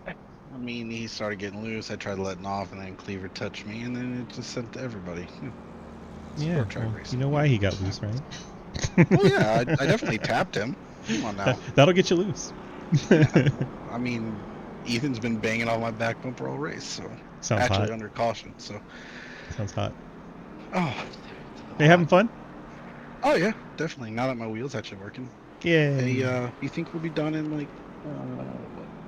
Speaker 10: I mean, he started getting loose. I tried letting off, and then Cleaver touched me, and then it just sent to everybody.
Speaker 1: Yeah, well, you know why he got loose, right?
Speaker 10: Well, yeah, I definitely tapped him. Come on now.
Speaker 1: That'll get you loose.
Speaker 10: I mean, Ethan's been banging on my back bumper all race, so
Speaker 1: Sounds
Speaker 10: actually
Speaker 1: hot.
Speaker 10: under caution. So
Speaker 1: Sounds hot.
Speaker 10: Oh,
Speaker 1: Are you having fun?
Speaker 10: oh yeah, definitely. Now that my wheel's actually working.
Speaker 1: Yeah.
Speaker 10: Hey, you think we'll be done in like what,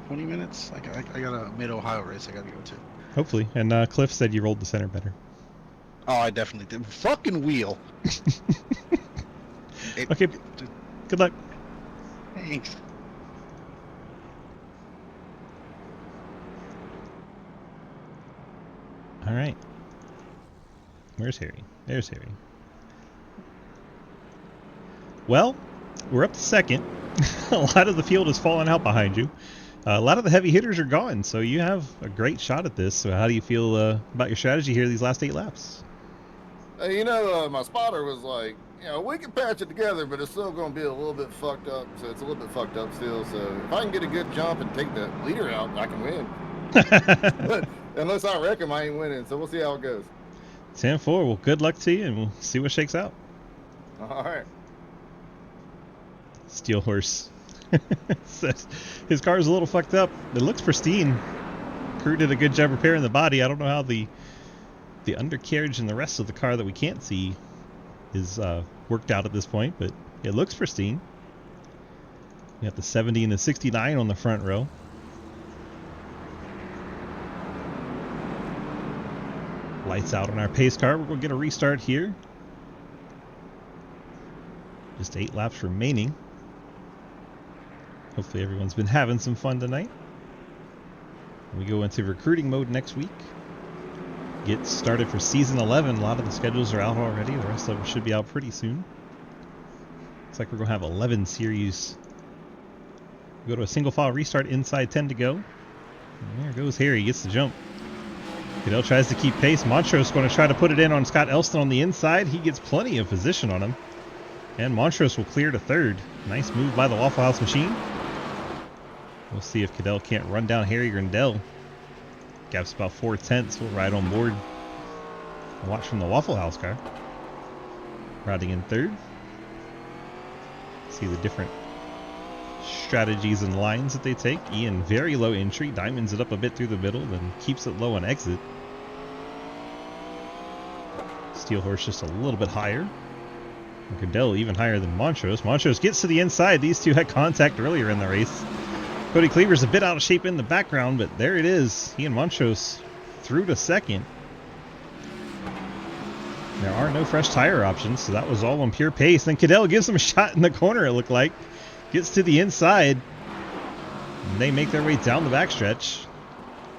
Speaker 10: 20 minutes? I got a mid-Ohio race I gotta go to.
Speaker 1: Hopefully. And Cliff said you rolled the center better.
Speaker 10: Oh, I definitely did. Fucking wheel.
Speaker 1: Okay. Good luck.
Speaker 10: Thanks.
Speaker 1: All right. Where's Harry? There's Harry. Well, we're up to second. A lot of the field has fallen out behind you. A lot of the heavy hitters are gone, so you have a great shot at this. So how do you feel about your strategy here these last 8 laps?
Speaker 6: My spotter was like, we can patch it together, but it's still going to be a little bit fucked up. So it's a little bit fucked up still. So if I can get a good jump and take the leader out, I can win. But unless I wreck him, I ain't winning. So we'll see how it goes.
Speaker 1: 10-4. Well, good luck to you, and we'll see what shakes out.
Speaker 6: All right.
Speaker 1: Steel Horse says his car is a little fucked up. It looks pristine. Crew did a good job repairing the body. I don't know how the The undercarriage and the rest of the car that we can't see is worked out at this point, but it looks pristine. We got the 70 and the 69 on the front row. Lights out on our pace car. We're going to get a restart here. Just 8 laps remaining. Hopefully everyone's been having some fun tonight. We go into recruiting mode next week. Get started for season 11. A lot of the schedules are out already. The rest of them should be out pretty soon. Looks like we're going to have 11 series. We go to a single file restart inside 10 to go. And there goes Harry. Gets the jump. Cadell tries to keep pace. Montrose going to try to put it in on Scott Elston on the inside. He gets plenty of position on him. And Montrose will clear to third. Nice move by the Waffle House machine. We'll see if Cadell can't run down Harry Grindell. Gap's about 4/10. We'll ride on board. Watch from the Waffle House car. Riding in third. See the different strategies and lines that they take. Ian, very low entry. Diamonds it up a bit through the middle, then keeps it low on exit. Steel Horse just a little bit higher. And Grindell even higher than Montrose. Montrose gets to the inside. These two had contact earlier in the race. Cody Cleaver's a bit out of shape in the background, but there it is. He and Montrose through to second. There are no fresh tire options, so that was all on pure pace. Then Cadell gives him a shot in the corner, it looked like. Gets to the inside. And they make their way down the backstretch.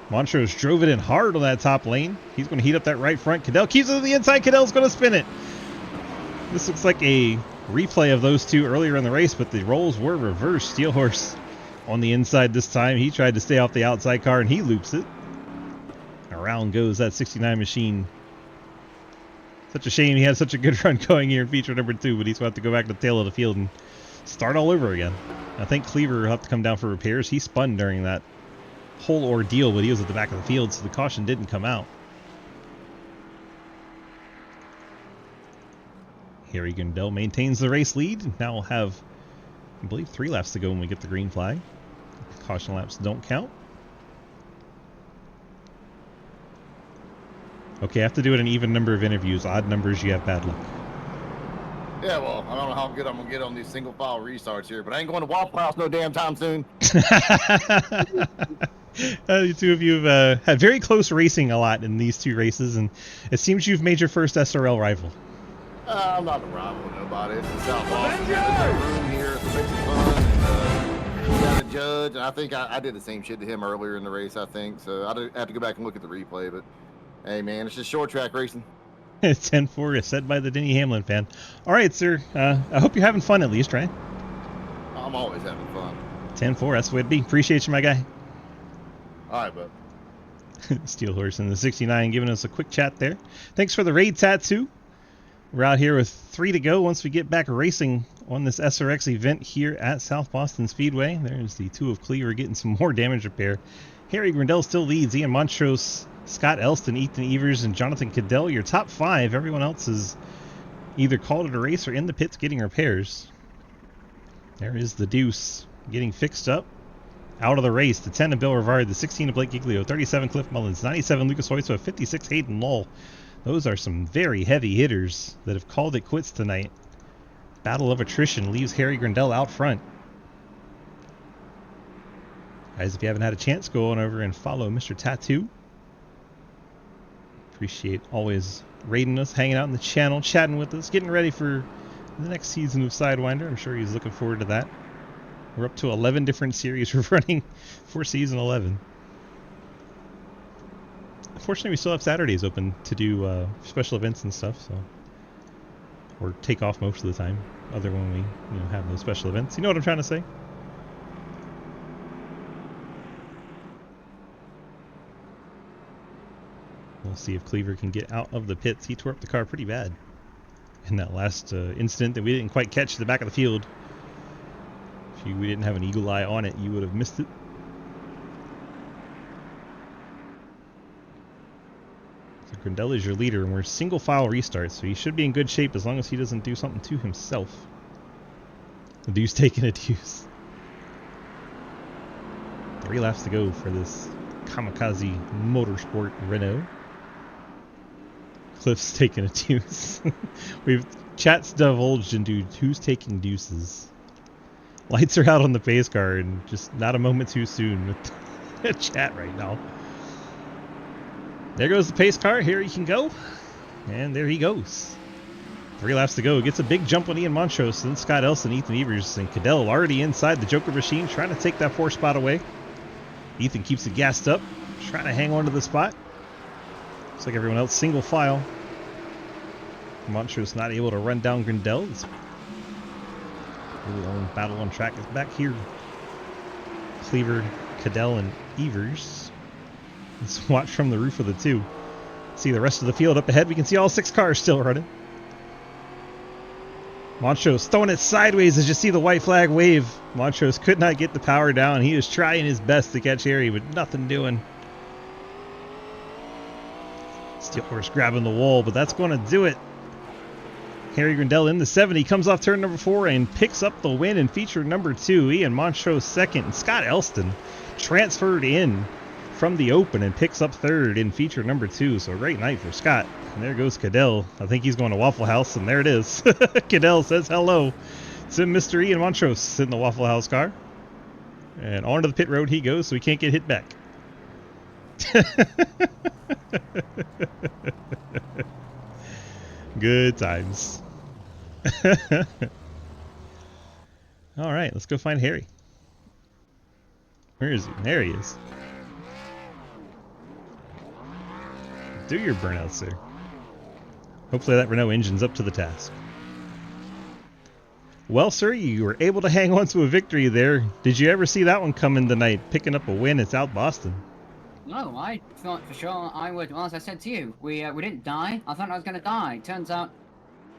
Speaker 1: Montrose drove it in hard on that top lane. He's going to heat up that right front. Cadell keeps it to the inside. Cadell's going to spin it. This looks like a replay of those two earlier in the race, but the roles were reversed. Steel Horse on the inside this time. He tried to stay off the outside car, and he loops it. Around goes that 69 machine. Such a shame he had such a good run going here in feature number 2, but he's going to have to go back to the tail of the field and start all over again. I think Cleaver will have to come down for repairs. He spun during that whole ordeal, but he was at the back of the field, so the caution didn't come out. Harry Grindell maintains the race lead. Now we'll have, I believe, 3 laps to go when we get the green flag. Caution laps don't count. Okay, I have to do it an even number of interviews. Odd numbers, you have bad luck.
Speaker 6: Yeah, well, I don't know how good I'm going to get on these single file restarts here, but I ain't going to Waffle House no damn time soon.
Speaker 1: The two of you have had very close racing a lot in these 2 races, and it seems you've made your first SRL rival.
Speaker 6: I'm not a rival with nobody. It's in South Boston. There's no room here to make some fun. And we got a judge, and I think I did the same shit to him earlier in the race, I think. So I have to go back and look at the replay. But, hey, man, it's just short track racing.
Speaker 1: 10-4 is said by the Denny Hamlin fan. All right, sir. I hope you're having fun at least, right?
Speaker 6: I'm always having fun.
Speaker 1: 10-4, that's the way it'd be. Appreciate you, my guy.
Speaker 6: All right, bud.
Speaker 1: Steel Horse in the 69 giving us a quick chat there. Thanks for the raid tattoo. We're out here with 3 to go once we get back racing on this SRX event here at South Boston Speedway. There's the 2 of Cleaver getting some more damage repair. Harry Grindell still leads. Ian Montrose, Scott Elston, Ethan Evers, and Jonathan Cadell. Your top 5. Everyone else is either called it a race or in the pits getting repairs. There is the Deuce getting fixed up. Out of the race, the 10 of Bill Rivard, the 16 of Blake Giglio, 37 Cliff Mullins, 97 Lucas Hoyt, 56 Hayden Lull. Those are some very heavy hitters that have called it quits tonight. Battle of attrition leaves Harry Grindell out front. Guys, if you haven't had a chance, go on over and follow Mr. Tattoo. Appreciate always raiding us, hanging out in the channel, chatting with us, getting ready for the next season of Sidewinder. I'm sure he's looking forward to that. We're up to 11 different series we're running for season 11. Unfortunately, we still have Saturdays open to do special events and stuff, so or take off most of the time, other when we have those special events. You know what I'm trying to say? We'll see if Cleaver can get out of the pits. He tore up the car pretty bad in that last incident that we didn't quite catch the back of the field. If we didn't have an eagle eye on it, you would have missed it. So Grindell is your leader, and we're single file restart, so he should be in good shape as long as he doesn't do something to himself. The Deuce taking a deuce. 3 laps to go for this Kamikaze Motorsport Renault. Cliff's taking a deuce. Chat's divulged into who's taking deuces. Lights are out on the pace car, and just not a moment too soon with the chat right now. There goes the pace car. Here he can go. And there he goes. 3 laps to go. Gets a big jump on Ian Montrose, then Scott Elson, Ethan Evers, and Cadell already inside the Joker machine, trying to take that 4 spot away. Ethan keeps it gassed up, trying to hang on to the spot. Looks like everyone else single file. Montrose not able to run down Grindel. Really only battle on track is back here. Cleaver, Cadell, and Evers. Let's watch from the roof of the 2. See the rest of the field up ahead. We can see all 6 cars still running. Montrose throwing it sideways as you see the white flag wave. Montrose could not get the power down. He is trying his best to catch Harry, but nothing doing. Steel Horse grabbing the wall, but that's going to do it. Harry Grindel in the 70 comes off turn number 4 and picks up the win in feature number 2. Ian Montrose second, and Scott Elston transferred in from the open and picks up 3rd in feature number 2. So a great night for Scott. And there goes Cadell. I think he's going to Waffle House, and there it is. Cadell says hello to Mr. Ian Montrose in the Waffle House car. And onto the pit road he goes, so he can't get hit back. Good times. All right, let's go find Harry. Where is he? There he is. Do your burnout, sir. Hopefully that Renault engine's up to the task. Well, sir, you were able to hang on to a victory there. Did you ever see that one coming tonight, picking up a win at South Boston?
Speaker 13: No, I thought for sure I would. Well, as I said to you, we didn't die. I thought I was going to die. Turns out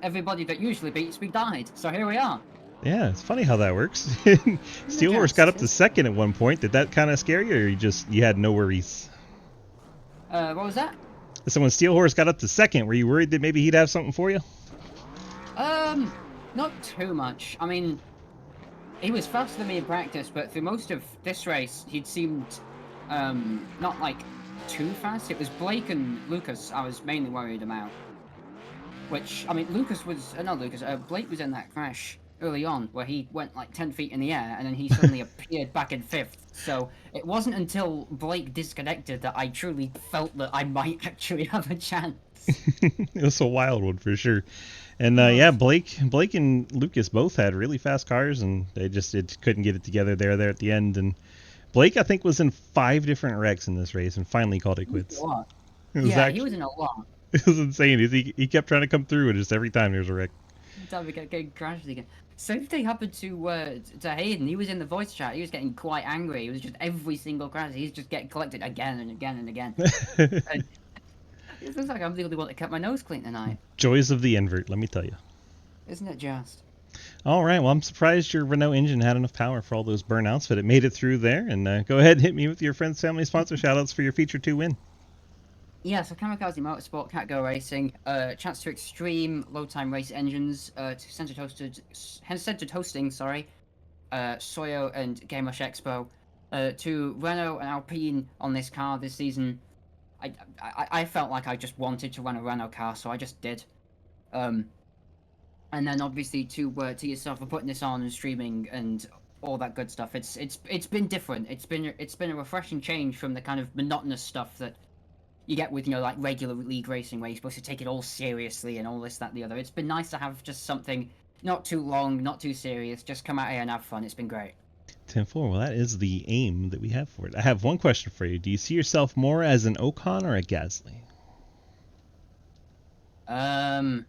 Speaker 13: everybody that usually beats me died. So here we are.
Speaker 1: Yeah, it's funny how that works. Steel Horse got up to 2nd at one point. Did that kind of scare you, or you had no worries?
Speaker 13: What was that?
Speaker 1: So when Steel Horse got up to 2nd, were you worried that maybe he'd have something for you?
Speaker 13: Not too much. I mean, he was faster than me in practice, but through most of this race, he'd seemed, not like too fast. It was Blake and Lucas I was mainly worried about. Which, I mean, Blake was in that crash early on where he went like 10 feet in the air and then he suddenly appeared back in 5th. So it wasn't until Blake disconnected that I truly felt that I might actually have a chance.
Speaker 1: It was a wild one for sure. And yeah, Blake and Lucas both had really fast cars, and they just couldn't get it together there at the end. And Blake, I think, was in 5 different wrecks in this race and finally called it quits.
Speaker 13: He was in a lot.
Speaker 1: It was insane. He kept trying to come through, and just every time there was a wreck.
Speaker 13: Time we getting crashed again. Same thing happened to Hayden. He was in the voice chat. He was getting quite angry. It was just every single crash. He's just getting collected again and again and again. And it looks like I'm the only one that kept my nose clean tonight.
Speaker 1: Joys of the invert, let me tell you.
Speaker 13: Isn't it just?
Speaker 1: All right, well, I'm surprised your Renault engine had enough power for all those burnouts, but it made it through there. And go ahead and hit me with your friends, family, sponsor shoutouts for your feature 2 win.
Speaker 13: Yeah, so Kamikaze Motorsport, Catgo Racing, Chance to Extreme, Low Time Race Engines, Centered Hosting, Soyo and Game Rush Expo, to Renault and Alpine on this car this season. I felt like I just wanted to run a Renault car, so I just did. And then obviously to yourself for putting this on and streaming and all that good stuff. It's been different. It's been a refreshing change from the kind of monotonous stuff that you get with, like regular league racing where you're supposed to take it all seriously and all this, that, the other. It's been nice to have just something not too long, not too serious, just come out here and have fun. It's been great.
Speaker 1: 10-4, well, that is the aim that we have for it. I have one question for you. Do you see yourself more as an Ocon or a Gasly?
Speaker 13: I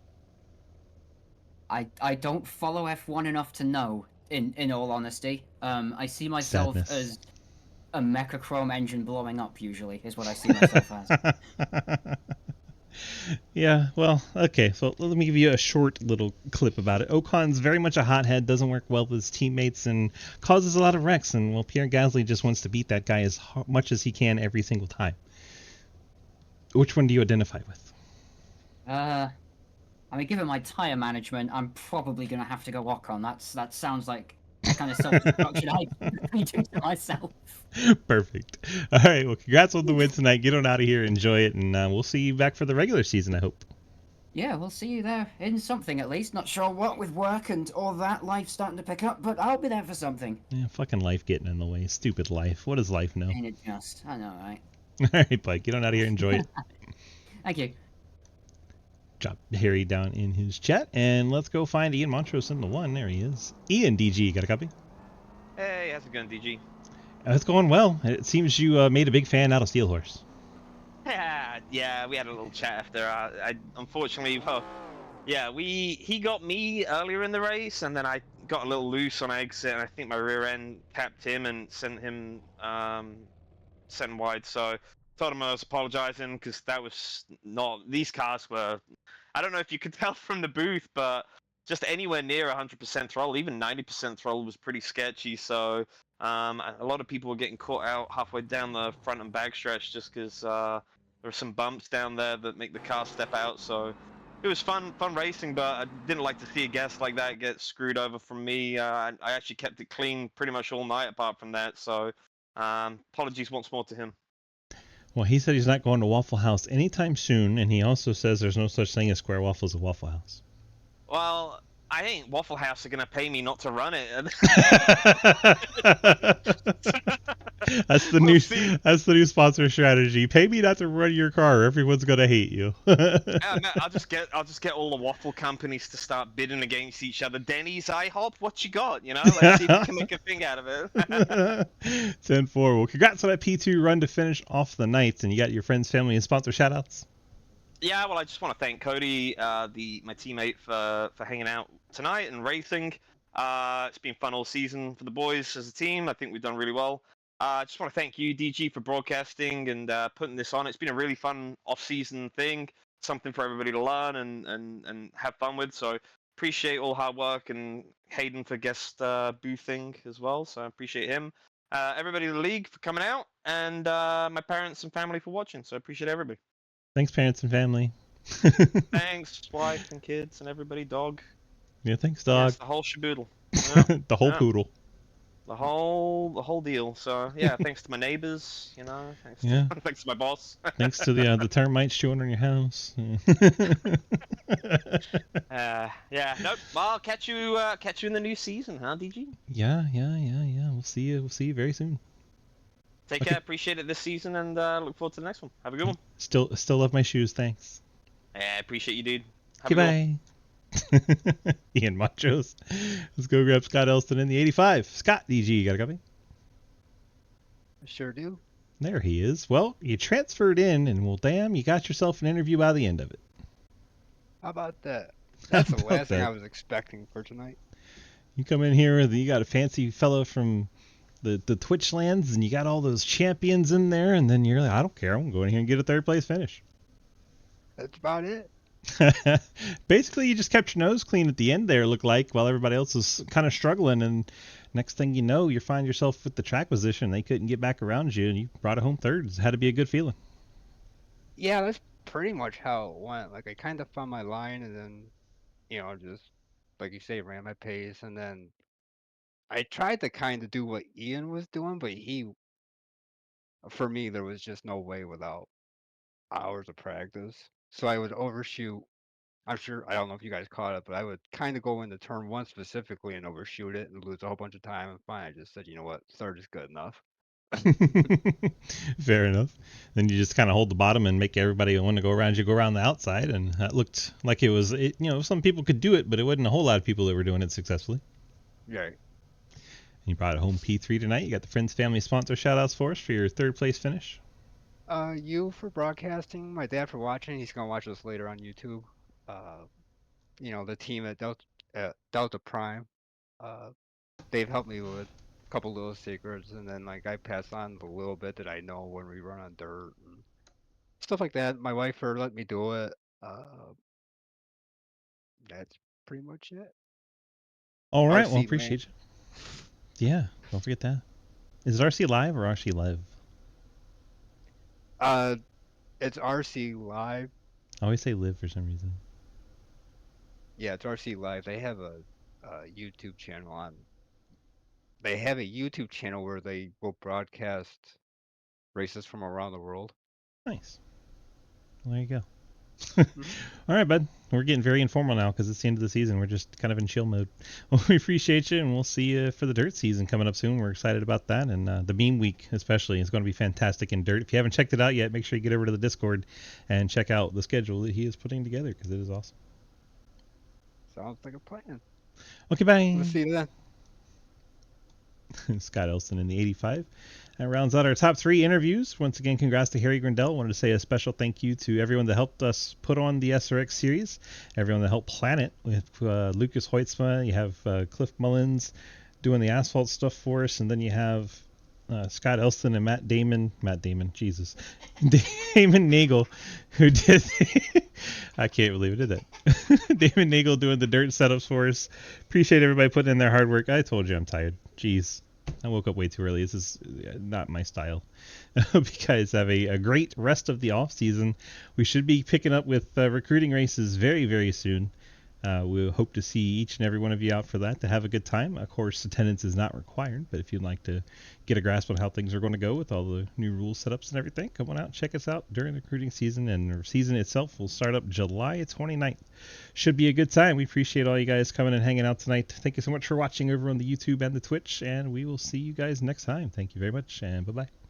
Speaker 13: don't follow F1 enough to know, in all honesty. I see myself as a Mechachrome engine blowing up, usually, is what I see myself as.
Speaker 1: Yeah, well, okay, so let me give you a short little clip about it. Ocon's very much a hothead, doesn't work well with his teammates, and causes a lot of wrecks, and, well, Pierre Gasly just wants to beat that guy as much as he can every single time. Which one do you identify with?
Speaker 13: I mean, given my tyre management, I'm probably going to have to go Ocon. That sounds like the kind of self-destruction I do to myself.
Speaker 1: Perfect. All right, well, congrats on the win tonight. Get on out of here, enjoy it, and we'll see you back for the regular season, I hope.
Speaker 13: Yeah, we'll see you there in something at least. Not sure what with work and all that life starting to pick up, but I'll be there for something.
Speaker 1: Yeah, fucking life getting in the way. Stupid life. What does life know?
Speaker 13: Ain't it just? I know, right?
Speaker 1: All right, Blake, get on out of here. Enjoy it.
Speaker 13: Thank you.
Speaker 1: Drop Harry down in his chat, and let's go find Ian Montrose in the one. There he is. Ian, DG, got a copy?
Speaker 4: Hey, how's it going, DG?
Speaker 1: It's going well. It seems you made a big fan out of Steel Horse.
Speaker 4: Yeah, we had a little chat after. I unfortunately, well, yeah, he got me earlier in the race, and then I got a little loose on exit, and I think my rear end tapped him and sent him wide. So told him I was apologizing because that was not. These cars were. I don't know if you could tell from the booth, but just anywhere near 100% throttle, even 90% throttle was pretty sketchy. So a lot of people were getting caught out halfway down the front and back stretch just because there were some bumps down there that make the car step out. So it was fun racing, but I didn't like to see a guest like that get screwed over from me. I actually kept it clean pretty much all night apart from that. So apologies once more to him.
Speaker 1: Well, he said he's not going to Waffle House anytime soon, and he also says there's no such thing as square waffles at Waffle House.
Speaker 4: Well, I think Waffle House are gonna pay me not to run it.
Speaker 1: That's the new sponsor strategy. Pay me not to run your car. Everyone's gonna hate you.
Speaker 4: Yeah, man, I'll just get all the waffle companies to start bidding against each other. Denny's, IHOP, what you got? You know, let's see if we can make a thing out of it.
Speaker 1: 10-4. Well, congrats on that P2 run to finish off the night, and you got your friends, family, and sponsor shoutouts.
Speaker 4: Yeah, well, I just want to thank Cody, my teammate, for hanging out tonight and racing. It's been fun all season for the boys as a team. I think we've done really well. I just want to thank you, DG, for broadcasting and putting this on. It's been a really fun off-season thing, something for everybody to learn and have fun with. So appreciate all hard work, and Hayden for guest boothing as well. So I appreciate him. Everybody in the league for coming out, and my parents and family for watching. So I appreciate everybody.
Speaker 1: Thanks, parents and family.
Speaker 4: Thanks, wife and kids and everybody, dog.
Speaker 1: Yeah, thanks, dog.
Speaker 4: Yes, the whole shaboodle.
Speaker 1: The whole poodle.
Speaker 4: The whole deal. So yeah, thanks to my neighbors, you know. Thanks to my boss.
Speaker 1: Thanks to the termites chewing on your house.
Speaker 4: Yeah. Nope. Well, I'll catch you in the new season, huh, DG?
Speaker 1: Yeah. We'll see you very soon.
Speaker 4: Take care. Appreciate it this season, and look forward to the next one. Have a good one.
Speaker 1: Still love my shoes. Thanks.
Speaker 4: Yeah, I appreciate you, dude. Have
Speaker 1: Goodbye. Ian Montrose. Let's go grab Scott Elston in the 85. Scott, DG, you got a copy?
Speaker 5: Sure do.
Speaker 1: There he is. Well, you transferred in, and well, damn, you got yourself an interview by the end of it.
Speaker 5: How about that? That's the last thing I was expecting for tonight.
Speaker 1: You come in here, and you got a fancy fellow from the Twitch lands, and you got all those champions in there, and then you're like, I don't care, I'm going here and get a third place finish.
Speaker 5: That's about it.
Speaker 1: Basically, you just kept your nose clean at the end there, looked like, while everybody else was kind of struggling, and next thing you know, you find yourself with the track position. They couldn't get back around you, and you brought it home third. It had to be a good feeling.
Speaker 5: Yeah, that's pretty much how it went. Like, I kind of found my line, and then, you know, just, like you say, ran my pace, and then I tried to kind of do what Ian was doing, but for me, there was just no way without hours of practice. So I would overshoot. I don't know if you guys caught it, but I would kind of go into turn one specifically and overshoot it and lose a whole bunch of time. And fine, I just said, you know what, third is good enough.
Speaker 1: Fair enough. Then you just kind of hold the bottom and make everybody want to go around you, go around the outside. And that looked like it was, some people could do it, but it wasn't a whole lot of people that were doing it successfully.
Speaker 5: Right.
Speaker 1: You brought it home P3 tonight. You got the Friends Family sponsor shout-outs for us for your third place finish.
Speaker 5: You for broadcasting, my dad for watching. He's going to watch this later on YouTube. The team at Delta Prime, they've helped me with a couple little secrets, and then like I pass on the little bit that I know when we run on dirt and stuff like that. My wife for let me do it. That's pretty much it.
Speaker 1: All right,
Speaker 5: RC
Speaker 1: well, appreciate you. Yeah, don't forget that. Is it RC Live or RC Live?
Speaker 5: It's RC Live.
Speaker 1: I always say live for some reason.
Speaker 5: Yeah, it's RC Live. They have a YouTube channel on. They have a YouTube channel where they will broadcast races from around the world.
Speaker 1: Nice. Well, there you go. All right, bud. We're getting very informal now because it's the end of the season. We're just kind of in chill mode. Well, we appreciate you, and we'll see you for the dirt season coming up soon. We're excited about that, and the meme week especially is going to be fantastic in dirt. If you haven't checked it out yet, make sure you get over to the Discord and check out the schedule that he is putting together because it is awesome.
Speaker 5: Sounds like a plan.
Speaker 1: Okay, bye.
Speaker 5: We'll see you then.
Speaker 1: Scott Elson in the 85. That rounds out our top 3 interviews. Once again, congrats to Harry Grindell. Wanted to say a special thank you to everyone that helped us put on the SRX series, everyone that helped plan it with Lucas Hoitzma. You have Cliff Mullins doing the asphalt stuff for us, and then you have Scott Elston and Damon Nagel, who did I can't believe I did that. Damon Nagel doing the dirt setups for us. Appreciate everybody putting in their hard work. I told you I'm tired. Jeez. I woke up way too early. This is not my style. Hope you guys have a great rest of the off season. We should be picking up with recruiting races very, very soon. We'll hope to see each and every one of you out for that to have a good time. Of course, attendance is not required, but if you'd like to get a grasp on how things are going to go with all the new rule setups and everything, come on out and check us out during the recruiting season. And the season itself will start up July 29th. Should be a good time. We appreciate all you guys coming and hanging out tonight. Thank you so much for watching over on the YouTube and the Twitch, and we will see you guys next time. Thank you very much, and bye-bye.